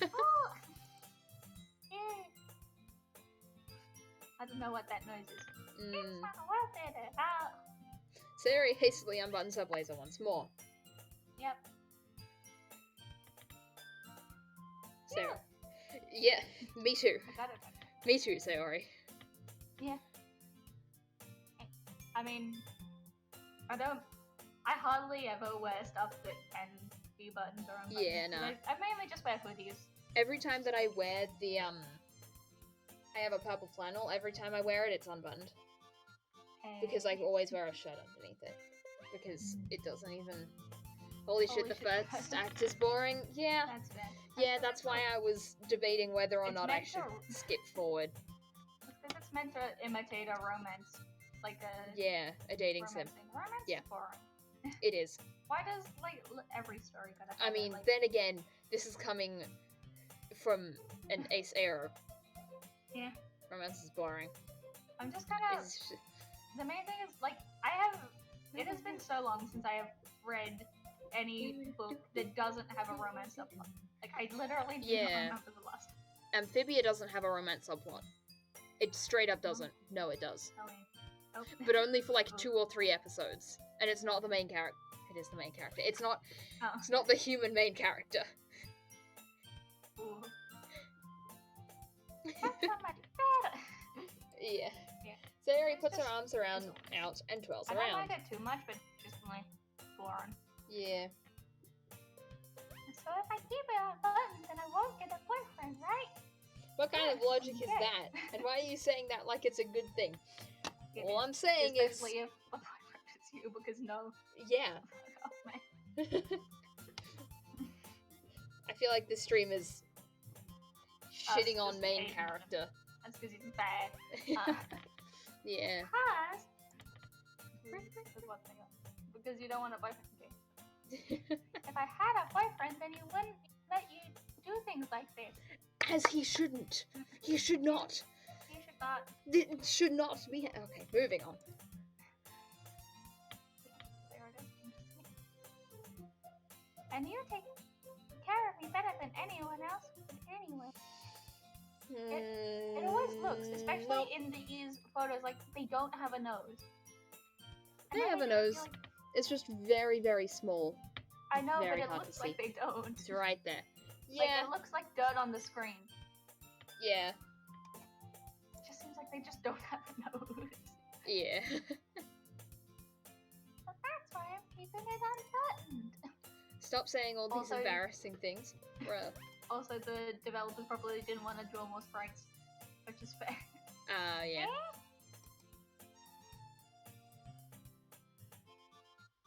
Speaker 2: Oh. Yeah. I don't know what that noise is. It's not worth it.
Speaker 1: Sayori hastily unbuttons her blazer once more.
Speaker 2: Yep.
Speaker 1: Sayori. Yeah, me too.
Speaker 2: I got it.
Speaker 1: Me too, Sayori.
Speaker 2: Yeah. I mean, I hardly ever wear stuff that can be buttoned or unbuttoned.
Speaker 1: Yeah, no.
Speaker 2: I mainly just wear hoodies.
Speaker 1: Every time that I wear the, I have a purple flannel, every time I wear it, it's unbuttoned. Because I always wear a shirt underneath it. Because it doesn't even... Holy shit, the first act is boring. Yeah.
Speaker 2: That's bad.
Speaker 1: Yeah, that's why I was debating whether or not I should skip forward.
Speaker 2: Because it's meant to imitate a romance. Like a...
Speaker 1: Yeah, a dating sim.
Speaker 2: Romance
Speaker 1: Yeah.
Speaker 2: is boring.
Speaker 1: It is.
Speaker 2: Why does, like, every story gotta have
Speaker 1: I mean,
Speaker 2: like...
Speaker 1: then again, this is coming from an Ace Arrow.
Speaker 2: Yeah.
Speaker 1: Romance is boring.
Speaker 2: I'm just kind of... The main thing is, like, it has been so long since I have read any book that doesn't have a romance subplot. Like, I literally do not remember the last.
Speaker 1: Amphibia doesn't have a romance subplot. It straight up doesn't. No, it does.
Speaker 2: Oh.
Speaker 1: But only for like 2 or 3 episodes. And it's not the main character. It is the main character. It's not It's not the human main character.
Speaker 2: Ooh. That's so much better.
Speaker 1: Yeah. Sayori puts her arms out and twirls around.
Speaker 2: I don't mind it too much, but just like boring.
Speaker 1: Yeah.
Speaker 2: So if I keep it unbuttoned, then I won't get a boyfriend, right?
Speaker 1: What kind of logic is that? And why are you saying that like it's a good thing? All I'm saying is...
Speaker 2: Especially if a boyfriend is you, because no.
Speaker 1: Yeah. I feel like this stream is shitting on main character.
Speaker 2: That's because he's bad.
Speaker 1: Yeah.
Speaker 2: Because you don't want a boyfriend. If I had a boyfriend, then he wouldn't let you do things like this.
Speaker 1: As he shouldn't. He should not.
Speaker 2: He should not.
Speaker 1: It should not be. Okay, moving on.
Speaker 2: And you take care of me better than anyone else would anyway. It always looks, especially in these photos, like they don't have a nose.
Speaker 1: They have a nose. Like, it's just very, very small.
Speaker 2: I know, but it looks like they don't.
Speaker 1: It's right there. Yeah.
Speaker 2: Like, it looks like dirt on the screen.
Speaker 1: Yeah.
Speaker 2: It just seems like they just don't have a nose.
Speaker 1: Yeah.
Speaker 2: But that's why I'm keeping it unbuttoned.
Speaker 1: Stop saying all these embarrassing things. Bruh.
Speaker 2: Also, the developers probably didn't want to draw more sprites, which is fair.
Speaker 1: Yeah.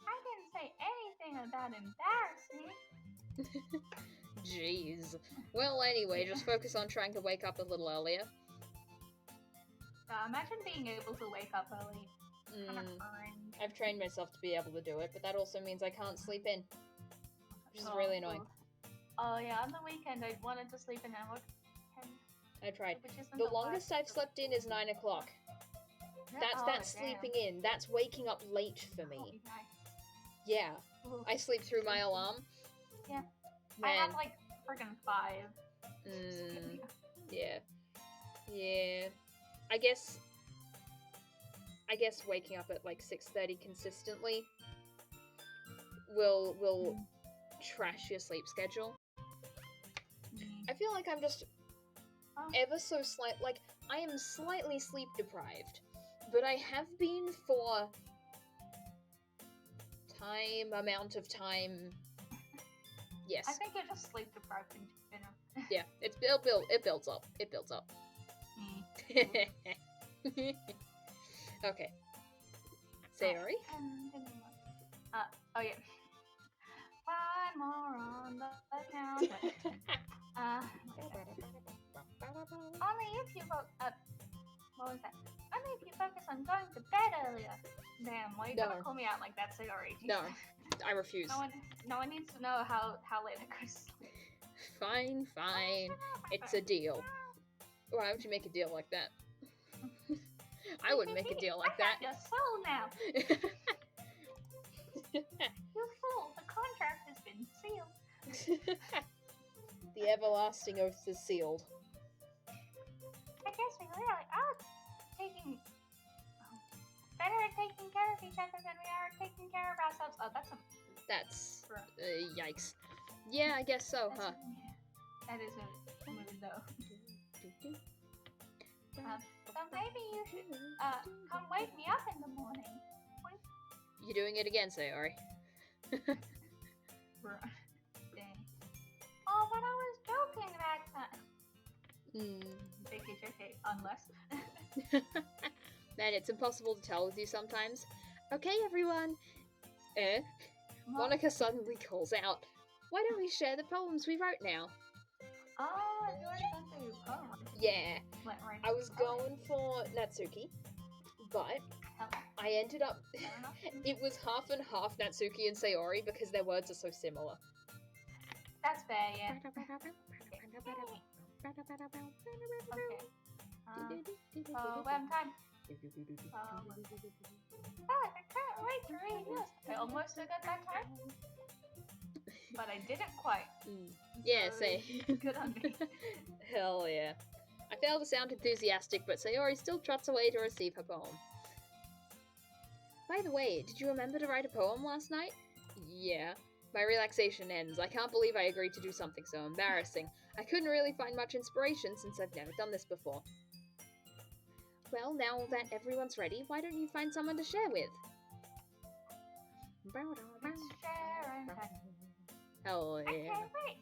Speaker 2: I didn't say anything about embarrassing.
Speaker 1: Jeez. Well, anyway, just focus on trying to wake up a little earlier.
Speaker 2: Imagine being able to wake up early.
Speaker 1: I've trained myself to be able to do it, but that also means I can't sleep in. Which is really annoying.
Speaker 2: Oh yeah, on the weekend I wanted to sleep in at 10.
Speaker 1: I tried. The longest I've slept in is 9 o'clock. That's sleeping in. That's waking up late for me.
Speaker 2: Oh, nice.
Speaker 1: Yeah.
Speaker 2: Ooh.
Speaker 1: I sleep through my alarm.
Speaker 2: Yeah.
Speaker 1: Man.
Speaker 2: I have like friggin' 5.
Speaker 1: Yeah. Yeah. I guess waking up at like 6:30 consistently will trash your sleep schedule. I feel like I'm just ever so I am slightly sleep deprived, but I have been for amount of time. Yes.
Speaker 2: I think you're just sleep deprived in general.
Speaker 1: Yeah, it builds up. It builds up. Okay. Sayori?
Speaker 2: Oh yeah. 5 more on the counter. Only if you what was that? Only if you focus on going to bed earlier. Damn, why you gotta call me out like that, Sayori?
Speaker 1: No, I refuse.
Speaker 2: No one needs to know how late I go to sleep.
Speaker 1: Fine. It's a deal. Why would you make a deal like that? I wouldn't make a deal like
Speaker 2: I have
Speaker 1: that.
Speaker 2: your soul now. You fool! The contract has been sealed.
Speaker 1: The everlasting oath is sealed.
Speaker 2: I guess we really are better at taking care of each other than we are at taking care of ourselves. Oh,
Speaker 1: That's yikes. Yeah, I guess so, huh?
Speaker 2: That is a mood, though. So maybe you should come wake me up in the morning.
Speaker 1: You doing it again, Sayori?
Speaker 2: Dang. Oh, but I was joking that time. JK, unless.
Speaker 1: Man, it's impossible to tell with you sometimes. Okay, everyone. Monica suddenly calls out, "Why don't we share the poems we wrote now?"
Speaker 2: Oh, you already gone through poem.
Speaker 1: Yeah.
Speaker 2: Right.
Speaker 1: I was going for Natsuki, but I ended up... It was half and half Natsuki and Sayori because their words are so similar.
Speaker 2: That's fair, yeah. Okay. Poem time. I can't wait to read yours. I almost forgot that time, but I didn't quite.
Speaker 1: Yeah,
Speaker 2: So,
Speaker 1: say.
Speaker 2: Good on me.
Speaker 1: Hell yeah. I fail to sound enthusiastic, but Sayori still trots away to receive her poem. By the way, did you remember to write a poem last night? Yeah. My relaxation ends. I can't believe I agreed to do something so embarrassing. I couldn't really find much inspiration since I've never done this before. Well, now that everyone's ready, why don't you find someone to share with? Hell yeah.
Speaker 2: I can't wait.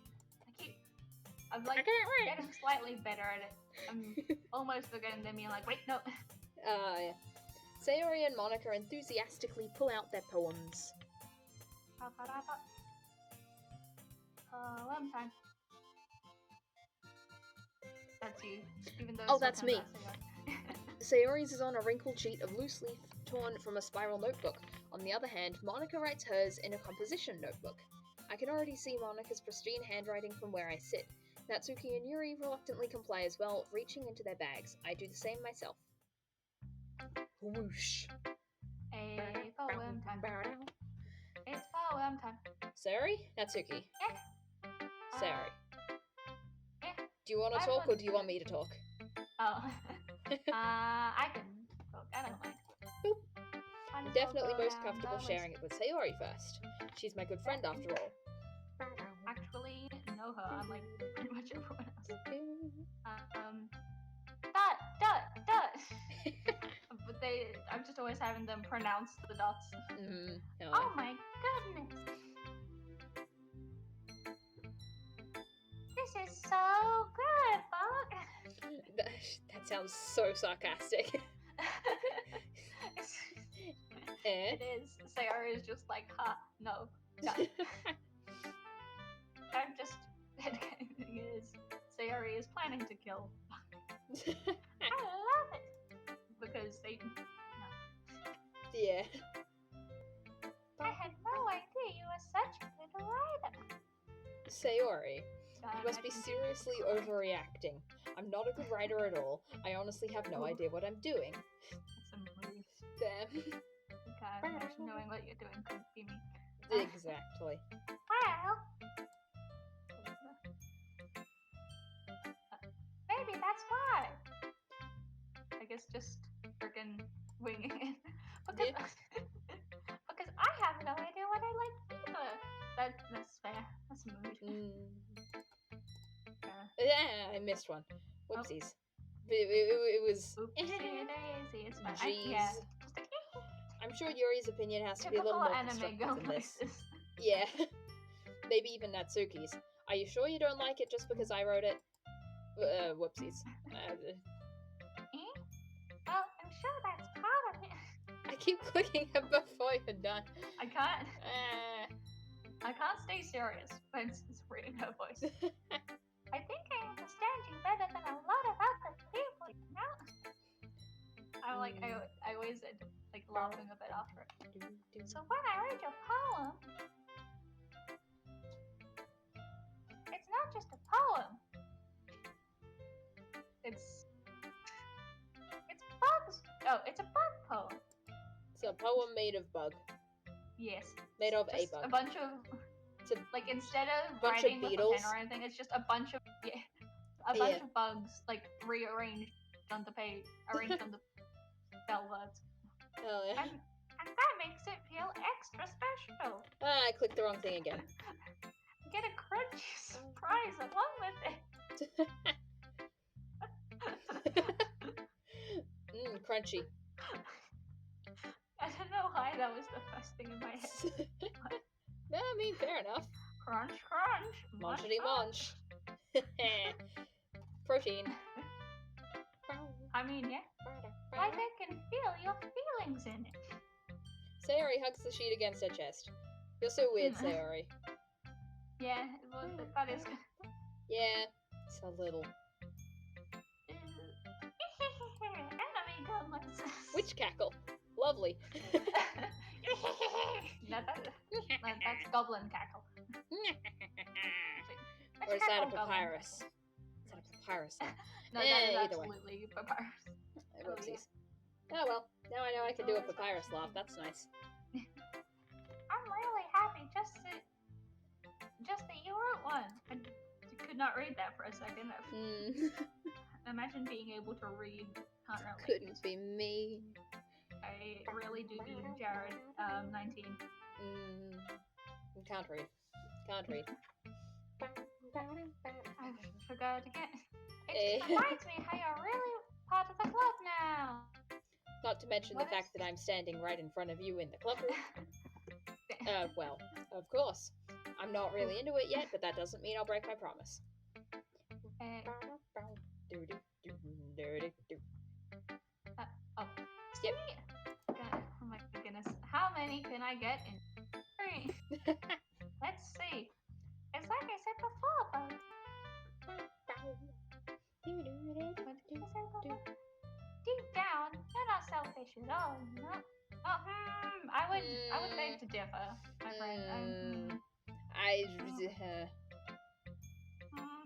Speaker 2: I'm like getting slightly better at it. I'm almost forgetting them being like, wait, no.
Speaker 1: Yeah. Sayori and Monica enthusiastically pull out their poems.
Speaker 2: Poem time. That's you. Even though
Speaker 1: Oh, that's me. Sayori's is on a wrinkled sheet of loose leaf torn from a spiral notebook. On the other hand, Monica writes hers in a composition notebook. I can already see Monica's pristine handwriting from where I sit. Natsuki and Yuri reluctantly comply as well, reaching into their bags. I do the same myself. Whoosh.
Speaker 2: A poem time. It's poem time.
Speaker 1: Sayori? Natsuki?
Speaker 2: Yeah.
Speaker 1: Sayori.
Speaker 2: Yeah.
Speaker 1: Do you want to talk or do you want me to talk?
Speaker 2: Oh. I can talk. I don't mind.
Speaker 1: Boop. I'm definitely most comfortable sharing it with Sayori first. She's my good friend after all.
Speaker 2: Actually know her, unlike pretty much everyone else. Dot. But I'm just always having them pronounce the dots. Oh my goodness. This is so good, Bug.
Speaker 1: That sounds so sarcastic.
Speaker 2: It is. Sayori is just like, no. I'm just headcanon is Sayori is planning to kill. I love it because they. No.
Speaker 1: Yeah.
Speaker 2: I had no idea you were such a good writer.
Speaker 1: Sayori, you must be seriously overreacting. I'm not a good writer at all. I honestly have no idea what I'm doing.
Speaker 2: That's a mood.
Speaker 1: Damn.
Speaker 2: God, knowing what you're doing couldn't be me.
Speaker 1: Exactly.
Speaker 2: Well, maybe that's why. I guess just freaking winging it. Because I have no idea what I like either. That's fair. That's a mood.
Speaker 1: Yeah, I missed one. Whoopsies. It was...
Speaker 2: Oopsie-daisy, it's fine.
Speaker 1: Jeez. I'm sure Yuri's opinion has to be a little more constructive than this. Yeah. Maybe even Natsuki's. Are you sure you don't like it just because I wrote it? Whoopsies.
Speaker 2: Well, I'm sure that's part of it.
Speaker 1: I keep clicking it before you're done.
Speaker 2: I can't stay serious when it's reading her voice. I think I understand you better than a lot of other people, you know? I always end up laughing a bit after it. So when I read your poem, it's not just a Oh, it's a bug poem.
Speaker 1: It's a poem made of bug.
Speaker 2: Yes.
Speaker 1: Made of
Speaker 2: Just
Speaker 1: a bug.
Speaker 2: a bunch of
Speaker 1: It's a
Speaker 2: like instead of
Speaker 1: bunch of
Speaker 2: writing with a
Speaker 1: beetles.
Speaker 2: pen or anything, it's just a bunch of bunch of bugs like rearranged on the page, arranged on the spell words.
Speaker 1: Oh yeah.
Speaker 2: And that makes it feel extra special.
Speaker 1: I clicked the wrong thing again.
Speaker 2: Get a crunchy surprise along with it.
Speaker 1: Crunchy.
Speaker 2: I don't know why that was the first thing in my head.
Speaker 1: No, I mean, fair enough.
Speaker 2: Crunch, crunch.
Speaker 1: Munchity munch. Protein.
Speaker 2: I mean, yeah. Like I can feel your feelings in it.
Speaker 1: Sayori hugs the sheet against her chest. You're so weird, Sayori.
Speaker 2: Yeah, well, that is.
Speaker 1: Yeah, it's a little.
Speaker 2: Enemy guns.
Speaker 1: Witch cackle. Lovely.
Speaker 2: No, that's goblin cackle.
Speaker 1: Or is that a papyrus? Is that a papyrus?
Speaker 2: No, that is
Speaker 1: either way.
Speaker 2: absolutely papyrus.
Speaker 1: Whoopsies. Oh well, now I know I can do a papyrus laugh. That's nice.
Speaker 2: I'm really happy just that you wrote one. I could not read that for a second. Imagine being able to read currently.
Speaker 1: Couldn't be me.
Speaker 2: I really do need Jared, 19.
Speaker 1: Can't read. Can't read.
Speaker 2: I forgot again. It just reminds me how you're really part of the club now.
Speaker 1: Not to mention the fact that I'm standing right in front of you in the club room. Well, of course. I'm not really into it yet, but that doesn't mean I'll break my promise.
Speaker 2: Oh.
Speaker 1: Yep.
Speaker 2: Oh my goodness. How many can I get in 3? Let's see. It's like I said before, but... Deep down, you're not selfish at all, you know? I would beg to differ, my friend.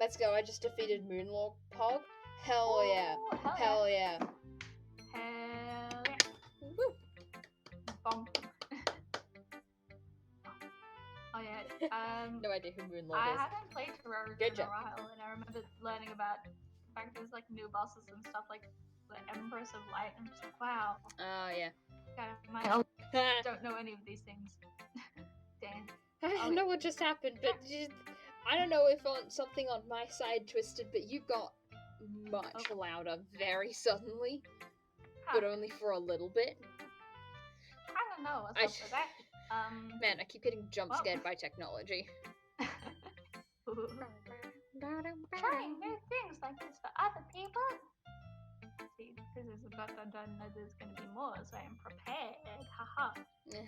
Speaker 1: Let's go. I just defeated Moonlord Pog. Hell yeah. Hell yeah.
Speaker 2: Hell yeah.
Speaker 1: Woo.
Speaker 2: Bomb. Oh yeah.
Speaker 1: No idea who Moonlord
Speaker 2: I
Speaker 1: is.
Speaker 2: haven't played Terraria in a while, and I remember learning about the fact there's like new bosses and stuff like the Empress of Light. I'm just like, wow.
Speaker 1: Oh yeah.
Speaker 2: I don't know any of these things. Damn.
Speaker 1: I know what just happened, but I don't know if something on my side twisted, but you got much louder very suddenly, but only for a little bit.
Speaker 2: I don't know what's up with that.
Speaker 1: Man, I keep getting jump scared by technology.
Speaker 2: Trying new things like this for other people. See, this is about to done. There's going to be more, so I'm prepared. Haha.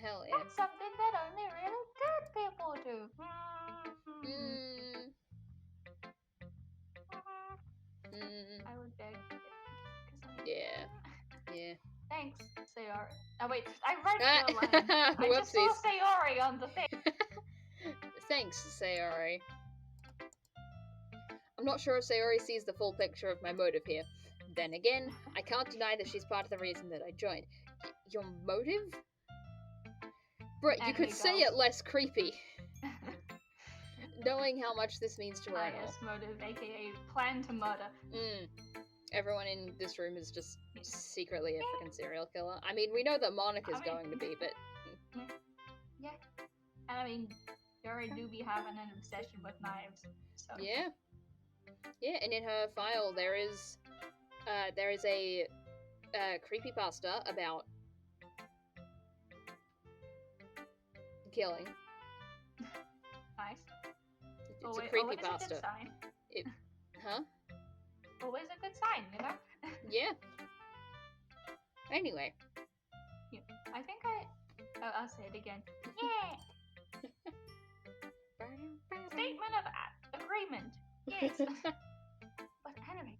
Speaker 1: Hell yeah.
Speaker 2: That's something that only really good people do. I would beg. Yeah. Thanks, Sayori. Oh wait, I read your line. I just saw Sayori on the thing.
Speaker 1: Thanks, Sayori. I'm not sure if Sayori sees the full picture of my motive here. Then again, I can't deny that she's part of the reason that I joined. Your motive? Brett, you could say it less creepy. Knowing how much this means to her and all.
Speaker 2: Yes, motive, aka plan to murder.
Speaker 1: Everyone in this room is just secretly a freaking serial killer. I mean, we know that Monica's going to be, but...
Speaker 2: Yeah. And I mean, you already do be having an obsession with knives, so...
Speaker 1: Yeah. Yeah, and in her file there is a creepypasta about killing.
Speaker 2: Nice.
Speaker 1: It's a creepypasta.
Speaker 2: Always a good sign.
Speaker 1: Huh?
Speaker 2: Always a good sign, you know?
Speaker 1: Yeah. Anyway.
Speaker 2: Yeah, I think I'll say it again. Yeah! Statement of agreement. Yes. But anyway,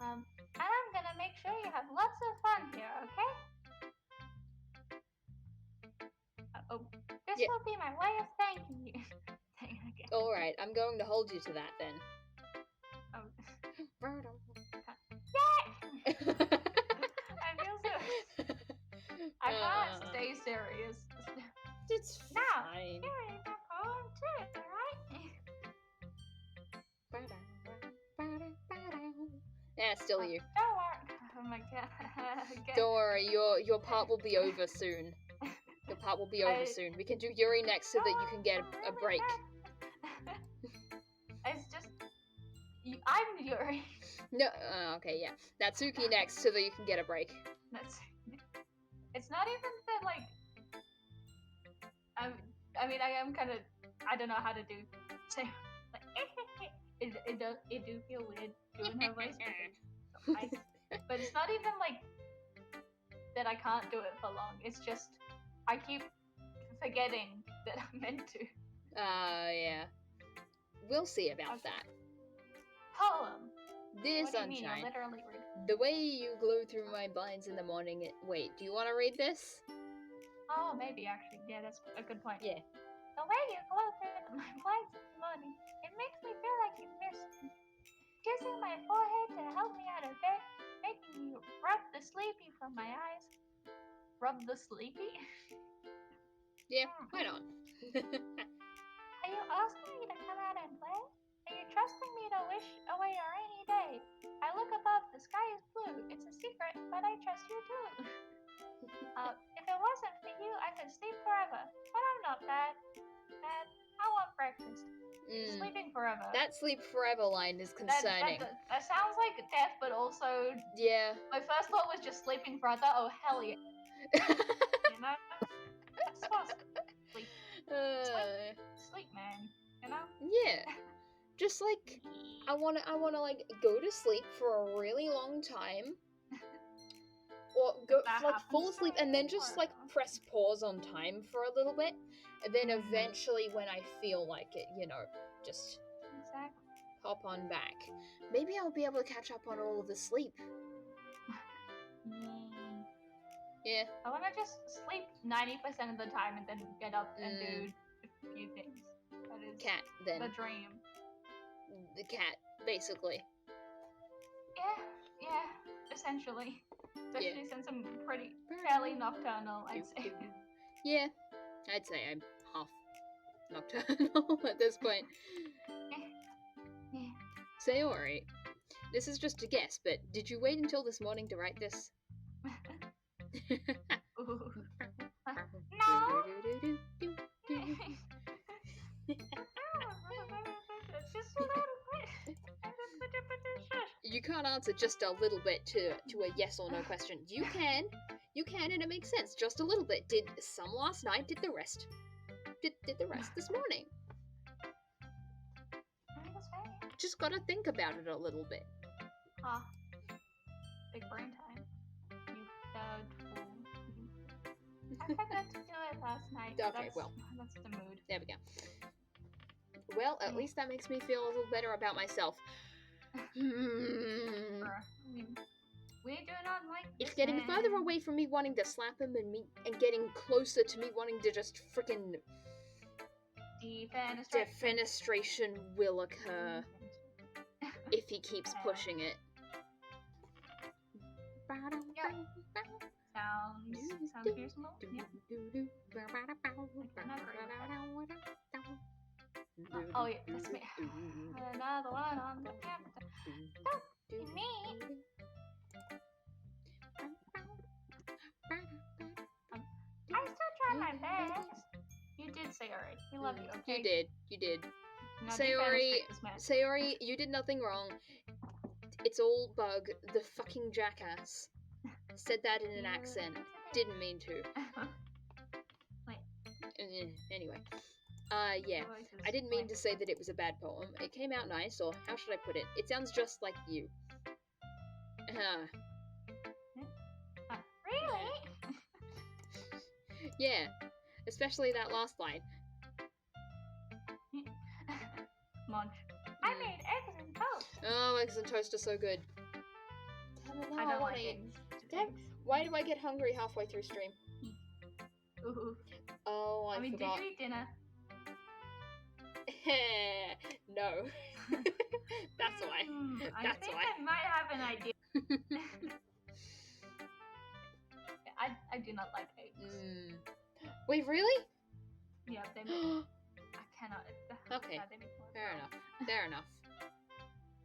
Speaker 2: and I'm gonna make sure you have lots of fun here, okay? This will be my way of thanking you.
Speaker 1: Alright, I'm going to hold you to that then.
Speaker 2: Yeah!
Speaker 1: fine.
Speaker 2: You're in the poem too, right?
Speaker 1: Yeah, still you.
Speaker 2: Don't worry. Oh my god. Okay.
Speaker 1: Don't worry, your part will be over soon. Your part will be over soon. We can do Yuri next so that you can get a break.
Speaker 2: It's just I'm Yuri.
Speaker 1: No, okay, yeah. Natsuki next so that you can get a break.
Speaker 2: It's not even that like. I mean, I am kind of. I don't know how to do. Say like. It do feel weird doing her voice, but it's not even like that. I can't do it for long. It's just I keep forgetting that I'm meant to.
Speaker 1: Yeah. We'll see about that.
Speaker 2: Poem.
Speaker 1: This
Speaker 2: What do you mean?
Speaker 1: sunshine.
Speaker 2: You're literally reading.
Speaker 1: The way you glow through my blinds in the morning. Wait, do you want to read this?
Speaker 2: Oh, maybe actually. Yeah, that's a good point.
Speaker 1: Yeah.
Speaker 2: The way you glow through my blinds in the morning, it makes me feel like you miss me. Kissing my forehead to help me out of bed, making me rub the sleepy from my eyes. Rub the sleepy?
Speaker 1: Yeah, why not?
Speaker 2: Are you asking me to come out and play? Are you trusting me to wish away a rainy day? I look above, the sky is blue. It's a secret, but I trust you too. If it wasn't for you, I could sleep forever. But I'm not bad. I want breakfast. Sleeping forever.
Speaker 1: That sleep forever line is concerning.
Speaker 2: That sounds like death, but also...
Speaker 1: Yeah.
Speaker 2: My first thought was just sleeping forever. Oh, hell yeah. You know? That's supposed to sleep. Sleep, man. You know?
Speaker 1: Yeah. Just like, I wanna like go to sleep for a really long time. Or go like fall asleep and then just like press pause on time for a little bit. And then eventually when I feel like it, just hop on back. Maybe I'll be able to catch up on all of the sleep. Yeah.
Speaker 2: I want to just sleep 90% of the time and then get up and do a few things. That is
Speaker 1: cat, then.
Speaker 2: The dream.
Speaker 1: The cat, basically.
Speaker 2: Yeah, essentially. Especially since I'm fairly nocturnal, I'd say.
Speaker 1: Yeah, I'd say I'm half nocturnal at this point.
Speaker 2: Yeah.
Speaker 1: Sayori, this is just a guess, but did you wait until this morning to write this?
Speaker 2: No! Just a little bit.
Speaker 1: You can't answer just a little bit to a yes or no question. You can, and it makes sense. Just a little bit. Did some last night? Did the rest? Did the rest this morning? Just gotta think about it a little bit.
Speaker 2: Big brain time. You third fool. I forgot to do it last night.
Speaker 1: Okay,
Speaker 2: that's the mood.
Speaker 1: There we go. Well, at least that makes me feel a little better about myself.
Speaker 2: We do not like this.
Speaker 1: It's getting further away from me wanting to slap him and getting closer to me wanting to just frickin' defenestration will occur if he keeps pushing it.
Speaker 2: Sounds reasonable. Oh yeah, that's me. Another one on the chapter. Don't be mean. I still try my best. You did, Sayori. We love you, okay?
Speaker 1: You did. Sayori, you did nothing wrong. It's all Bug, the fucking jackass. Said that in an accent. Didn't mean to.
Speaker 2: Wait.
Speaker 1: Anyway. Yeah. I didn't mean to say that it was a bad poem. It came out nice, or how should I put it? It sounds just like you.
Speaker 2: Really?
Speaker 1: Yeah. Especially that last line.
Speaker 2: Munch. I made eggs and toast.
Speaker 1: Oh, eggs and toast are so good. Damn it,
Speaker 2: I don't like eggs.
Speaker 1: Damn, why do I get hungry halfway through stream?
Speaker 2: Ooh.
Speaker 1: Oh, I forgot.
Speaker 2: Did you eat dinner?
Speaker 1: No. That's why. That's why.
Speaker 2: I might have an idea. I do not like eggs.
Speaker 1: Wait, really?
Speaker 2: Yep. they make, I cannot.
Speaker 1: Okay,
Speaker 2: God, they make more
Speaker 1: fair
Speaker 2: brown.
Speaker 1: enough. Fair enough.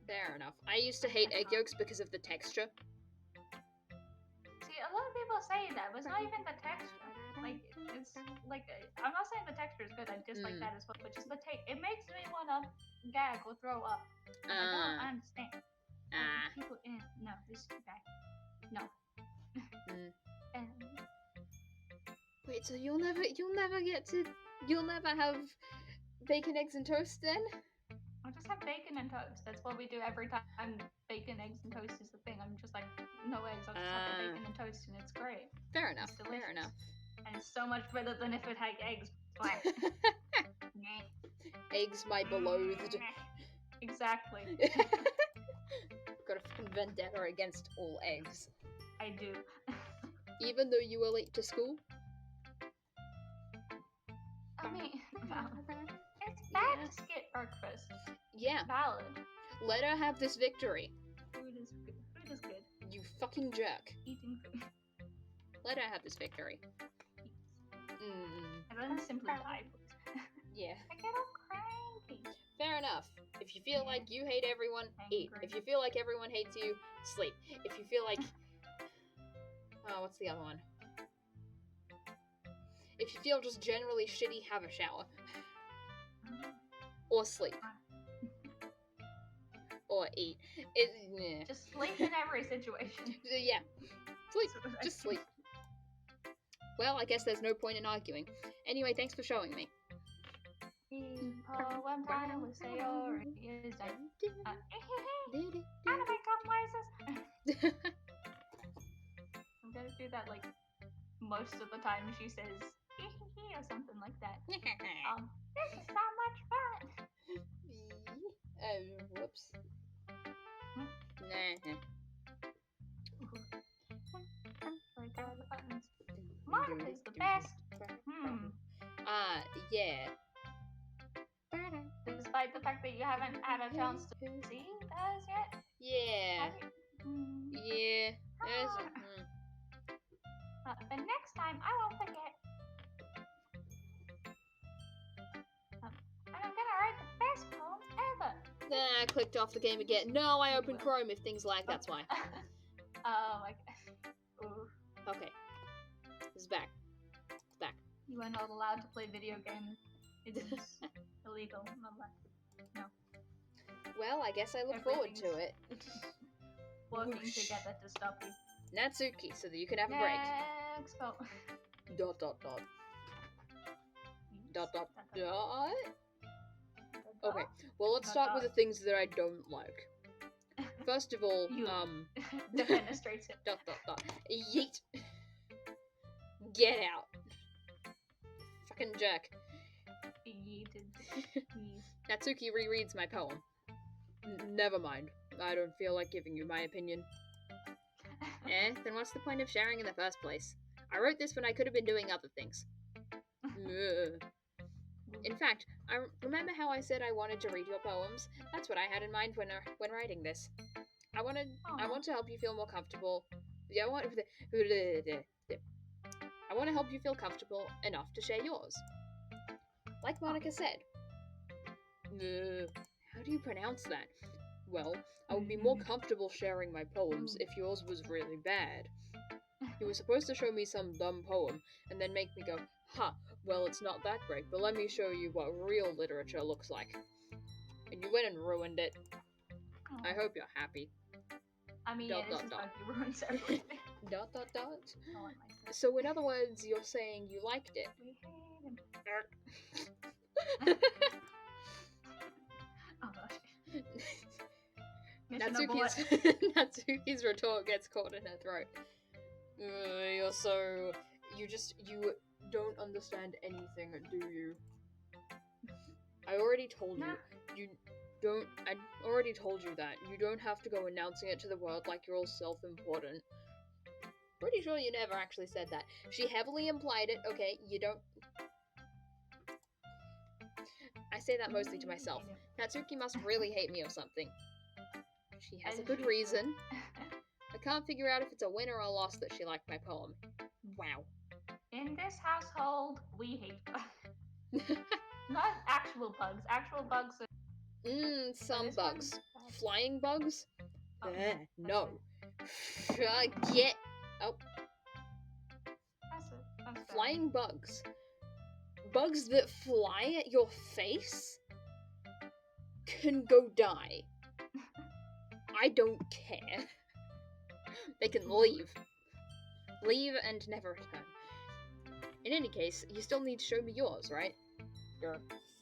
Speaker 1: Fair enough. I used to hate egg yolks because of the texture.
Speaker 2: See, a lot of people say that, but it's not even the texture. Like, it's like, I'm not saying the texture is good. I dislike that as well, but just the taste. It makes me wanna gag or throw up. I don't understand. People in no, this guy, no.
Speaker 1: Wait, so you'll never have bacon, eggs, and toast then?
Speaker 2: I'll just have bacon and toast. That's what we do every time bacon, eggs, and toast is the thing. I'm just like, no eggs, I'll just have the bacon and toast, and it's great.
Speaker 1: Fair enough.
Speaker 2: It's delicious.
Speaker 1: Fair enough.
Speaker 2: And it's so much better than if it had eggs. But
Speaker 1: Eggs, my beloved.
Speaker 2: Exactly.
Speaker 1: Got a fucking vendetta against all eggs.
Speaker 2: I do.
Speaker 1: Even though you were late to school?
Speaker 2: I mean, it's bad to skip breakfast.
Speaker 1: Yeah.
Speaker 2: Valid.
Speaker 1: Let her have this victory.
Speaker 2: Food is good. Food is good.
Speaker 1: You fucking jerk.
Speaker 2: Eating food.
Speaker 1: Let her have this victory.
Speaker 2: And then simply die, please.
Speaker 1: Yeah.
Speaker 2: I get all cranky.
Speaker 1: Fair enough. If you feel like you hate everyone, eat. If you feel like everyone hates you, sleep. If you feel like... Oh, what's the other one? If you feel just generally shitty, have a shower. Or sleep. Or eat.
Speaker 2: Just sleep in every situation.
Speaker 1: Yeah. Sleep. Just sleep. Well, I guess there's no point in arguing. Anyway, thanks for showing me.
Speaker 2: One time we say is anime noises. I'm gonna do that like most of the time. She says or something like that. This is so much fun.
Speaker 1: Whoops.
Speaker 2: Monica's the best.
Speaker 1: Yeah.
Speaker 2: Despite the fact that you haven't had a chance to see us yet.
Speaker 1: Yeah. Yeah.
Speaker 2: The next time I won't forget. And I'm gonna write the best poem ever.
Speaker 1: I clicked off the game again. No, I opened Chrome if things lag, that's why.
Speaker 2: Oh my god. Ooh.
Speaker 1: Okay. It's back. It's back.
Speaker 2: You are not allowed to play video games. It is illegal. No.
Speaker 1: Well, I guess I look forward to it.
Speaker 2: Working together to stop you.
Speaker 1: Natsuki, so that you can have a break.
Speaker 2: Next poem. ...
Speaker 1: Okay, well let's start with the things that I don't like. First of all,
Speaker 2: defenestrates it. ...
Speaker 1: Yeet. Get out. Fucking jerk.
Speaker 2: Yeeted.
Speaker 1: Natsuki rereads my poem. Never mind. I don't feel like giving you my opinion. Then what's the point of sharing in the first place? I wrote this when I could have been doing other things. In fact, I remember how I said I wanted to read your poems? That's what I had in mind when writing this. I want to help you feel more comfortable. I want to help you feel comfortable enough to share yours. Like Monica said. How do you pronounce that? Well, I would be more comfortable sharing my poems if yours was really bad. You were supposed to show me some dumb poem, and then make me go, well, it's not that great, but let me show you what real literature looks like. And you went and ruined it. I hope you're happy.
Speaker 2: I mean, it's just like you ruined everything. ...
Speaker 1: So in other words, you're saying you liked it.
Speaker 2: We hate him. Oh gosh.
Speaker 1: Natsuki's retort gets caught in her throat. You don't understand anything, do you? I already told you. I already told you that. You don't have to go announcing it to the world like you're all self-important. Pretty sure you never actually said that. She heavily implied it, okay? You don't... I say that mostly to myself. Natsuki must really hate me or something. She has a good reason. I can't figure out if it's a win or a loss that she liked my poem. Wow.
Speaker 2: In this household, we hate. Not actual bugs. Actual bugs are...
Speaker 1: Some
Speaker 2: this
Speaker 1: bugs.
Speaker 2: one-
Speaker 1: Flying bugs?
Speaker 2: Oh,
Speaker 1: No. Get... Oh,
Speaker 2: That's fair.
Speaker 1: flying bugs. Bugs that fly at your face can go die. I don't care. They can leave. Leave and never return. In any case, you still need to show me yours, right?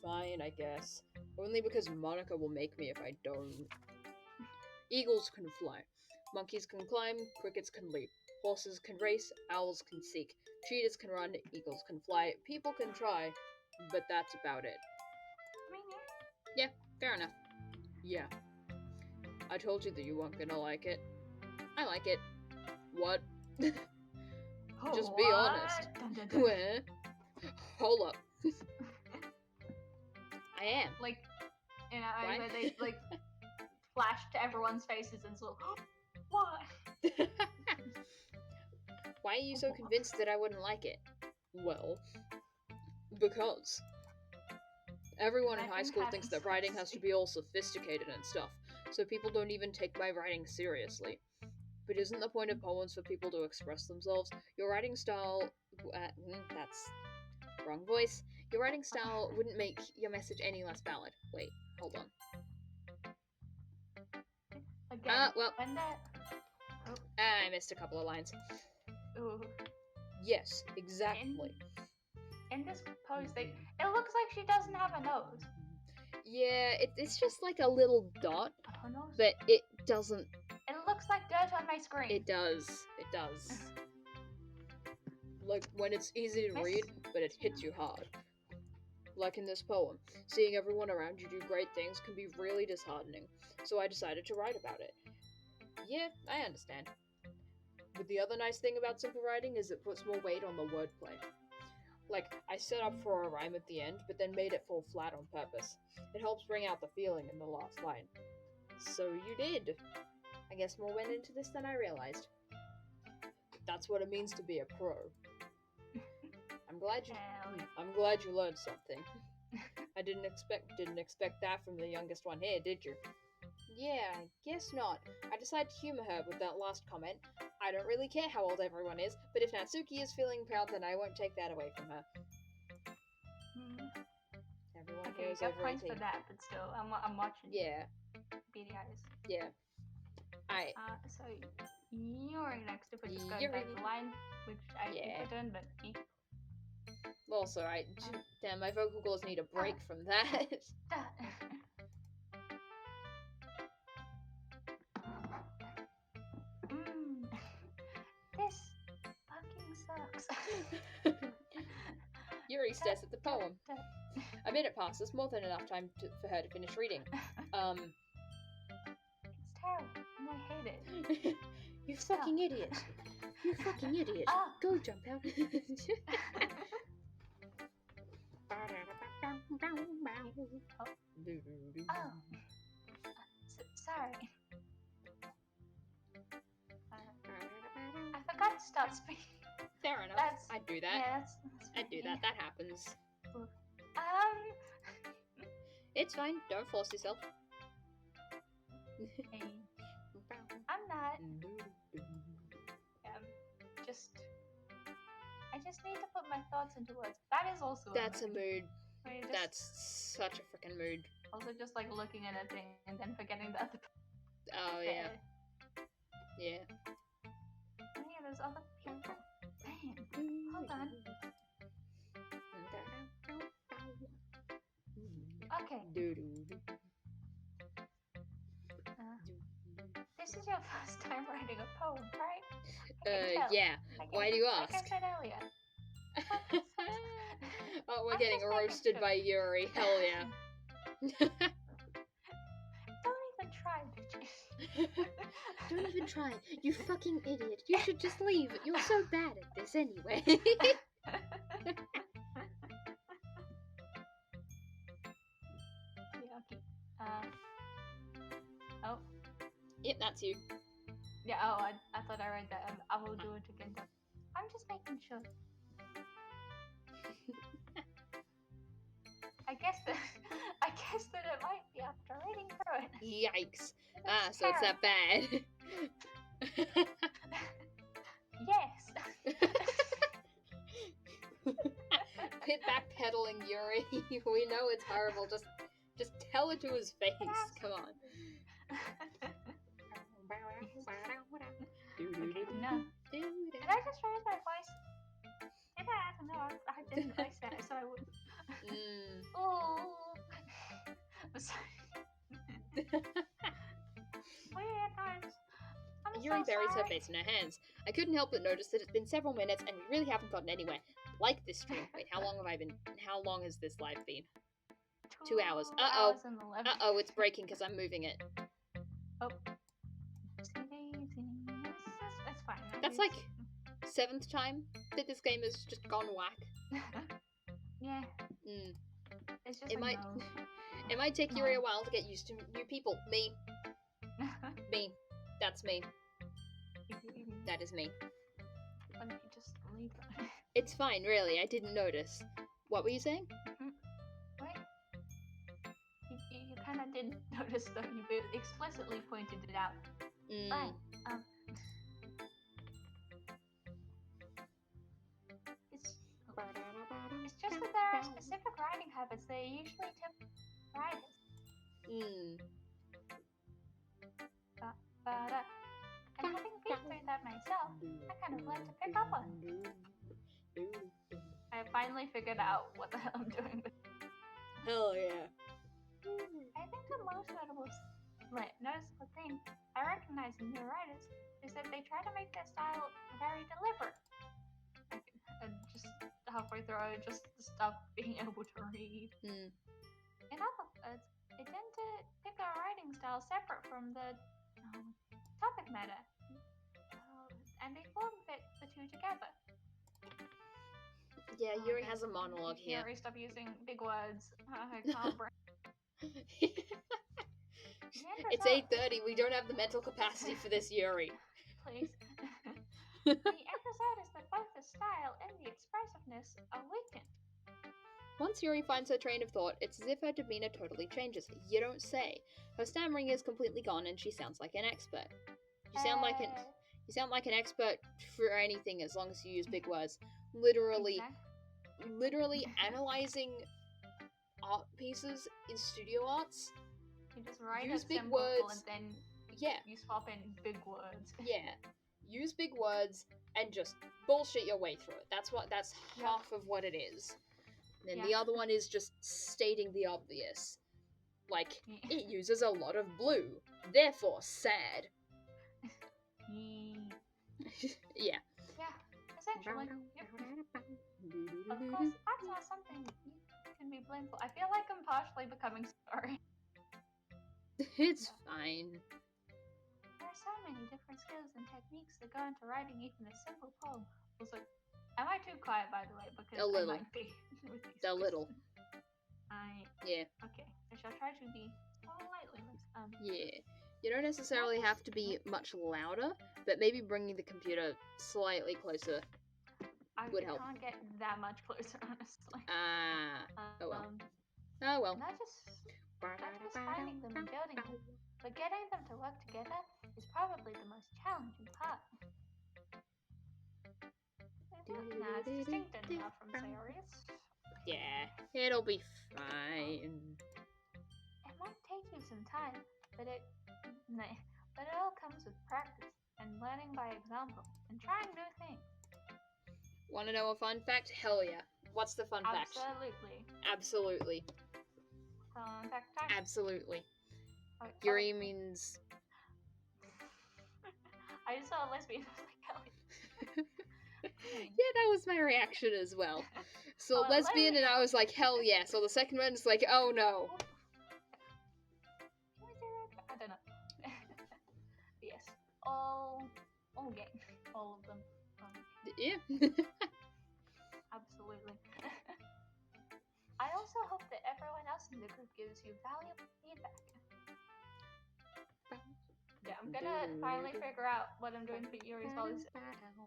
Speaker 1: Fine, I guess. Only because Monica will make me if I don't. Eagles can fly. Monkeys can climb. Crickets can leap. Horses can race. Owls can seek. Cheetahs can run. Eagles can fly. People can try. But that's about it.
Speaker 2: I mean,
Speaker 1: Yeah, fair enough. Yeah. I told you that you weren't gonna like it. I like it. What? Just be honest.
Speaker 2: Dun, dun, dun.
Speaker 1: Where? Hold up. I am.
Speaker 2: Like, you know,
Speaker 1: Why?
Speaker 2: where they like flash to everyone's faces and sort of, what?
Speaker 1: Why are you so convinced that I wouldn't like it? Well, because everyone in high school thinks that writing has to be all sophisticated and stuff, so people don't even take my writing seriously. But isn't the point of poems for people to express themselves? Your writing style... that's... wrong voice. Your writing style wouldn't make your message any less valid. Wait, hold on.
Speaker 2: Again,
Speaker 1: well,
Speaker 2: when that...
Speaker 1: I missed a couple of lines.
Speaker 2: Ooh.
Speaker 1: Yes, exactly.
Speaker 2: In this pose, it looks like she doesn't have a nose.
Speaker 1: Yeah, it's just like a little dot,
Speaker 2: A nose?
Speaker 1: but it doesn't...
Speaker 2: It looks like dirt on my screen.
Speaker 1: It does. It does. Like, when it's easy to read, but it hits you hard. Like in this poem, seeing everyone around you do great things can be really disheartening, so I decided to write about it. Yeah, I understand. But the other nice thing about simple writing is it puts more weight on the wordplay. Like, I set up for a rhyme at the end, but then made it fall flat on purpose. It helps bring out the feeling in the last line. So you did. I guess more went into this than I realized. That's what it means to be a pro. I'm glad you learned something. I didn't expect that from the youngest one here, did you? Yeah, I guess not. I decided to humor her with that last comment. I don't really care how old everyone is, but if Natsuki is feeling proud, then I won't take that away from her. Everyone
Speaker 2: Okay,
Speaker 1: here
Speaker 2: you
Speaker 1: is
Speaker 2: got
Speaker 1: over
Speaker 2: points
Speaker 1: 18.
Speaker 2: for that, but still, I'm watching.
Speaker 1: Yeah,
Speaker 2: Beady eyes.
Speaker 1: yeah.
Speaker 2: So you're next if we're just going
Speaker 1: You're
Speaker 2: down the line, which I think
Speaker 1: Yeah.
Speaker 2: we're done, but
Speaker 1: Well, it's alright. Damn, my vocal cords need a break from that.
Speaker 2: This fucking sucks.
Speaker 1: Yuri stares at the poem. A minute passes, more than enough time for her to finish reading.
Speaker 2: It's terrible, and I hate it.
Speaker 1: You
Speaker 2: Stop.
Speaker 1: fucking idiot. You fucking idiot.
Speaker 2: Ah.
Speaker 1: Go jump out.
Speaker 2: Oh. Sorry. I forgot to start speaking.
Speaker 1: Fair enough. I'd do that.
Speaker 2: Yeah,
Speaker 1: I'd do that. That happens. It's fine. Don't force yourself.
Speaker 2: Hey, I'm not. I just need to put my thoughts into words. That is also
Speaker 1: That's
Speaker 2: a
Speaker 1: a
Speaker 2: mood.
Speaker 1: mood.
Speaker 2: Where you're just
Speaker 1: That's such a freaking mood.
Speaker 2: also just like looking at a thing and then forgetting the other.
Speaker 1: Oh, yeah. Yeah.
Speaker 2: Yeah, there's other people. Damn. Hold on. Okay. This is your first time writing a poem, right? I can tell.
Speaker 1: Yeah. Why do you ask?
Speaker 2: Like I said earlier.
Speaker 1: Oh, we're
Speaker 2: I'm
Speaker 1: getting
Speaker 2: just making
Speaker 1: roasted
Speaker 2: sure.
Speaker 1: by Yuri. Hell yeah.
Speaker 2: Don't even try, bitches.
Speaker 1: Don't even try. You fucking idiot. You should just leave. You're so bad at this anyway.
Speaker 2: Yeah, okay. Oh.
Speaker 1: Yep, that's you.
Speaker 2: Yeah, oh, I thought I read that. I will do it again though. I'm just making sure. guess that it might be after reading through it.
Speaker 1: Yikes.
Speaker 2: It's
Speaker 1: So it's that bad.
Speaker 2: Yes.
Speaker 1: Quit backpedaling, Yuri. We know it's horrible. Just tell it to his face. Come on.
Speaker 2: Okay, no. Did I just raise my voice? Did I? I don't know. I didn't voice that, so I would. Oh. I'm sorry. Weird times. I'm
Speaker 1: Yuri
Speaker 2: so
Speaker 1: buries her
Speaker 2: sorry.
Speaker 1: face in her hands. I couldn't help but notice that it's been several minutes and we really haven't gotten anywhere. Like this stream. Wait, how long has this live been? 2 hours.
Speaker 2: 2 hours and 11.
Speaker 1: Uh-oh, it's breaking because I'm moving it.
Speaker 2: Oh. It's fine.
Speaker 1: That's like 7th time that this game has just gone whack.
Speaker 2: Yeah. It's just
Speaker 1: It
Speaker 2: like
Speaker 1: It might take Yuri a while to get used to new people. Me. Me. That's me. That is me.
Speaker 2: Why don't you just leave it?
Speaker 1: It's fine, really. I didn't notice. What were you saying?
Speaker 2: Wait. You kind of did notice, though. You explicitly pointed it out. Right. It's just that there are specific writing habits that usually tip writers. And having been through that myself, I kind of learned to pick up on it. I finally figured out what the hell I'm doing with it.
Speaker 1: Hell yeah.
Speaker 2: I think the most noticeable thing I recognize in new writers is that they try to make their style very deliberate. And just halfway through, I just stopped being able to read. In other words, they tend to pick a writing style separate from the topic matter, and they form the two together.
Speaker 1: Yeah, Yuri has a monologue here.
Speaker 2: Yuri, stop using big words. I can't breathe.
Speaker 1: It's 8:30. We don't have the mental capacity for this, Yuri.
Speaker 2: Please. The end result is that both the style and the expressiveness are weakened.
Speaker 1: Once Yuri finds her train of thought, it's as if her demeanor totally changes. You don't say. Her stammering is completely gone, and she sounds like an expert. You sound like an expert for anything as long as you use big words. Literally analyzing art pieces in studio arts.
Speaker 2: You just write
Speaker 1: use
Speaker 2: a
Speaker 1: big
Speaker 2: symbol
Speaker 1: words,
Speaker 2: and then you swap in big words.
Speaker 1: Yeah. Use big words and just bullshit your way through it. That's half of what it is. And the other one is just stating the obvious. Like, it uses a lot of blue, therefore sad. Yeah.
Speaker 2: Yeah, essentially. Of course, that's not something you can be blamed for. I feel like I'm partially becoming sorry.
Speaker 1: It's fine.
Speaker 2: There are so many different skills and techniques that go into writing even a simple poem. Also, am I too quiet, by the way? Because
Speaker 1: a little.
Speaker 2: I might be with these
Speaker 1: A little.
Speaker 2: Yeah. Okay, I shall try to be slightly less.
Speaker 1: Yeah. You don't necessarily have to be much louder, but maybe bringing the computer slightly closer would help.
Speaker 2: I can't get that much closer, honestly.
Speaker 1: Oh well. Oh well.
Speaker 2: Not just finding them and building them, but getting them to work together is probably the most challenging part. Nah, it's distinct enough from serious.
Speaker 1: Yeah, it'll be fine.
Speaker 2: It might take you some time, but it all comes with practice and learning by example and trying new things.
Speaker 1: Want to know a fun fact? Hell yeah. What's the fun fact? Absolutely.
Speaker 2: Fun fact time.
Speaker 1: Absolutely. Yuri means...
Speaker 2: I just saw a lesbian. I was like, hell yeah.
Speaker 1: Yeah, that was my reaction as well. So lesbian, and I was like, hell yeah. So the second one is like, oh no.
Speaker 2: Can we say that? I don't know. Yes, all gay, all of them.
Speaker 1: Yeah.
Speaker 2: Absolutely. I also hope that everyone else in the group gives you valuable feedback. Yeah, I'm gonna finally figure out what I'm doing for Yuri's Volleys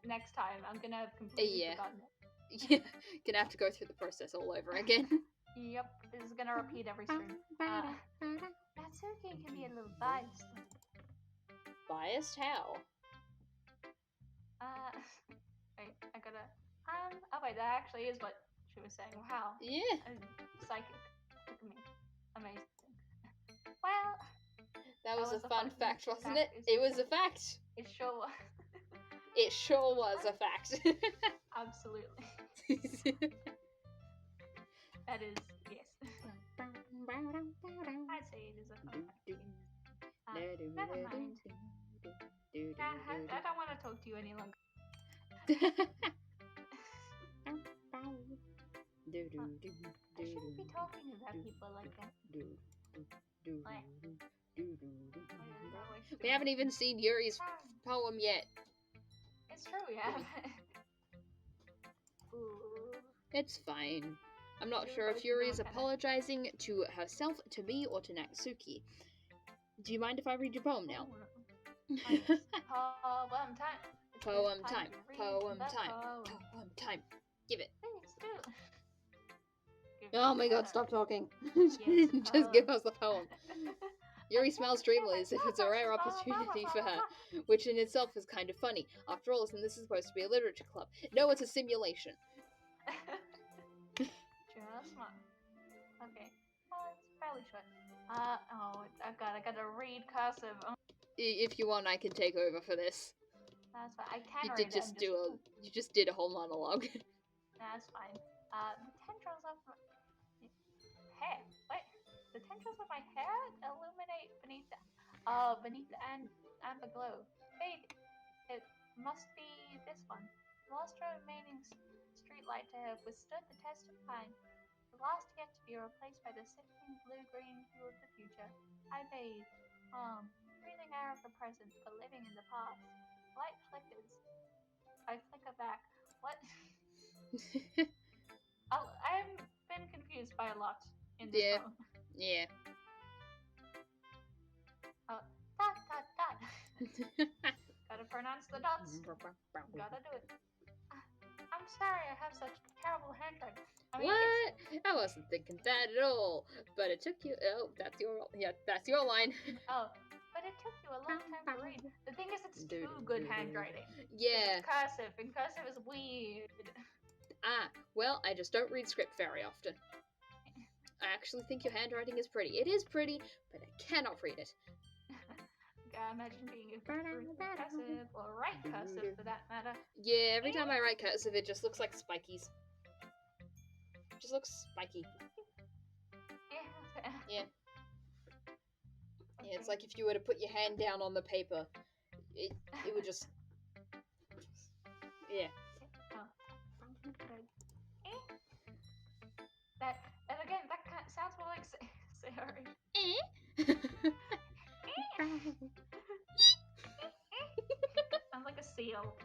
Speaker 2: next time. I'm gonna have completely forgotten it.
Speaker 1: Yeah, gonna have to go through the process all over again.
Speaker 2: Yep, this is gonna repeat every stream. Natsuki can be a little biased.
Speaker 1: Biased how?
Speaker 2: Wait, I gotta. Oh wait, that actually is what she was saying. Wow.
Speaker 1: Yeah.
Speaker 2: Psychic. Look at me. Amazing. Well.
Speaker 1: That was a fun fact, wasn't
Speaker 2: fact.
Speaker 1: it? It was a fact.
Speaker 2: It sure was.
Speaker 1: It sure was a fact.
Speaker 2: Absolutely. That is, yes. I'd say it is a fun fact. Never mind. I don't want to talk to you any longer. I shouldn't be talking about people like that.
Speaker 1: We haven't even seen Yuri's poem yet.
Speaker 2: It's true, yeah.
Speaker 1: It's fine. I'm not sure if Yuri is apologizing to herself, to me, or to Natsuki. Do you mind if I read your poem now?
Speaker 2: Poem time.
Speaker 1: Poem time. Poem time. Poem time. Give it.
Speaker 2: Please do.
Speaker 1: Oh my god, stop talking. Just give us the poem. Yuri smiles dreamily as if it's a rare opportunity for her, which in itself is kind of funny. After all, isn't this supposed to be a literature club? No, it's a simulation.
Speaker 2: Just one. Okay. It's fairly short. I gotta read cursive.
Speaker 1: If you want, I can take over for this.
Speaker 2: That's fine. I can
Speaker 1: You
Speaker 2: read
Speaker 1: did you just did a whole monologue.
Speaker 2: That's fine. The tendrils of my hair. What? The tendrils of my hair illuminate beneath the amber glow. Fade. It must be this one. The last remaining streetlight to have withstood the test of time. The last yet to be replaced by the sifting blue-green hue of the future. I bathe, breathing air of the present, but living in the past. Light flickers. I flicker back. What? I've been confused by a lot in this poem.
Speaker 1: Yeah.
Speaker 2: Dot. Gotta pronounce the dots. Gotta do it. I'm sorry I have such terrible handwriting.
Speaker 1: What? I wasn't thinking that at all. But it took you. Oh, that's your line.
Speaker 2: Oh, but it took you a long time to read. The thing is, it's too good handwriting.
Speaker 1: Yeah.
Speaker 2: It's cursive, and cursive is weird.
Speaker 1: Well, I just don't read script very often. I actually think your handwriting is pretty. It is pretty, but I cannot read it.
Speaker 2: God, imagine being a cursive, or write cursive for that matter.
Speaker 1: Yeah, every time I write cursive, it just looks like spikies. It just looks spiky.
Speaker 2: Yeah.
Speaker 1: Yeah. Yeah, it's like if you were to put your hand down on the paper, it would just... Yeah.
Speaker 2: Oh. And again, that kind of sounds more like sorry. Sounds like a seal.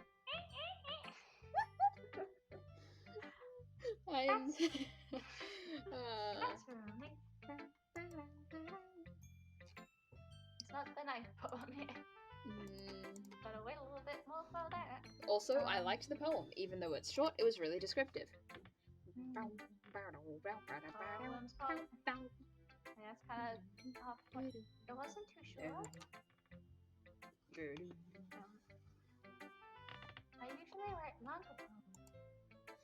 Speaker 2: That's really... It's not the knife poem yet. Gotta wait a little bit more for that.
Speaker 1: Also, I liked the poem. Even though it's short, it was really descriptive.
Speaker 2: That's kind of... it wasn't too short. I usually write longer poems.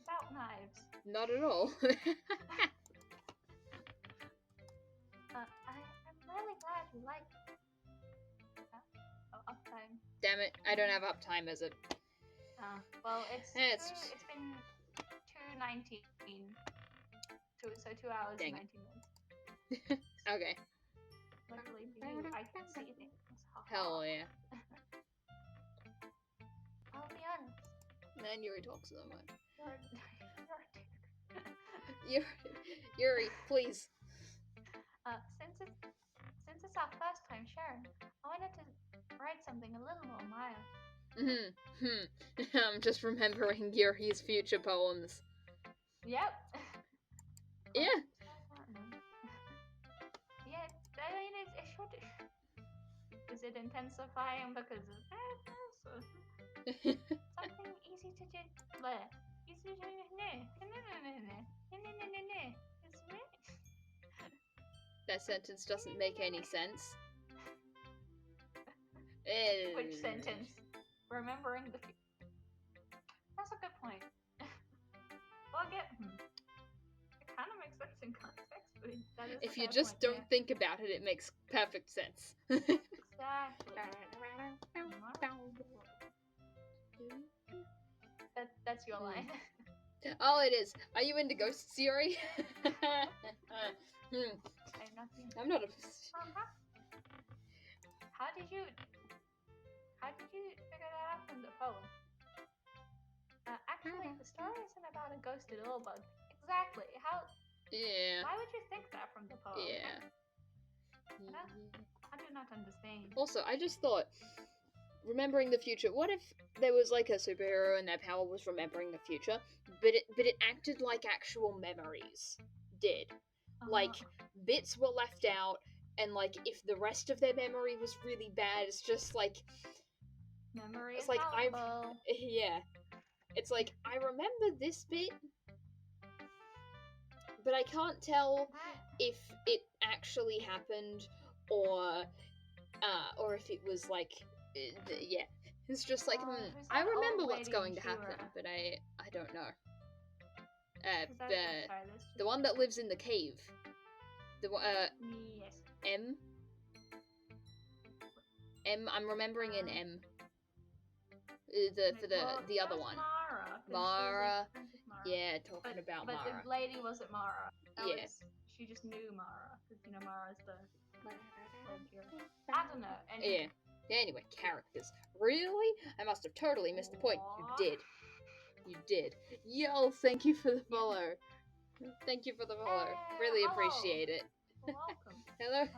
Speaker 2: About knives.
Speaker 1: Not at all.
Speaker 2: I'm really glad you like it. Uptime.
Speaker 1: Damn it, I don't have uptime as it.
Speaker 2: Well, it's been 2:19. So 2 hours and 19 minutes.
Speaker 1: Okay.
Speaker 2: Luckily for you, I can see things.
Speaker 1: Hell yeah.
Speaker 2: I'll be honest.
Speaker 1: Man, Yuri talks so much. Yuri, please.
Speaker 2: Since it's our first time sharing, I wanted to write something a little more mild.
Speaker 1: I'm just remembering Yuri's future poems.
Speaker 2: Yep.
Speaker 1: Yeah.
Speaker 2: Yeah, I mean, it should. Is it intensifying because of something easy to do? Easy to do.
Speaker 1: That sentence doesn't make any sense.
Speaker 2: Which sentence? Remembering the future. That's a good point. Well, it kind of makes sense in context, but that is
Speaker 1: If
Speaker 2: a
Speaker 1: you
Speaker 2: fair
Speaker 1: just
Speaker 2: point,
Speaker 1: don't
Speaker 2: yeah.
Speaker 1: think about it, it makes perfect sense.
Speaker 2: Exactly. That's your line.
Speaker 1: Oh, it is. Are you into Ghost Theory?
Speaker 2: I'm nothing.
Speaker 1: I'm not a...
Speaker 2: How did you figure that out from the poem? Actually, the story isn't about a ghosted little bug. Exactly. How?
Speaker 1: Yeah.
Speaker 2: Why would you think that from the poem?
Speaker 1: Yeah.
Speaker 2: I do not understand.
Speaker 1: Also, I just thought, remembering the future, what if there was like a superhero and their power was remembering the future, but it acted like actual memories did. Like, bits were left out, and like, if the rest of their memory was really bad, it's just like...
Speaker 2: Memory
Speaker 1: It's
Speaker 2: is
Speaker 1: like,
Speaker 2: malleable.
Speaker 1: Yeah. It's like, I remember this bit, but I can't tell if it actually happened, or if it was like... yeah. It's just like, I remember what's going to happen, but I don't know. The one that lives in the cave.
Speaker 2: Yes.
Speaker 1: M. I'm remembering an M. The other one.
Speaker 2: Mara.
Speaker 1: Yeah, talking about
Speaker 2: But
Speaker 1: Mara.
Speaker 2: the lady wasn't Mara.
Speaker 1: Yeah.
Speaker 2: She just knew Mara, because Mara's the... I don't know. Anyway.
Speaker 1: Yeah, anyway, characters. Really? I must have totally missed the point. You did. Yo, thank you for the follow. Thank you for the follow. Really appreciate it.
Speaker 2: Welcome.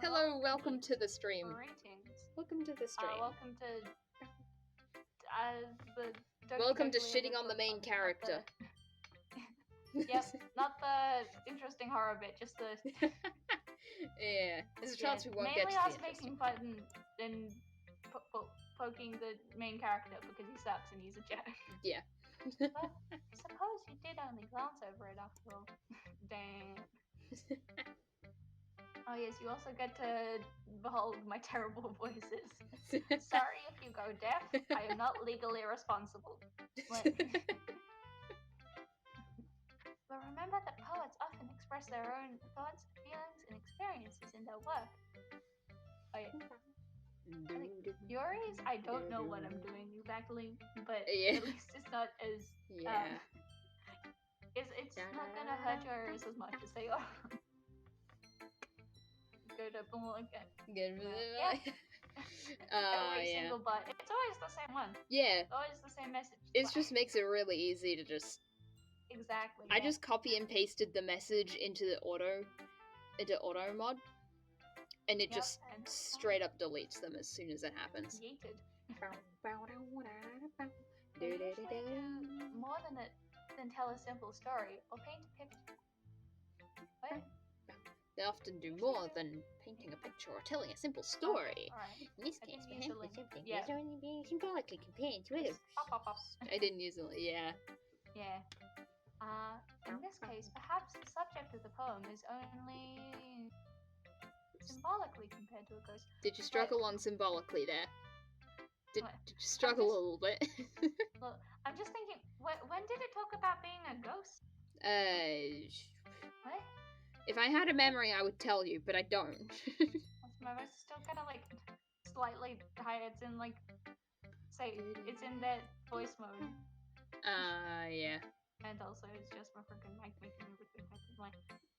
Speaker 1: Hello, welcome to the stream.
Speaker 2: Greetings.
Speaker 1: Welcome to the stream.
Speaker 2: Welcome to...
Speaker 1: welcome to shitting on the main character.
Speaker 2: Yep, not the interesting horror bit, just the...
Speaker 1: Yeah, there's a chance we won't get to the
Speaker 2: mainly us making fun and poking the main character because he sucks and he's a jerk.
Speaker 1: Yeah.
Speaker 2: But I suppose you did only glance over it after all. Dang. Oh yes, you also get to behold my terrible voices. Sorry if you go deaf, I am not legally responsible. But remember that poets often express their own thoughts, feelings, and experiences in their work. Yuri's, I don't know what I'm doing exactly, but at least it's not as... it's not gonna hurt your ears as much as they are. Go to boom again. Every single but. It's always the same one.
Speaker 1: Yeah.
Speaker 2: It's always the same message.
Speaker 1: It just makes it really easy to just...
Speaker 2: Exactly.
Speaker 1: I just copy and pasted the message into auto mod, and it just straight up deletes them as soon as it happens.
Speaker 2: Yeeted. They usually do more than tell a simple story or paint a picture. What?
Speaker 1: They often do more than painting a picture or telling a simple story.
Speaker 2: Right.
Speaker 1: In this case, perhaps something
Speaker 2: Yeah.
Speaker 1: is only being symbolically compared to it.
Speaker 2: Pop.
Speaker 1: I didn't use it, yeah.
Speaker 2: Yeah. In this case, perhaps the subject of the poem is only symbolically compared to a ghost.
Speaker 1: Did you struggle on symbolically there? Did you struggle a little bit?
Speaker 2: Well, I'm just thinking, when did it talk about being a ghost? What?
Speaker 1: If I had a memory, I would tell you, but I don't.
Speaker 2: My voice is still kind of like slightly higher. It's in like, say, it's in that voice mode.
Speaker 1: Yeah.
Speaker 2: And also, it's just my freaking mic making everything happen.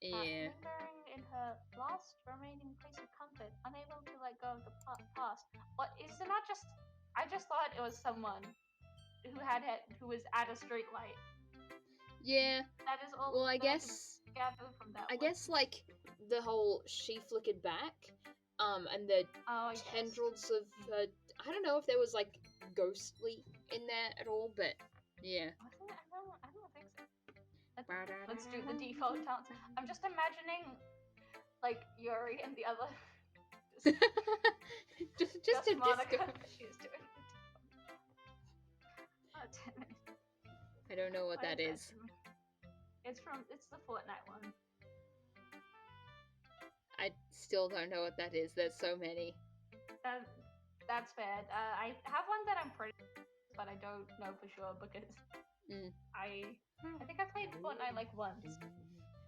Speaker 1: Yeah.
Speaker 2: Lingering in her last remaining place of comfort, unable to let go of the past. What is it? Not just. I just thought it was someone who was at a street light.
Speaker 1: Yeah.
Speaker 2: That is all.
Speaker 1: Well, I guess.
Speaker 2: From that
Speaker 1: I guess like the whole she flickered back, and the tendrils of her. I don't know if there was like ghostly in there at all, but yeah.
Speaker 2: I don't think so. Let's do the default talents. I'm just imagining like Yuri and the other. just a Monica. She's doing the default. Oh damn it.
Speaker 1: I don't know what that is.
Speaker 2: It's the Fortnite one.
Speaker 1: I still don't know what that is. There's so many.
Speaker 2: That's fair. I have one that I'm pretty, but I don't know for sure because I think I played Fortnite like once,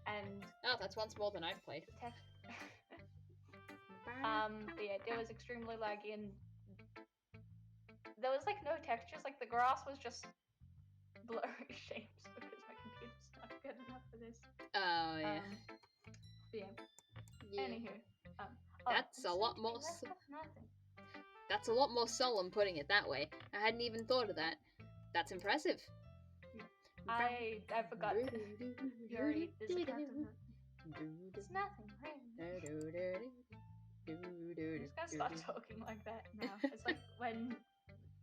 Speaker 2: and
Speaker 1: oh, that's once more than I've played.
Speaker 2: But yeah, it was extremely laggy, and there was like no textures. Like the grass was just blurry shapes because my computer's not good enough for this.
Speaker 1: Oh yeah.
Speaker 2: Yeah. Anywho,
Speaker 1: that's a lot more. That's a lot more solemn putting it that way. I hadn't even thought of that. That's impressive.
Speaker 2: I forgot. Yuri is a captain. It's nothing, right? I'm just gonna start talking like that now. It's like when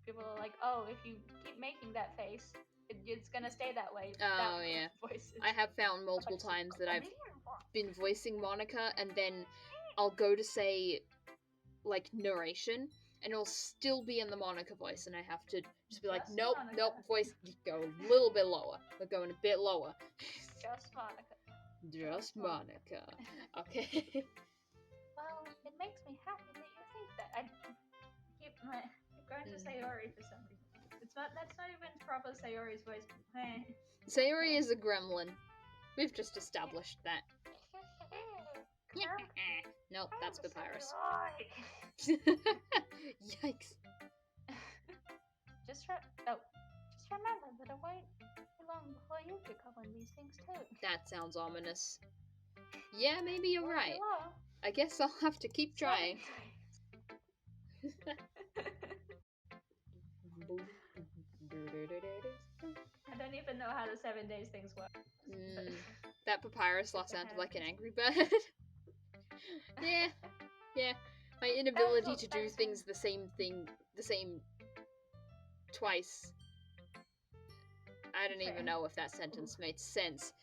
Speaker 2: people are like, "Oh, if you keep making that face, it's gonna stay that way."
Speaker 1: Oh yeah.
Speaker 2: Voices.
Speaker 1: I have found multiple times that I've been voicing Monica, and then I'll go to say like narration, and it'll still be in the Monica voice, and I have to just be like, nope, voice, go a little bit lower. We're going a bit lower.
Speaker 2: Just Monica.
Speaker 1: Just Monica. Okay.
Speaker 2: Well, it makes me happy that you think that. I keep going to Sayori for some reason. That's not even proper Sayori's voice.
Speaker 1: Sayori is a gremlin. We've just established that. Nope, that's Papyrus. Yikes.
Speaker 2: Just remember that it won't be long before you pick up on these things too.
Speaker 1: That sounds ominous. Yeah, maybe you're right. I guess I'll have to keep trying.
Speaker 2: I don't even know how the 7 days things work.
Speaker 1: That Papyrus laugh sounded like an angry bird. Yeah. My inability to do things the same twice. I don't even know if that sentence made sense.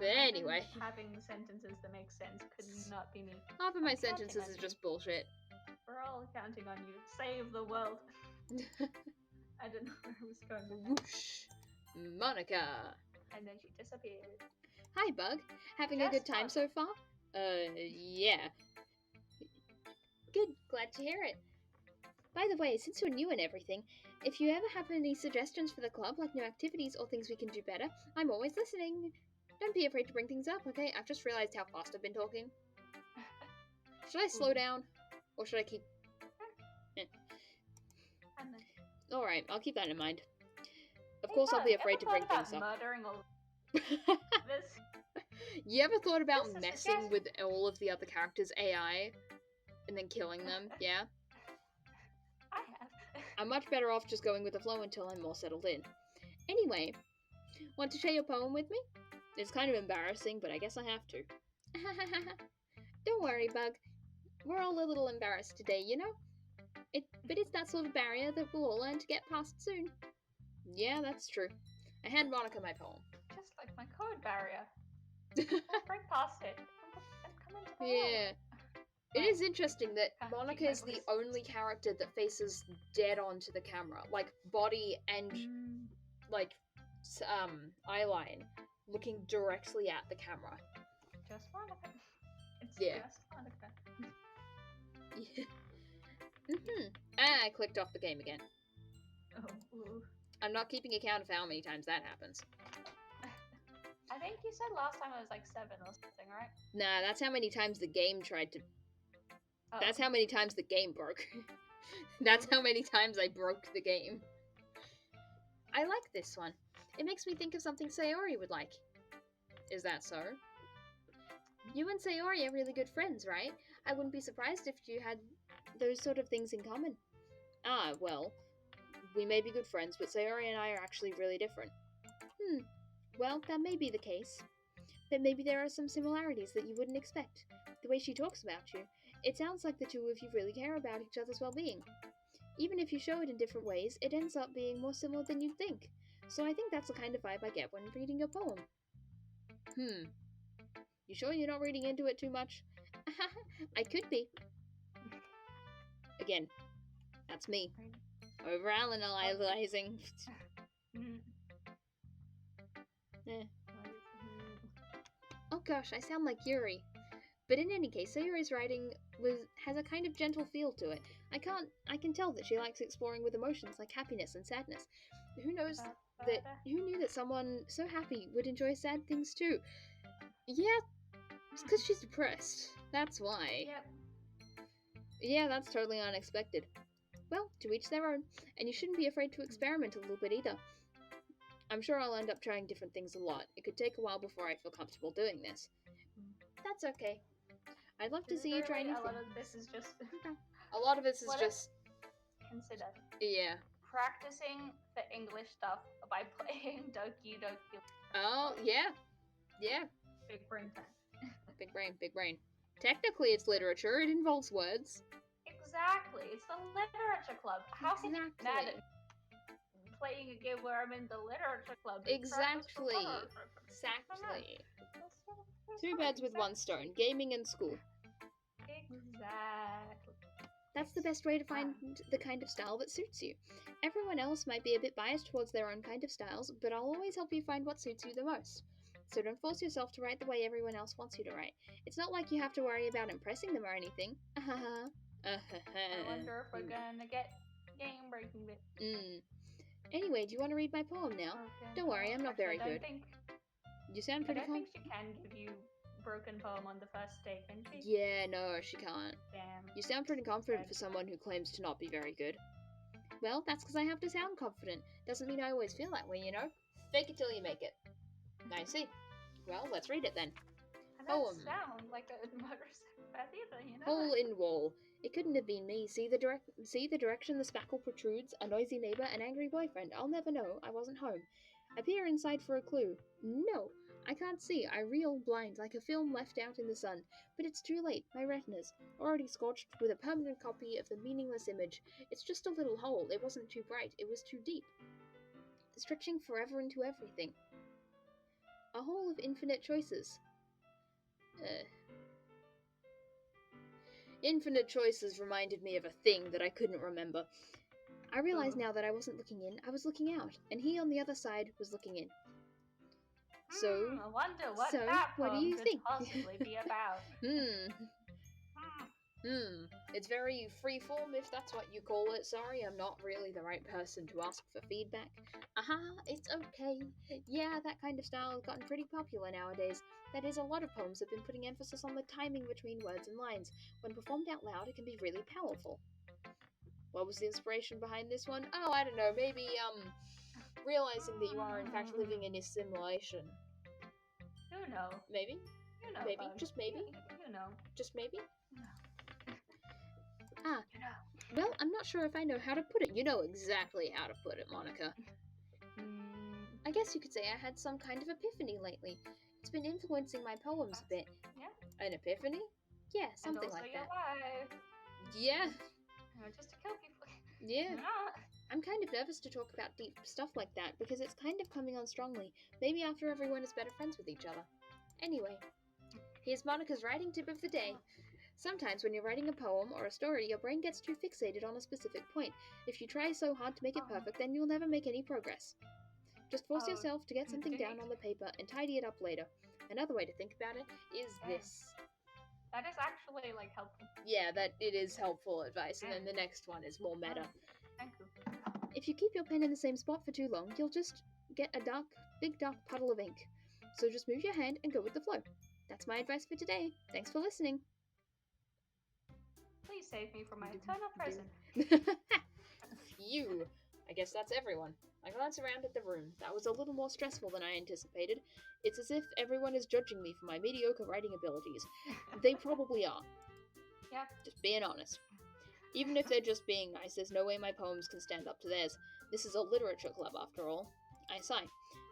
Speaker 1: But anyway.
Speaker 2: Having sentences that make sense could not be me.
Speaker 1: Half of my sentences is just bullshit.
Speaker 2: We're all counting on you. Save the world. I don't know where I was going with that.
Speaker 1: Whoosh. Monica.
Speaker 2: And then she disappeared.
Speaker 1: Hi, Bug. Having a good time so far? Yeah. Good. Glad to hear it. By the way, since you're new and everything, if you ever have any suggestions for the club, like new activities or things we can do better, I'm always listening. Don't be afraid to bring things up, okay? I've just realized how fast I've been talking. Should I slow down? Or should I keep... Alright, I'll keep that in mind. Of course, I'll be afraid to bring things up.
Speaker 2: Murdering all this?
Speaker 1: You ever thought about messing with all of the other characters' AI and then killing them? Yeah?
Speaker 2: I have.
Speaker 1: I'm much better off just going with the flow until I'm more settled in. Anyway, want to share your poem with me? It's kind of embarrassing, but I guess I have to. Don't worry, Bug. We're all a little embarrassed today, you know? But it's that sort of barrier that we'll all learn to get past soon. Yeah, that's true. I hand Monica my poem.
Speaker 2: Just like my code barrier. We'll break past it and come into the
Speaker 1: world. It is interesting that Monica is the only character that faces dead onto the camera. Like, body and, like, eyeline looking directly at the camera.
Speaker 2: Just Monica. It's just Monica.
Speaker 1: I clicked off the game again.
Speaker 2: Oh.
Speaker 1: I'm not keeping account of how many times that happens.
Speaker 2: I think you said last time it was like 7 or something, right?
Speaker 1: Nah, that's how many times the game tried to... Oh. That's how many times the game broke. That's how many times I broke the game. I like this one. It makes me think of something Sayori would like. Is that so? You and Sayori are really good friends, right? I wouldn't be surprised if you had those sort of things in common. Ah, well, we may be good friends, but Sayori and I are actually really different. Well, that may be the case. But maybe there are some similarities that you wouldn't expect. The way she talks about you, it sounds like the two of you really care about each other's well-being. Even if you show it in different ways, it ends up being more similar than you'd think. So I think that's the kind of vibe I get when reading your poem. You sure you're not reading into it too much? I could be. Again, that's me. Overanalyzing. Oh gosh, I sound like Yuri. But in any case, Sayori's writing has a kind of gentle feel to it. I can tell that she likes exploring with emotions like happiness and sadness. Who knew that someone so happy would enjoy sad things too? Yeah, it's because she's depressed. That's why.
Speaker 2: Yep.
Speaker 1: Yeah, that's totally unexpected. Well, to each their own, and you shouldn't be afraid to experiment a little bit either. I'm sure I'll end up trying different things a lot. It could take a while before I feel comfortable doing this. That's okay. I'd love to see you try new
Speaker 2: A lot
Speaker 1: things.
Speaker 2: of this is just.
Speaker 1: A lot of this is just.
Speaker 2: Consider.
Speaker 1: Yeah.
Speaker 2: Practicing the English stuff by playing Doki Doki.
Speaker 1: Oh, yeah. Yeah.
Speaker 2: Big brain time.
Speaker 1: Big brain, big brain. Technically, it's literature. It involves words.
Speaker 2: Exactly. It's the literature club. How can you be mad at playing a game where I'm in the literature club?
Speaker 1: Exactly. Exactly. Two birds with one stone. Gaming and school.
Speaker 2: Exactly.
Speaker 1: That's the best way to find the kind of style that suits you. Everyone else might be a bit biased towards their own kind of styles, but I'll always help you find what suits you the most. So don't force yourself to write the way everyone else wants you to write. It's not like you have to worry about impressing them or anything.
Speaker 2: I wonder if we're gonna get game breaking bit.
Speaker 1: Anyway, do you want to read my poem now? Don't worry, I'm not very good. You sound pretty
Speaker 2: confident. I don't think she can give you broken poem on the first day, can she?
Speaker 1: Yeah, no, she can't.
Speaker 2: Damn.
Speaker 1: You sound pretty confident for someone who claims to not be very good. Well, that's because I have to sound confident. Doesn't mean I always feel that way, you know? Fake it till you make it. I see. Well, let's read it then.
Speaker 2: And that sound like a motorcycle either, you know?
Speaker 1: Hole in wall. It couldn't have been me. See the direction the spackle protrudes? A noisy neighbor, an angry boyfriend. I'll never know. I wasn't home. I peer inside for a clue. No, I can't see. I reel blind like a film left out in the sun. But it's too late. My retina's already scorched with a permanent copy of the meaningless image. It's just a little hole. It wasn't too bright. It was too deep. Stretching forever into everything. A hole of infinite choices. Infinite choices reminded me of a thing that I couldn't remember. I realize now that I wasn't looking in, I was looking out, and he on the other side was looking in. So,
Speaker 2: I wonder what that
Speaker 1: what do you think?
Speaker 2: Possibly be about.
Speaker 1: It's very freeform, if that's what you call it. Sorry, I'm not really the right person to ask for feedback. It's okay. Yeah, that kind of style has gotten pretty popular nowadays. That is, a lot of poems have been putting emphasis on the timing between words and lines. When performed out loud, it can be really powerful. What was the inspiration behind this one? Oh, I don't know, maybe, realizing that you are in fact living in a simulation.
Speaker 2: You know.
Speaker 1: Maybe?
Speaker 2: You know.
Speaker 1: Maybe? Just maybe?
Speaker 2: You know.
Speaker 1: Just maybe?
Speaker 2: No.
Speaker 1: You know. Well, I'm not sure if I know how to put it. You know exactly how to put it, Monica. I guess you could say I had some kind of epiphany lately. It's been influencing my poems a bit.
Speaker 2: Yeah?
Speaker 1: An epiphany? Yeah, something like that.
Speaker 2: Life.
Speaker 1: Yeah.
Speaker 2: Just to kill people.
Speaker 1: Yeah. I'm kind of nervous to talk about deep stuff like that because it's kind of coming on strongly. Maybe after everyone is better friends with each other. Anyway, here's Monica's writing tip of the day. Sometimes when you're writing a poem or a story, your brain gets too fixated on a specific point. If you try so hard to make it perfect, then you'll never make any progress. Just force yourself to get something down on the paper and tidy it up later. Another way to think about it is this.
Speaker 2: That is actually, helpful.
Speaker 1: Yeah, that it is helpful advice, and then the next one is more meta.
Speaker 2: Thank you.
Speaker 1: If you keep your pen in the same spot for too long, you'll just get a big dark puddle of ink. So just move your hand and go with the flow. That's my advice for today. Thanks for listening.
Speaker 2: Please save me from my eternal prison.
Speaker 1: Phew. I guess that's everyone. I glance around at the room. That was a little more stressful than I anticipated. It's as if everyone is judging me for my mediocre writing abilities. They probably are.
Speaker 2: Yeah.
Speaker 1: Just being honest. Even if they're just being nice, there's no way my poems can stand up to theirs. This is a literature club, after all. I sigh.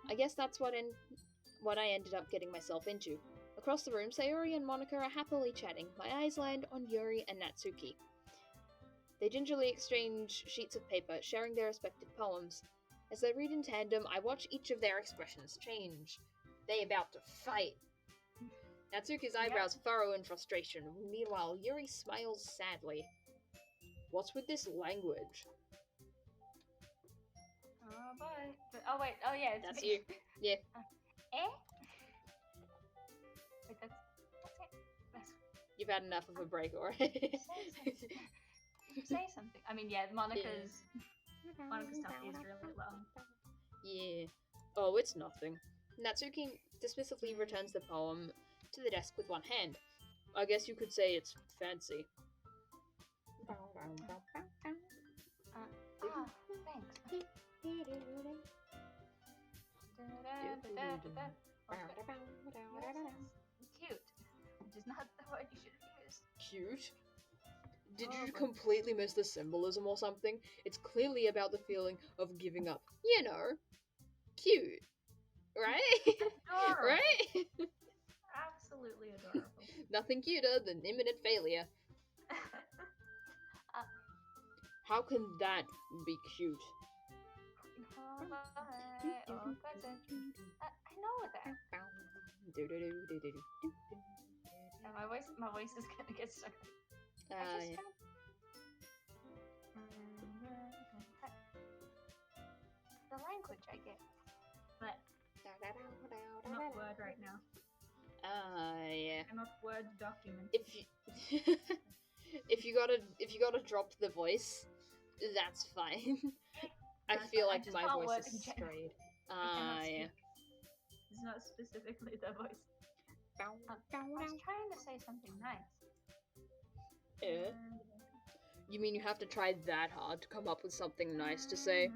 Speaker 1: I guess that's what I ended up getting myself into. Across the room, Sayori and Monica are happily chatting. My eyes land on Yuri and Natsuki. They gingerly exchange sheets of paper, sharing their respective poems. As they read in tandem, I watch each of their expressions change. They about to fight. Natsuki's eyebrows furrow in frustration. Meanwhile, Yuri smiles sadly. What's with this language?
Speaker 2: Oh, boy. Oh, wait. Oh, yeah.
Speaker 1: That's you. Yeah.
Speaker 2: Wait, that's it.
Speaker 1: You've had enough of a break already.
Speaker 2: Say something. I mean, yeah, Monica's stuff is really long.
Speaker 1: Yeah. Oh, it's nothing. Natsuki dismissively returns the poem to the desk with one hand. I guess you could say it's fancy.
Speaker 2: Thanks. Cute. Which is not the word you should have used.
Speaker 1: Cute? Did you completely miss the symbolism or something? It's clearly about the feeling of giving up. You know. Cute. Right?
Speaker 2: Adorable.
Speaker 1: Right?
Speaker 2: Absolutely adorable.
Speaker 1: Nothing cuter than imminent failure. How can that be cute?
Speaker 2: I know that. My voice is gonna get stuck.
Speaker 1: Yeah.
Speaker 2: The language I get, but not word right now.
Speaker 1: Yeah.
Speaker 2: I'm not word document.
Speaker 1: If you gotta drop the voice, that's fine. I feel like my voice is strayed. Yeah.
Speaker 2: It's not specifically the voice. I was trying to say something nice.
Speaker 1: Yeah. You mean you have to try that hard to come up with something nice to say?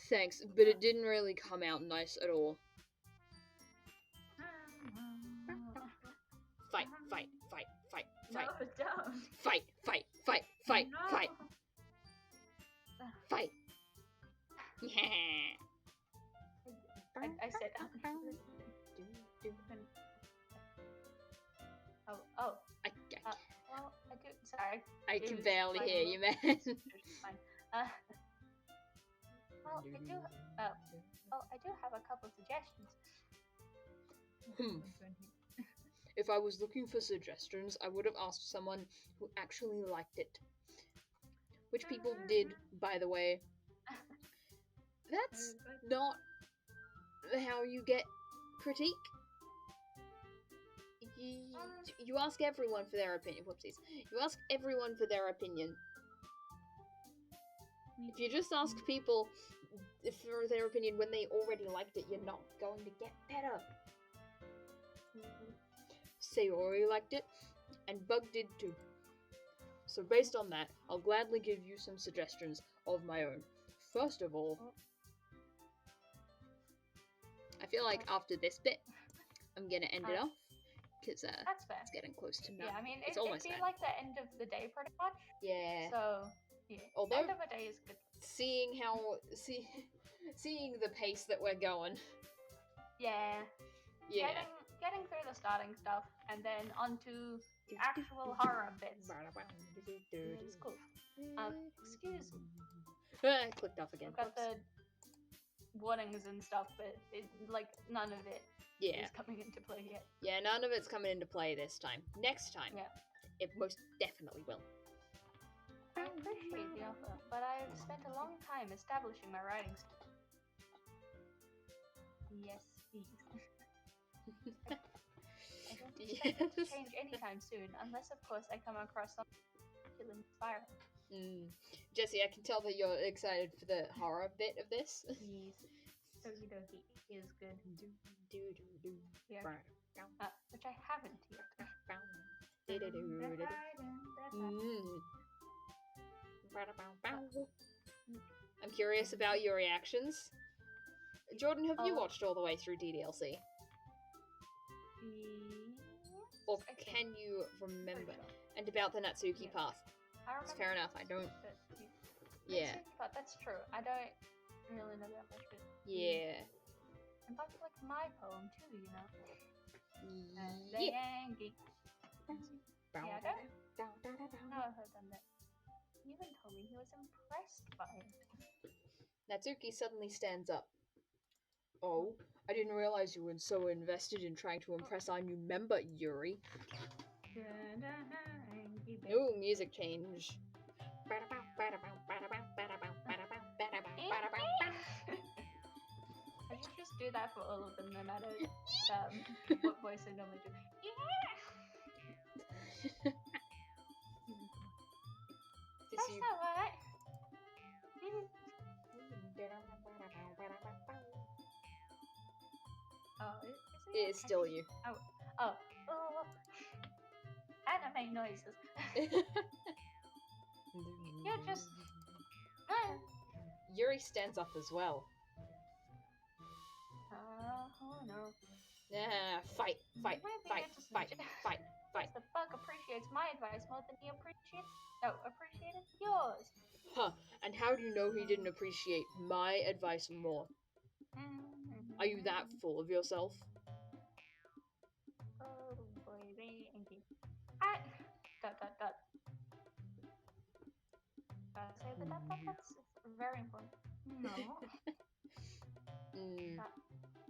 Speaker 1: Thanks, but it didn't really come out nice at all. Fight.
Speaker 2: No, don't.
Speaker 1: Fight.
Speaker 2: No.
Speaker 1: Fight. Yeah.
Speaker 2: I said. Oh. Well, I do. Sorry.
Speaker 1: I can barely hear you, man.
Speaker 2: Fine. Well, I do have a couple suggestions.
Speaker 1: If I was looking for suggestions, I would have asked someone who actually liked it. Which people did, by the way. That's not how you get critique. You ask everyone for their opinion. Whoopsies. You ask everyone for their opinion. If you just ask people for their opinion when they already liked it, you're not going to get better. Sayori liked it, and Bug did too. So based on that, I'll gladly give you some suggestions of my own. First of all, I feel like after this bit, I'm gonna end it off, because
Speaker 2: that's fair.
Speaker 1: It's getting close to now.
Speaker 2: Yeah, I mean,
Speaker 1: it's almost
Speaker 2: it'd be like the end of the day pretty much.
Speaker 1: Yeah.
Speaker 2: So, yeah.
Speaker 1: Although,
Speaker 2: end of the day is good.
Speaker 1: Seeing the pace that we're going.
Speaker 2: Yeah.
Speaker 1: Yeah.
Speaker 2: Getting through the starting stuff, and then onto the actual horror bits. It's cool. Excuse me.
Speaker 1: I clicked off again.
Speaker 2: We've got the warnings and stuff, but none of it is coming into play yet.
Speaker 1: Yeah, none of it's coming into play this time. Next time, it most definitely will.
Speaker 2: I appreciate the offer, but I've spent a long time establishing my writing style. Yes, please. I don't expect it to change anytime soon, unless, of course, I come across something particularly inspiring.
Speaker 1: Jesse, I can tell that you're excited for the horror bit of this.
Speaker 2: Yes. Okie dokie is good. Yeah. Which I haven't yet.
Speaker 1: I'm curious about your reactions. Jordan, have you watched all the way through DDLC? Or can you remember? And about the Natsuki path? It's fair enough, I don't... Yeah.
Speaker 2: But that's true. I don't really know that much. But
Speaker 1: yeah.
Speaker 2: And that's like my poem too, you know?
Speaker 1: Yeah.
Speaker 2: Yeah, I don't know if I've done that. He even told me he was impressed by it.
Speaker 1: Natsuki suddenly stands up. Oh, I didn't realize you were so invested in trying to impress our new member, Yuri. Ooh, music change.
Speaker 2: I should just do that for all of them, no matter what voice I normally do.
Speaker 1: It is still you.
Speaker 2: Oh. Anime noises. You're just.
Speaker 1: Yuri stands up as well.
Speaker 2: Oh no.
Speaker 1: Fight.
Speaker 2: Maybe it's just
Speaker 1: Fight.
Speaker 2: the bug appreciates my advice more than he appreciated yours.
Speaker 1: Huh, and how do you know he didn't appreciate my advice more? Are you that full of yourself?
Speaker 2: Oh boy, baby. Say the that's very important. No.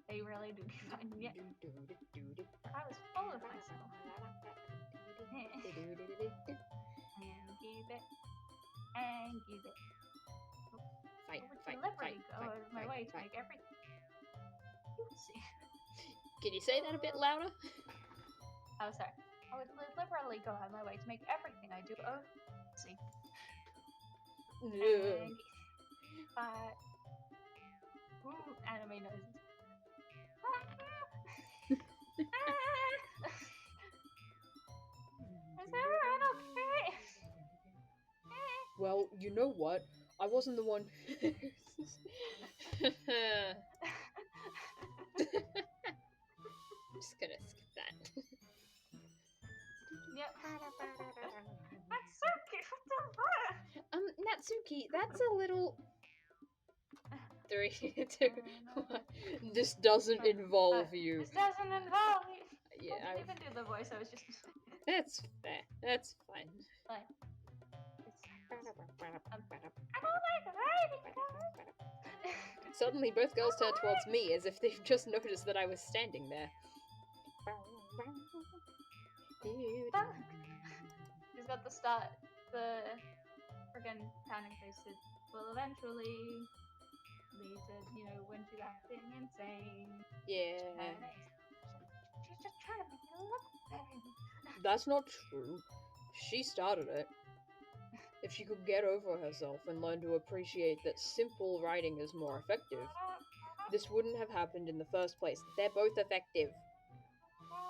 Speaker 2: They really do define me. I was full of myself. And give it.
Speaker 1: Fight.
Speaker 2: Deliberately go out of my way to make everything. See.
Speaker 1: Can you say that a bit louder?
Speaker 2: Oh, sorry. I would deliberately go out of my way to make everything I do. Oh, see. Anime noises. Is everyone okay?
Speaker 1: Well, you know what? I wasn't the one. I'm just gonna skip that.
Speaker 2: Yep. Natsuki, what the fuck?
Speaker 1: Natsuki, that's a little. 3, 2, 1. This doesn't involve you.
Speaker 2: This doesn't involve you.
Speaker 1: Yeah,
Speaker 2: I didn't even do the voice. I was just.
Speaker 1: That's fair. That's fine.
Speaker 2: Fine. I don't like writing.
Speaker 1: Suddenly, both girls turn towards me as if they've just noticed that I was standing there.
Speaker 2: He's got the friggin' panic face that will eventually lead to, when she's acting insane.
Speaker 1: Yeah.
Speaker 2: She's just trying to make it look better.
Speaker 1: That's not true. She started it. If she could get over herself and learn to appreciate that simple writing is more effective, this wouldn't have happened in the first place. They're both effective.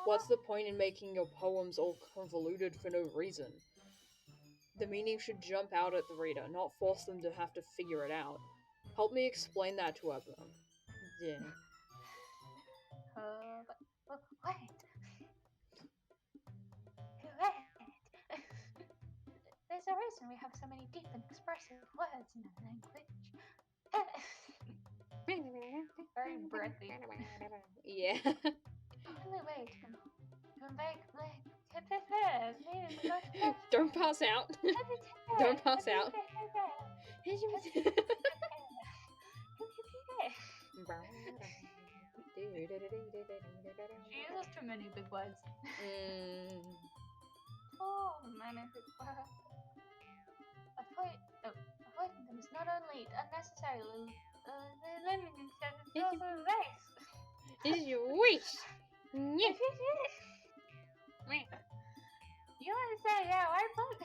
Speaker 1: What's the point in making your poems all convoluted for no reason? The meaning should jump out at the reader, not force them to have to figure it out. Help me explain that to her. Yeah.
Speaker 2: But wait. There's a reason we have so many deep and expressive words in our language. Very breathy.
Speaker 1: Yeah.
Speaker 2: Only way to convey
Speaker 1: Don't pass out. Don't pass out.
Speaker 2: She uses too many big words. Oh, man, avoiding them is not only unnecessarily limiting it's also race.
Speaker 1: Is your wish? Yeah.
Speaker 2: You want to say how I put?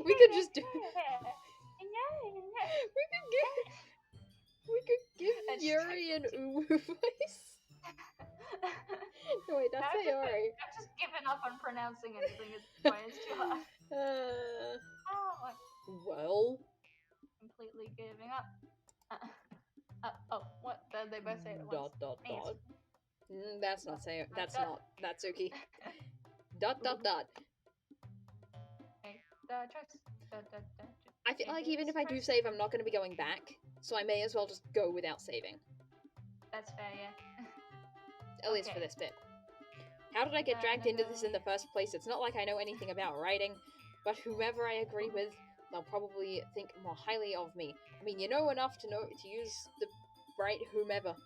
Speaker 1: We could just do. We could give Yuri an uwu voice. No, wait, that's Sayori.
Speaker 2: I've just given up on pronouncing anything at this point. It's too hard.
Speaker 1: Well.
Speaker 2: Completely giving up. What? They both say it at once.
Speaker 1: Dot. That's not Sayori. That's not Natsuki. Dot. I feel like even if I do save, I'm not going to be going back, so I may as well just go without saving.
Speaker 2: That's fair, yeah.
Speaker 1: At least for this bit. How did I get dragged into this in the first place? It's not like I know anything about writing, but whomever I agree with, they'll probably think more highly of me. I mean, you know enough to use the right whomever.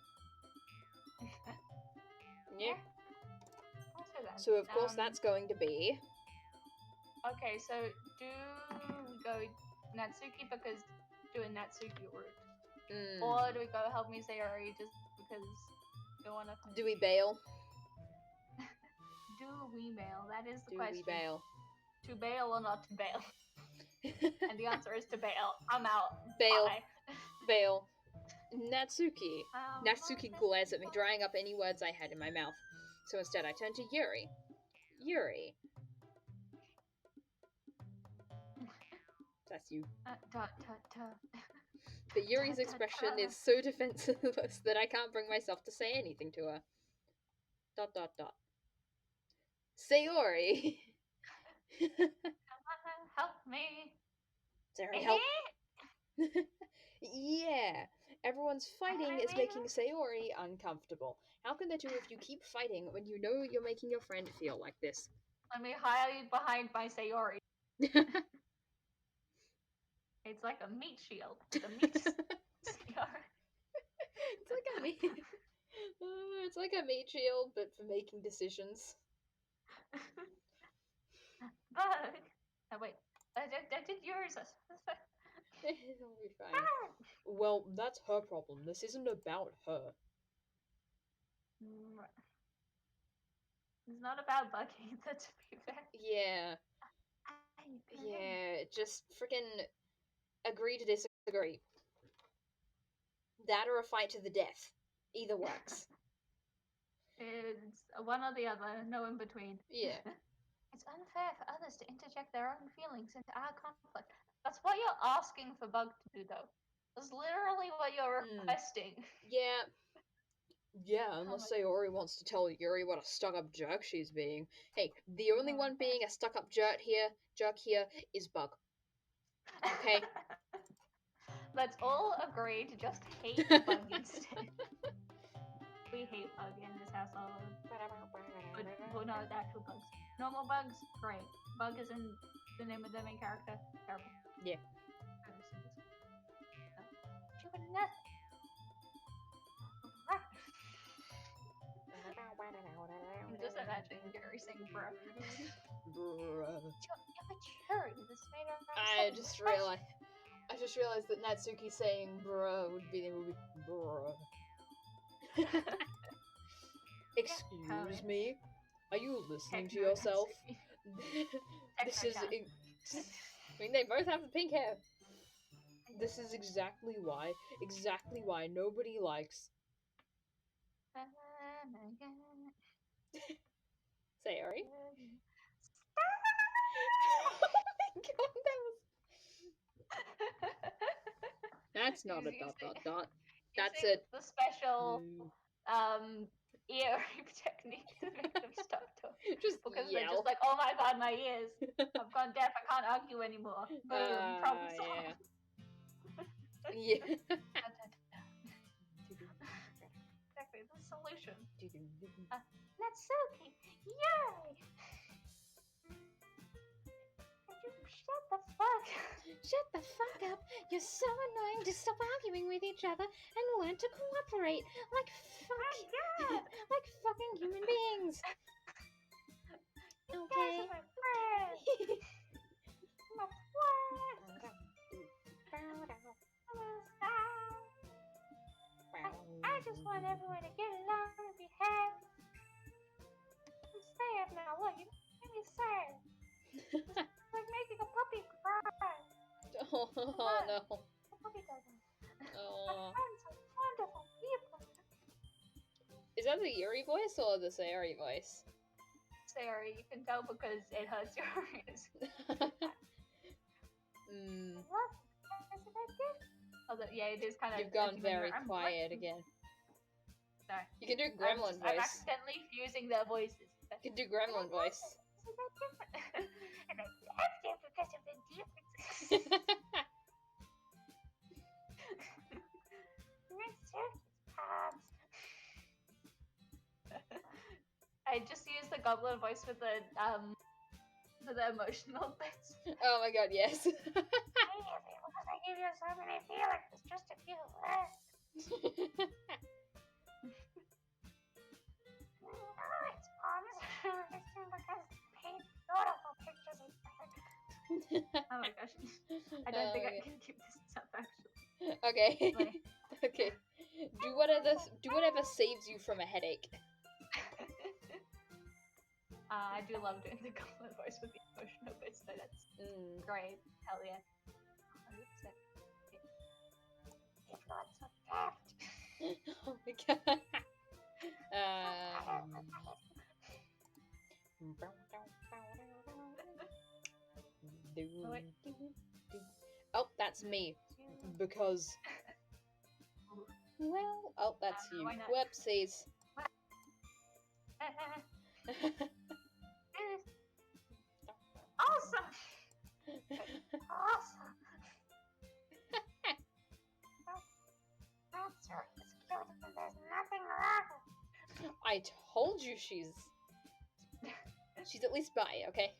Speaker 1: Yeah. So of course that's going to be.
Speaker 2: Okay, so do we go Natsuki because doing Natsuki route, or do we go help me Sayori just because we want to?
Speaker 1: Do we bail?
Speaker 2: Do we bail? That is the question.
Speaker 1: Do we bail?
Speaker 2: To bail or not to bail? And the answer is to bail. I'm out.
Speaker 1: Bail.
Speaker 2: Bye.
Speaker 1: Bail. Natsuki. Natsuki glares at me, drying up any words I had in my mouth. So instead, I turn to Yuri. Yuri. That's you. But Yuri's expression is so defenseless that I can't bring myself to say anything to her. ... Sayori!
Speaker 2: Help me.
Speaker 1: Sayori, help! Yeah! Everyone's fighting is making Sayori uncomfortable. How can the two of you keep fighting when you know you're making your friend feel like this?
Speaker 2: Let me hide behind my Sayori. It's like a meat shield. The meat Sayori.
Speaker 1: It's like a meat shield, but for making decisions.
Speaker 2: Bug. Oh, wait. I did yours.
Speaker 1: It'll be fine. Well, that's her problem. This isn't about her.
Speaker 2: It's not about Bug either, to be fair.
Speaker 1: Yeah. Yeah, just freaking agree to disagree. That or a fight to the death. Either works.
Speaker 2: It's one or the other, no in between.
Speaker 1: Yeah.
Speaker 2: It's unfair for others to interject their own feelings into our conflict. That's what you're asking for Bug to do, though. That's literally what you're requesting.
Speaker 1: Yeah. Yeah, unless Sayori wants to tell Yuri what a stuck-up jerk she's being. Hey, the only one being a stuck-up jerk here is Bug. Okay?
Speaker 2: Let's all agree to just hate Bug instead. We hate Bug in this household. But no, the actual bugs. Normal bugs, great. Bug is in the name of the main character. Terrible.
Speaker 1: Yeah.
Speaker 2: I'm just imagining Gary saying bruh.
Speaker 1: Bruh.
Speaker 2: You're mature. This made
Speaker 1: I just realized that Natsuki saying bruh would be bruh. Excuse me? Are you listening to yourself? This is... I mean, they both have the pink hair. This is exactly why nobody likes... Sayori? Oh my god, That's not a ... That's it.
Speaker 2: The special ear rape technique to make them stop talking.
Speaker 1: Just
Speaker 2: because
Speaker 1: yell.
Speaker 2: they're just like, oh my god, my ears. I've gone deaf, I can't argue anymore. Boom, problem solved.
Speaker 1: Yeah.
Speaker 2: Exactly, the solution. Natsuki, yay! Shut the fuck.
Speaker 1: Shut the fuck up. You're so annoying. Just stop arguing with each other and learn to cooperate. Like like fucking human beings.
Speaker 2: You
Speaker 1: Okay.
Speaker 2: guys are my friends. My friends. I just want everyone to get along and be happy. I'm sad now. Look, you made me sad. It's like making a puppy cry.
Speaker 1: Oh no.
Speaker 2: A puppy doesn't.
Speaker 1: Oh.
Speaker 2: My friends are wonderful people.
Speaker 1: Is that the Yuri voice or the Sayori voice?
Speaker 2: Sayori, you can tell because it hurts your ears. Although, yeah, it is kind of.
Speaker 1: You've gone very quiet again.
Speaker 2: Sorry.
Speaker 1: You can do Gremlin voice.
Speaker 2: I'm accidentally fusing their voices.
Speaker 1: You can do Gremlin voice.
Speaker 2: And I left it because of the differences. I just used the goblin voice for the emotional bits.
Speaker 1: Oh my god, yes.
Speaker 2: I give you so many feelings, just a few left. It's promise because paint beautiful pictures of oh my gosh. I don't think I can keep this up actually.
Speaker 1: Okay. Okay. Do whatever saves you from a headache.
Speaker 2: I do love doing the goblin voice with the emotional bits, so that's great. Hell yeah. 100%. It's not so daft.
Speaker 1: Oh my god.
Speaker 2: Wait.
Speaker 1: Oh, that's me. Because. Well, oh, that's you.
Speaker 2: Why not?
Speaker 1: Whoopsies.
Speaker 2: Awesome! Awesome! That's right. It's cute and there's nothing wrong.
Speaker 1: I told you she's at least bi, okay?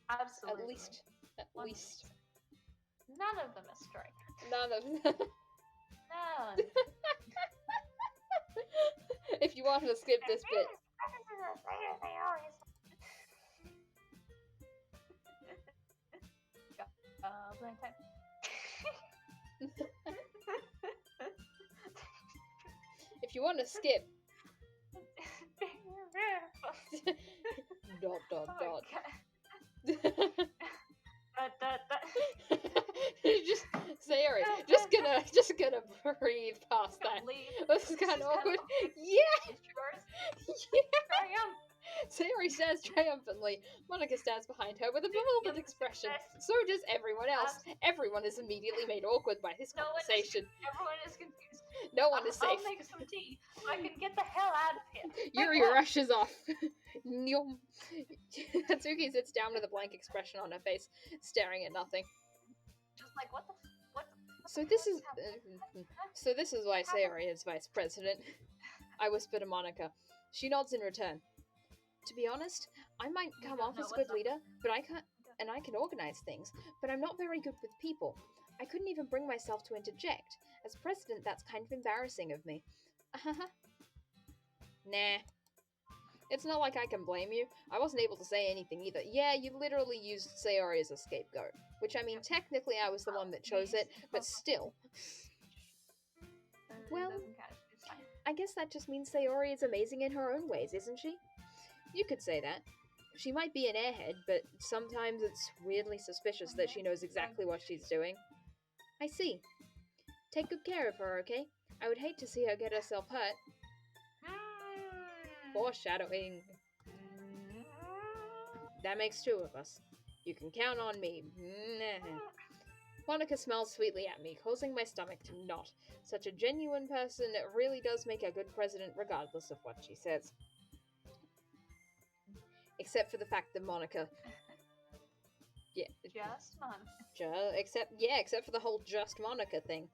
Speaker 2: Absolutely.
Speaker 1: At least.
Speaker 2: None of them are straight.
Speaker 1: None of them.
Speaker 2: None.
Speaker 1: If you want to skip this bit.
Speaker 2: Blank time.
Speaker 1: If you want to skip. Dot dot dot. Just Sayori, just gonna breathe past that. This is kind of awkward. Yeah.
Speaker 2: Triumph.
Speaker 1: Sayori stands triumphantly. Monica stands behind her with a bewildered expression. So does everyone else. Everyone is immediately made awkward by this conversation.
Speaker 2: Everyone is confused.
Speaker 1: No one is safe.
Speaker 2: I'll make some tea. I can get the hell out of here.
Speaker 1: Yuri rushes off. Natsuki sits down with a blank expression on her face, staring at nothing.
Speaker 2: Just like, what the
Speaker 1: So this is why Sayori is vice president. I whisper to Monica. She nods in return. To be honest, I might come off as a good leader, but I can organize things, but I'm not very good with people. I couldn't even bring myself to interject. As president, that's kind of embarrassing of me. Nah. It's not like I can blame you. I wasn't able to say anything either. Yeah, you literally used Sayori as a scapegoat. Which, I mean, technically I was the one that chose it, but still. Well, I guess that just means Sayori is amazing in her own ways, isn't she? You could say that. She might be an airhead, but sometimes it's weirdly suspicious that she knows exactly what she's doing. I see. Take good care of her, okay? I would hate to see her get herself hurt. Foreshadowing. That makes two of us. You can count on me. Monica smiles sweetly at me, causing my stomach to knot. Such a genuine person really does make a good president regardless of what she says. Except for the fact that Monica... Yeah.
Speaker 2: Just Monica.
Speaker 1: Except for the whole just Monica thing.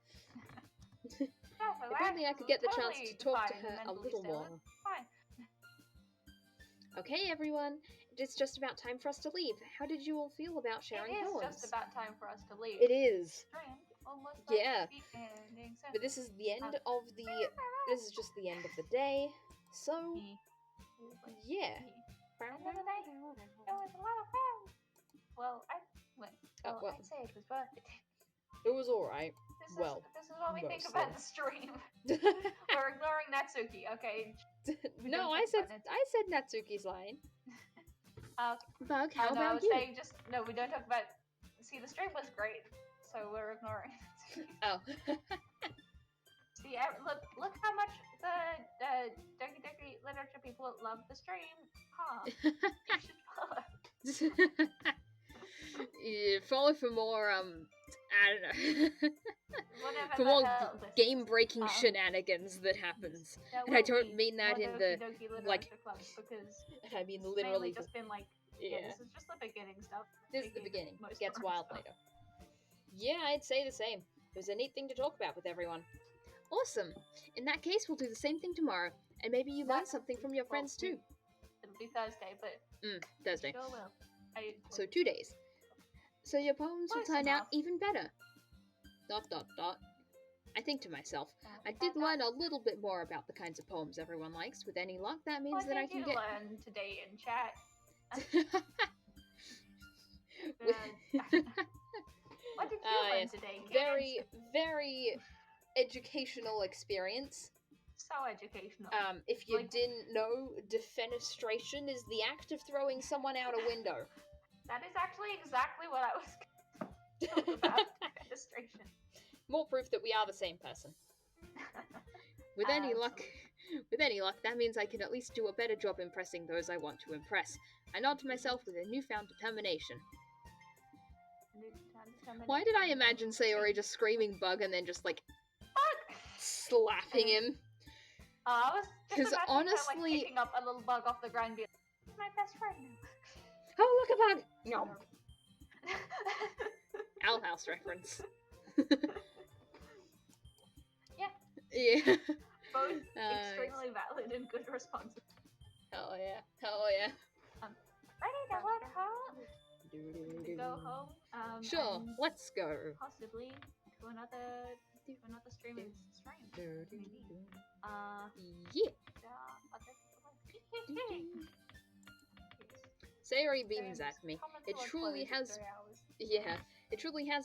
Speaker 1: If only I could get the chance to talk to her a little more.
Speaker 2: Fine.
Speaker 1: Okay, everyone. It's just about time for us to leave. How did you all feel about sharing poems?
Speaker 2: It is just about time for us to leave.
Speaker 1: It is.
Speaker 2: Almost
Speaker 1: Yeah.
Speaker 2: Ending, so
Speaker 1: but this is the end of the... This is just the end of the day. So, yeah.
Speaker 2: Another day. It was a lot of fun. Well, I'd say it was worth it.
Speaker 1: It was alright.
Speaker 2: This is what we think about the stream. We're ignoring Natsuki, okay?
Speaker 1: No, I said Natsuki's line. Bug, how about
Speaker 2: I was
Speaker 1: you?
Speaker 2: saying we don't talk about... See, the stream was great, so we're ignoring Natsuki.
Speaker 1: Oh.
Speaker 2: See, look how much the Doki Doki literature people love the stream. Huh. You should follow.
Speaker 1: Yeah, follow for more, I don't know.
Speaker 2: Whatever
Speaker 1: for more game-breaking shenanigans that happens. And I don't mean that in the, like,
Speaker 2: because
Speaker 1: I mean literally.
Speaker 2: Just been like, this is just the beginning stuff.
Speaker 1: This is the beginning. It gets wild later. Yeah, I'd say the same. It was a neat thing to talk about with everyone. Awesome. In that case, we'll do the same thing tomorrow. And maybe you learn something from your friends too.
Speaker 2: It'll be Thursday, but...
Speaker 1: Thursday.
Speaker 2: Sure will.
Speaker 1: So 2 days. So your poems will turn out even better. ... I think to myself, I did learn a little bit more about the kinds of poems everyone likes. With any luck, that means that I can get...
Speaker 2: learn today in chat? What did you learn today?
Speaker 1: Very, very educational experience.
Speaker 2: So educational.
Speaker 1: If you didn't know, defenestration is the act of throwing someone out a window.
Speaker 2: That is actually exactly what I was talking about. Defenestration.
Speaker 1: More proof that we are the same person. With any luck, that means I can at least do a better job impressing those I want to impress. I nod to myself with a newfound determination. Why did I imagine Sayori just screaming bug and then just like slapping him?
Speaker 2: I was just imagining
Speaker 1: honestly,
Speaker 2: her, like, picking up a little bug off the ground and being like, my best friend now.
Speaker 1: Oh, look a bug! No. Owl House reference.
Speaker 2: Yeah.
Speaker 1: Yeah.
Speaker 2: Both extremely valid and good responses.
Speaker 1: Hell yeah. Hell yeah.
Speaker 2: Ready to walk home? To go home?
Speaker 1: Sure, let's go.
Speaker 2: Possibly to another streamer's stream. Maybe.
Speaker 1: Yeah.
Speaker 2: Other people.
Speaker 1: Sayori beams at me. It truly has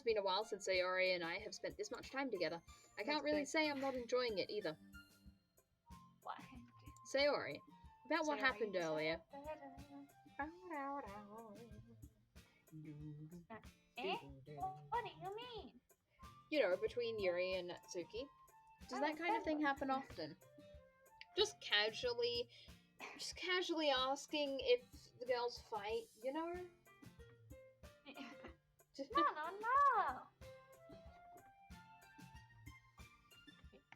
Speaker 1: been a while since Sayori and I have spent this much time together. I can't really say I'm not enjoying it either.
Speaker 2: What?
Speaker 1: Sayori, about what happened earlier.
Speaker 2: What do you mean?
Speaker 1: You know, between Yuri and Natsuki. Does that kind of thing happen often? Just casually asking if the girls fight, you know?
Speaker 2: No.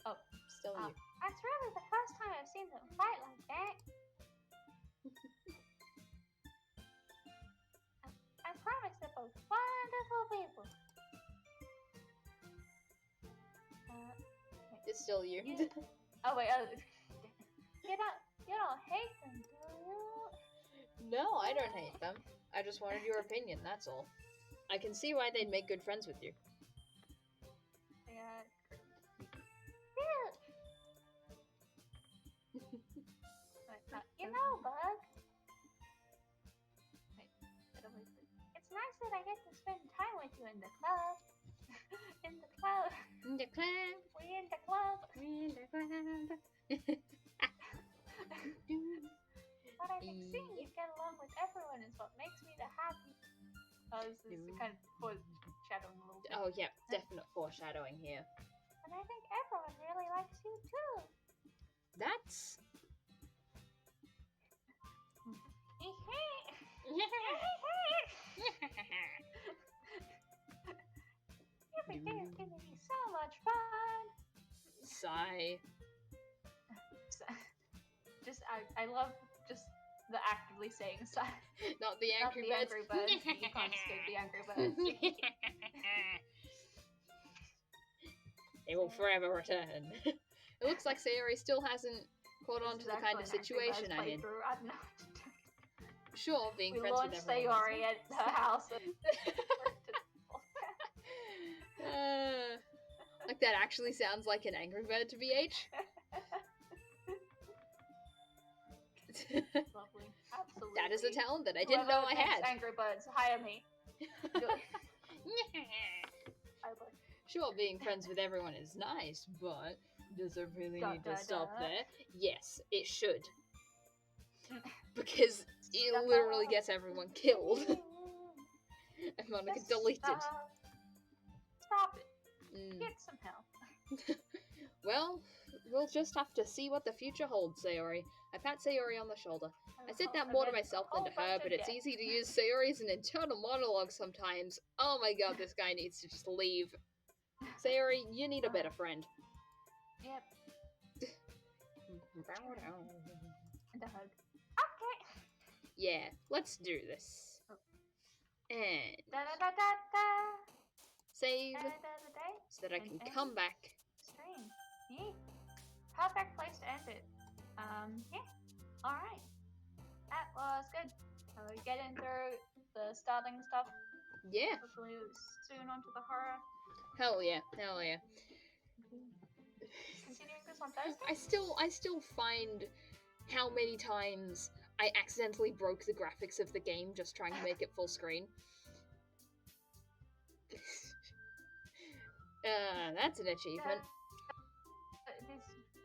Speaker 2: Oh,
Speaker 1: still you.
Speaker 2: That's really the first time I've seen them fight like that. I promise they're both wonderful people.
Speaker 1: It's still you.
Speaker 2: Oh wait, you don't hate them, do you?
Speaker 1: No, I don't hate them. I just wanted your opinion, that's all. I can see why they'd make good friends with you.
Speaker 2: Yeah. You know, Bug. It's nice that I get to spend time with you in the club. In the club.
Speaker 1: In the club.
Speaker 2: We're in the club.
Speaker 1: In the club.
Speaker 2: But I think seeing you get along with everyone is what makes me the happy. Oh, this is kind of foreshadowing a little bit.
Speaker 1: Oh, yeah, definite foreshadowing here.
Speaker 2: And I think everyone really likes you too.
Speaker 1: That's...
Speaker 2: Every day is gonna be so much fun.
Speaker 1: Sigh.
Speaker 2: I love just the actively saying sigh.
Speaker 1: Not the angry
Speaker 2: birds.
Speaker 1: birds.
Speaker 2: Angry birds. You can't escape the angry birds.
Speaker 1: They will forever return. It looks like Sayori still hasn't caught on to the kind of situation I'm in. Sure, being friends with everyone.
Speaker 2: We launched Sayori at her house.
Speaker 1: Like that actually sounds like an Angry Bird to BH.
Speaker 2: Lovely. Absolutely.
Speaker 1: That is a talent that I didn't know I had.
Speaker 2: Angry Birds, hire me.
Speaker 1: Sure, being friends with everyone is nice, but does it really need to stop there? Yes, it should. Because it literally gets everyone killed. And Monica deleted.
Speaker 2: Stop it. Get some help.
Speaker 1: Well, we'll just have to see what the future holds, Sayori. I pat Sayori on the shoulder. I said that more to myself than to her, but it's easy to use Sayori as an internal monologue sometimes. Oh my god, this guy needs to just leave. Sayori, you need a better friend.
Speaker 2: Yep. And a hug. Okay.
Speaker 1: Yeah, let's do this. And save so that I can come back.
Speaker 2: Stream. Yeah. Perfect place to end it. Yeah. Alright. That was good. So we're getting through the starting stuff.
Speaker 1: Yeah.
Speaker 2: Hopefully soon onto the horror.
Speaker 1: Hell yeah. Hell yeah.
Speaker 2: Continuing this on Thursday?
Speaker 1: I still find how many times I accidentally broke the graphics of the game just trying to make it full screen. That's an achievement.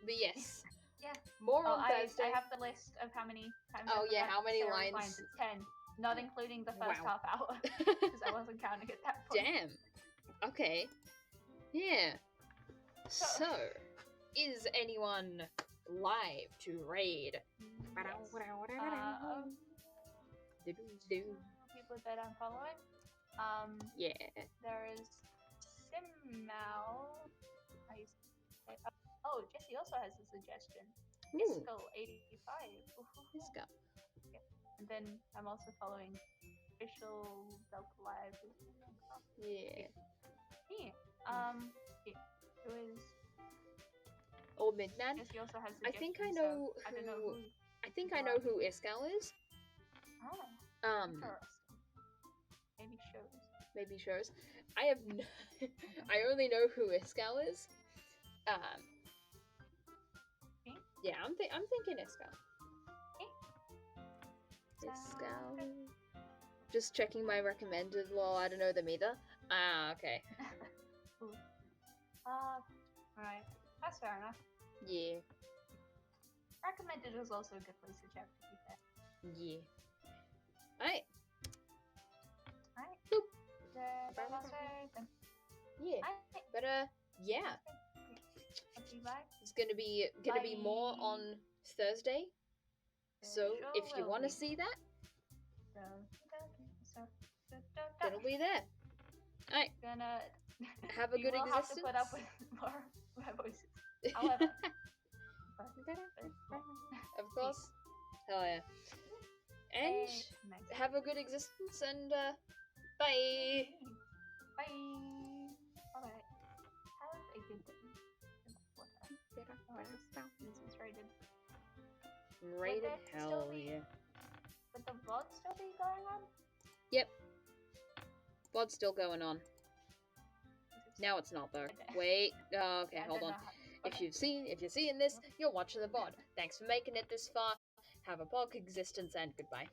Speaker 1: But yes.
Speaker 2: Yeah.
Speaker 1: More on Thursday.
Speaker 2: I have the list of how many times.
Speaker 1: Oh yeah, how many lines?
Speaker 2: It's 10, not including the first half hour, because I wasn't counting at that point.
Speaker 1: Damn. Okay. Yeah. So. Is anyone live to raid?
Speaker 2: Yes. People that I'm following.
Speaker 1: Yeah.
Speaker 2: There is Simmao. Oh, Jesse also has a suggestion.
Speaker 1: Ooh,
Speaker 2: Isco85.
Speaker 1: let's go.
Speaker 2: And then I'm also following official Delta Live.
Speaker 1: Yeah.
Speaker 2: Yeah. Who is?
Speaker 1: Old Midman.
Speaker 2: Jesse also has
Speaker 1: I think I
Speaker 2: suggestions,
Speaker 1: know
Speaker 2: so I don't know
Speaker 1: who.
Speaker 2: who.
Speaker 1: I think I know who Iskal is.
Speaker 2: Oh, interesting. Maybe shows.
Speaker 1: Maybe shows. I have. I only know who Iskal is.
Speaker 2: Okay.
Speaker 1: Yeah, I'm thinking Iskal.
Speaker 2: Okay.
Speaker 1: Iskal. Just checking my recommended. Lol, I don't know them either. Ah, okay.
Speaker 2: Right. That's fair enough.
Speaker 1: Yeah.
Speaker 2: Recommended was also a good place to check, to be fair.
Speaker 1: Yeah. Alright.
Speaker 2: Alright.
Speaker 1: Boop. Yeah. But yeah. It's gonna be more on Thursday. So if you want to see that, it'll be there. Alright.
Speaker 2: Gonna
Speaker 1: have a good
Speaker 2: you will
Speaker 1: existence.
Speaker 2: have to put up with more my voices. However.
Speaker 1: Of course. Hell yeah. And have a good existence and bye.
Speaker 2: Bye. Alright. Have a good day. This is rated.
Speaker 1: Rated hell yeah.
Speaker 2: Would the vlog still be going on?
Speaker 1: Yep. VOD's still going on. Now it's not though. Wait. Oh, okay, hold on. If you're seeing this, you're watching the VOD. Thanks for making it this far. Have a bog existence and goodbye.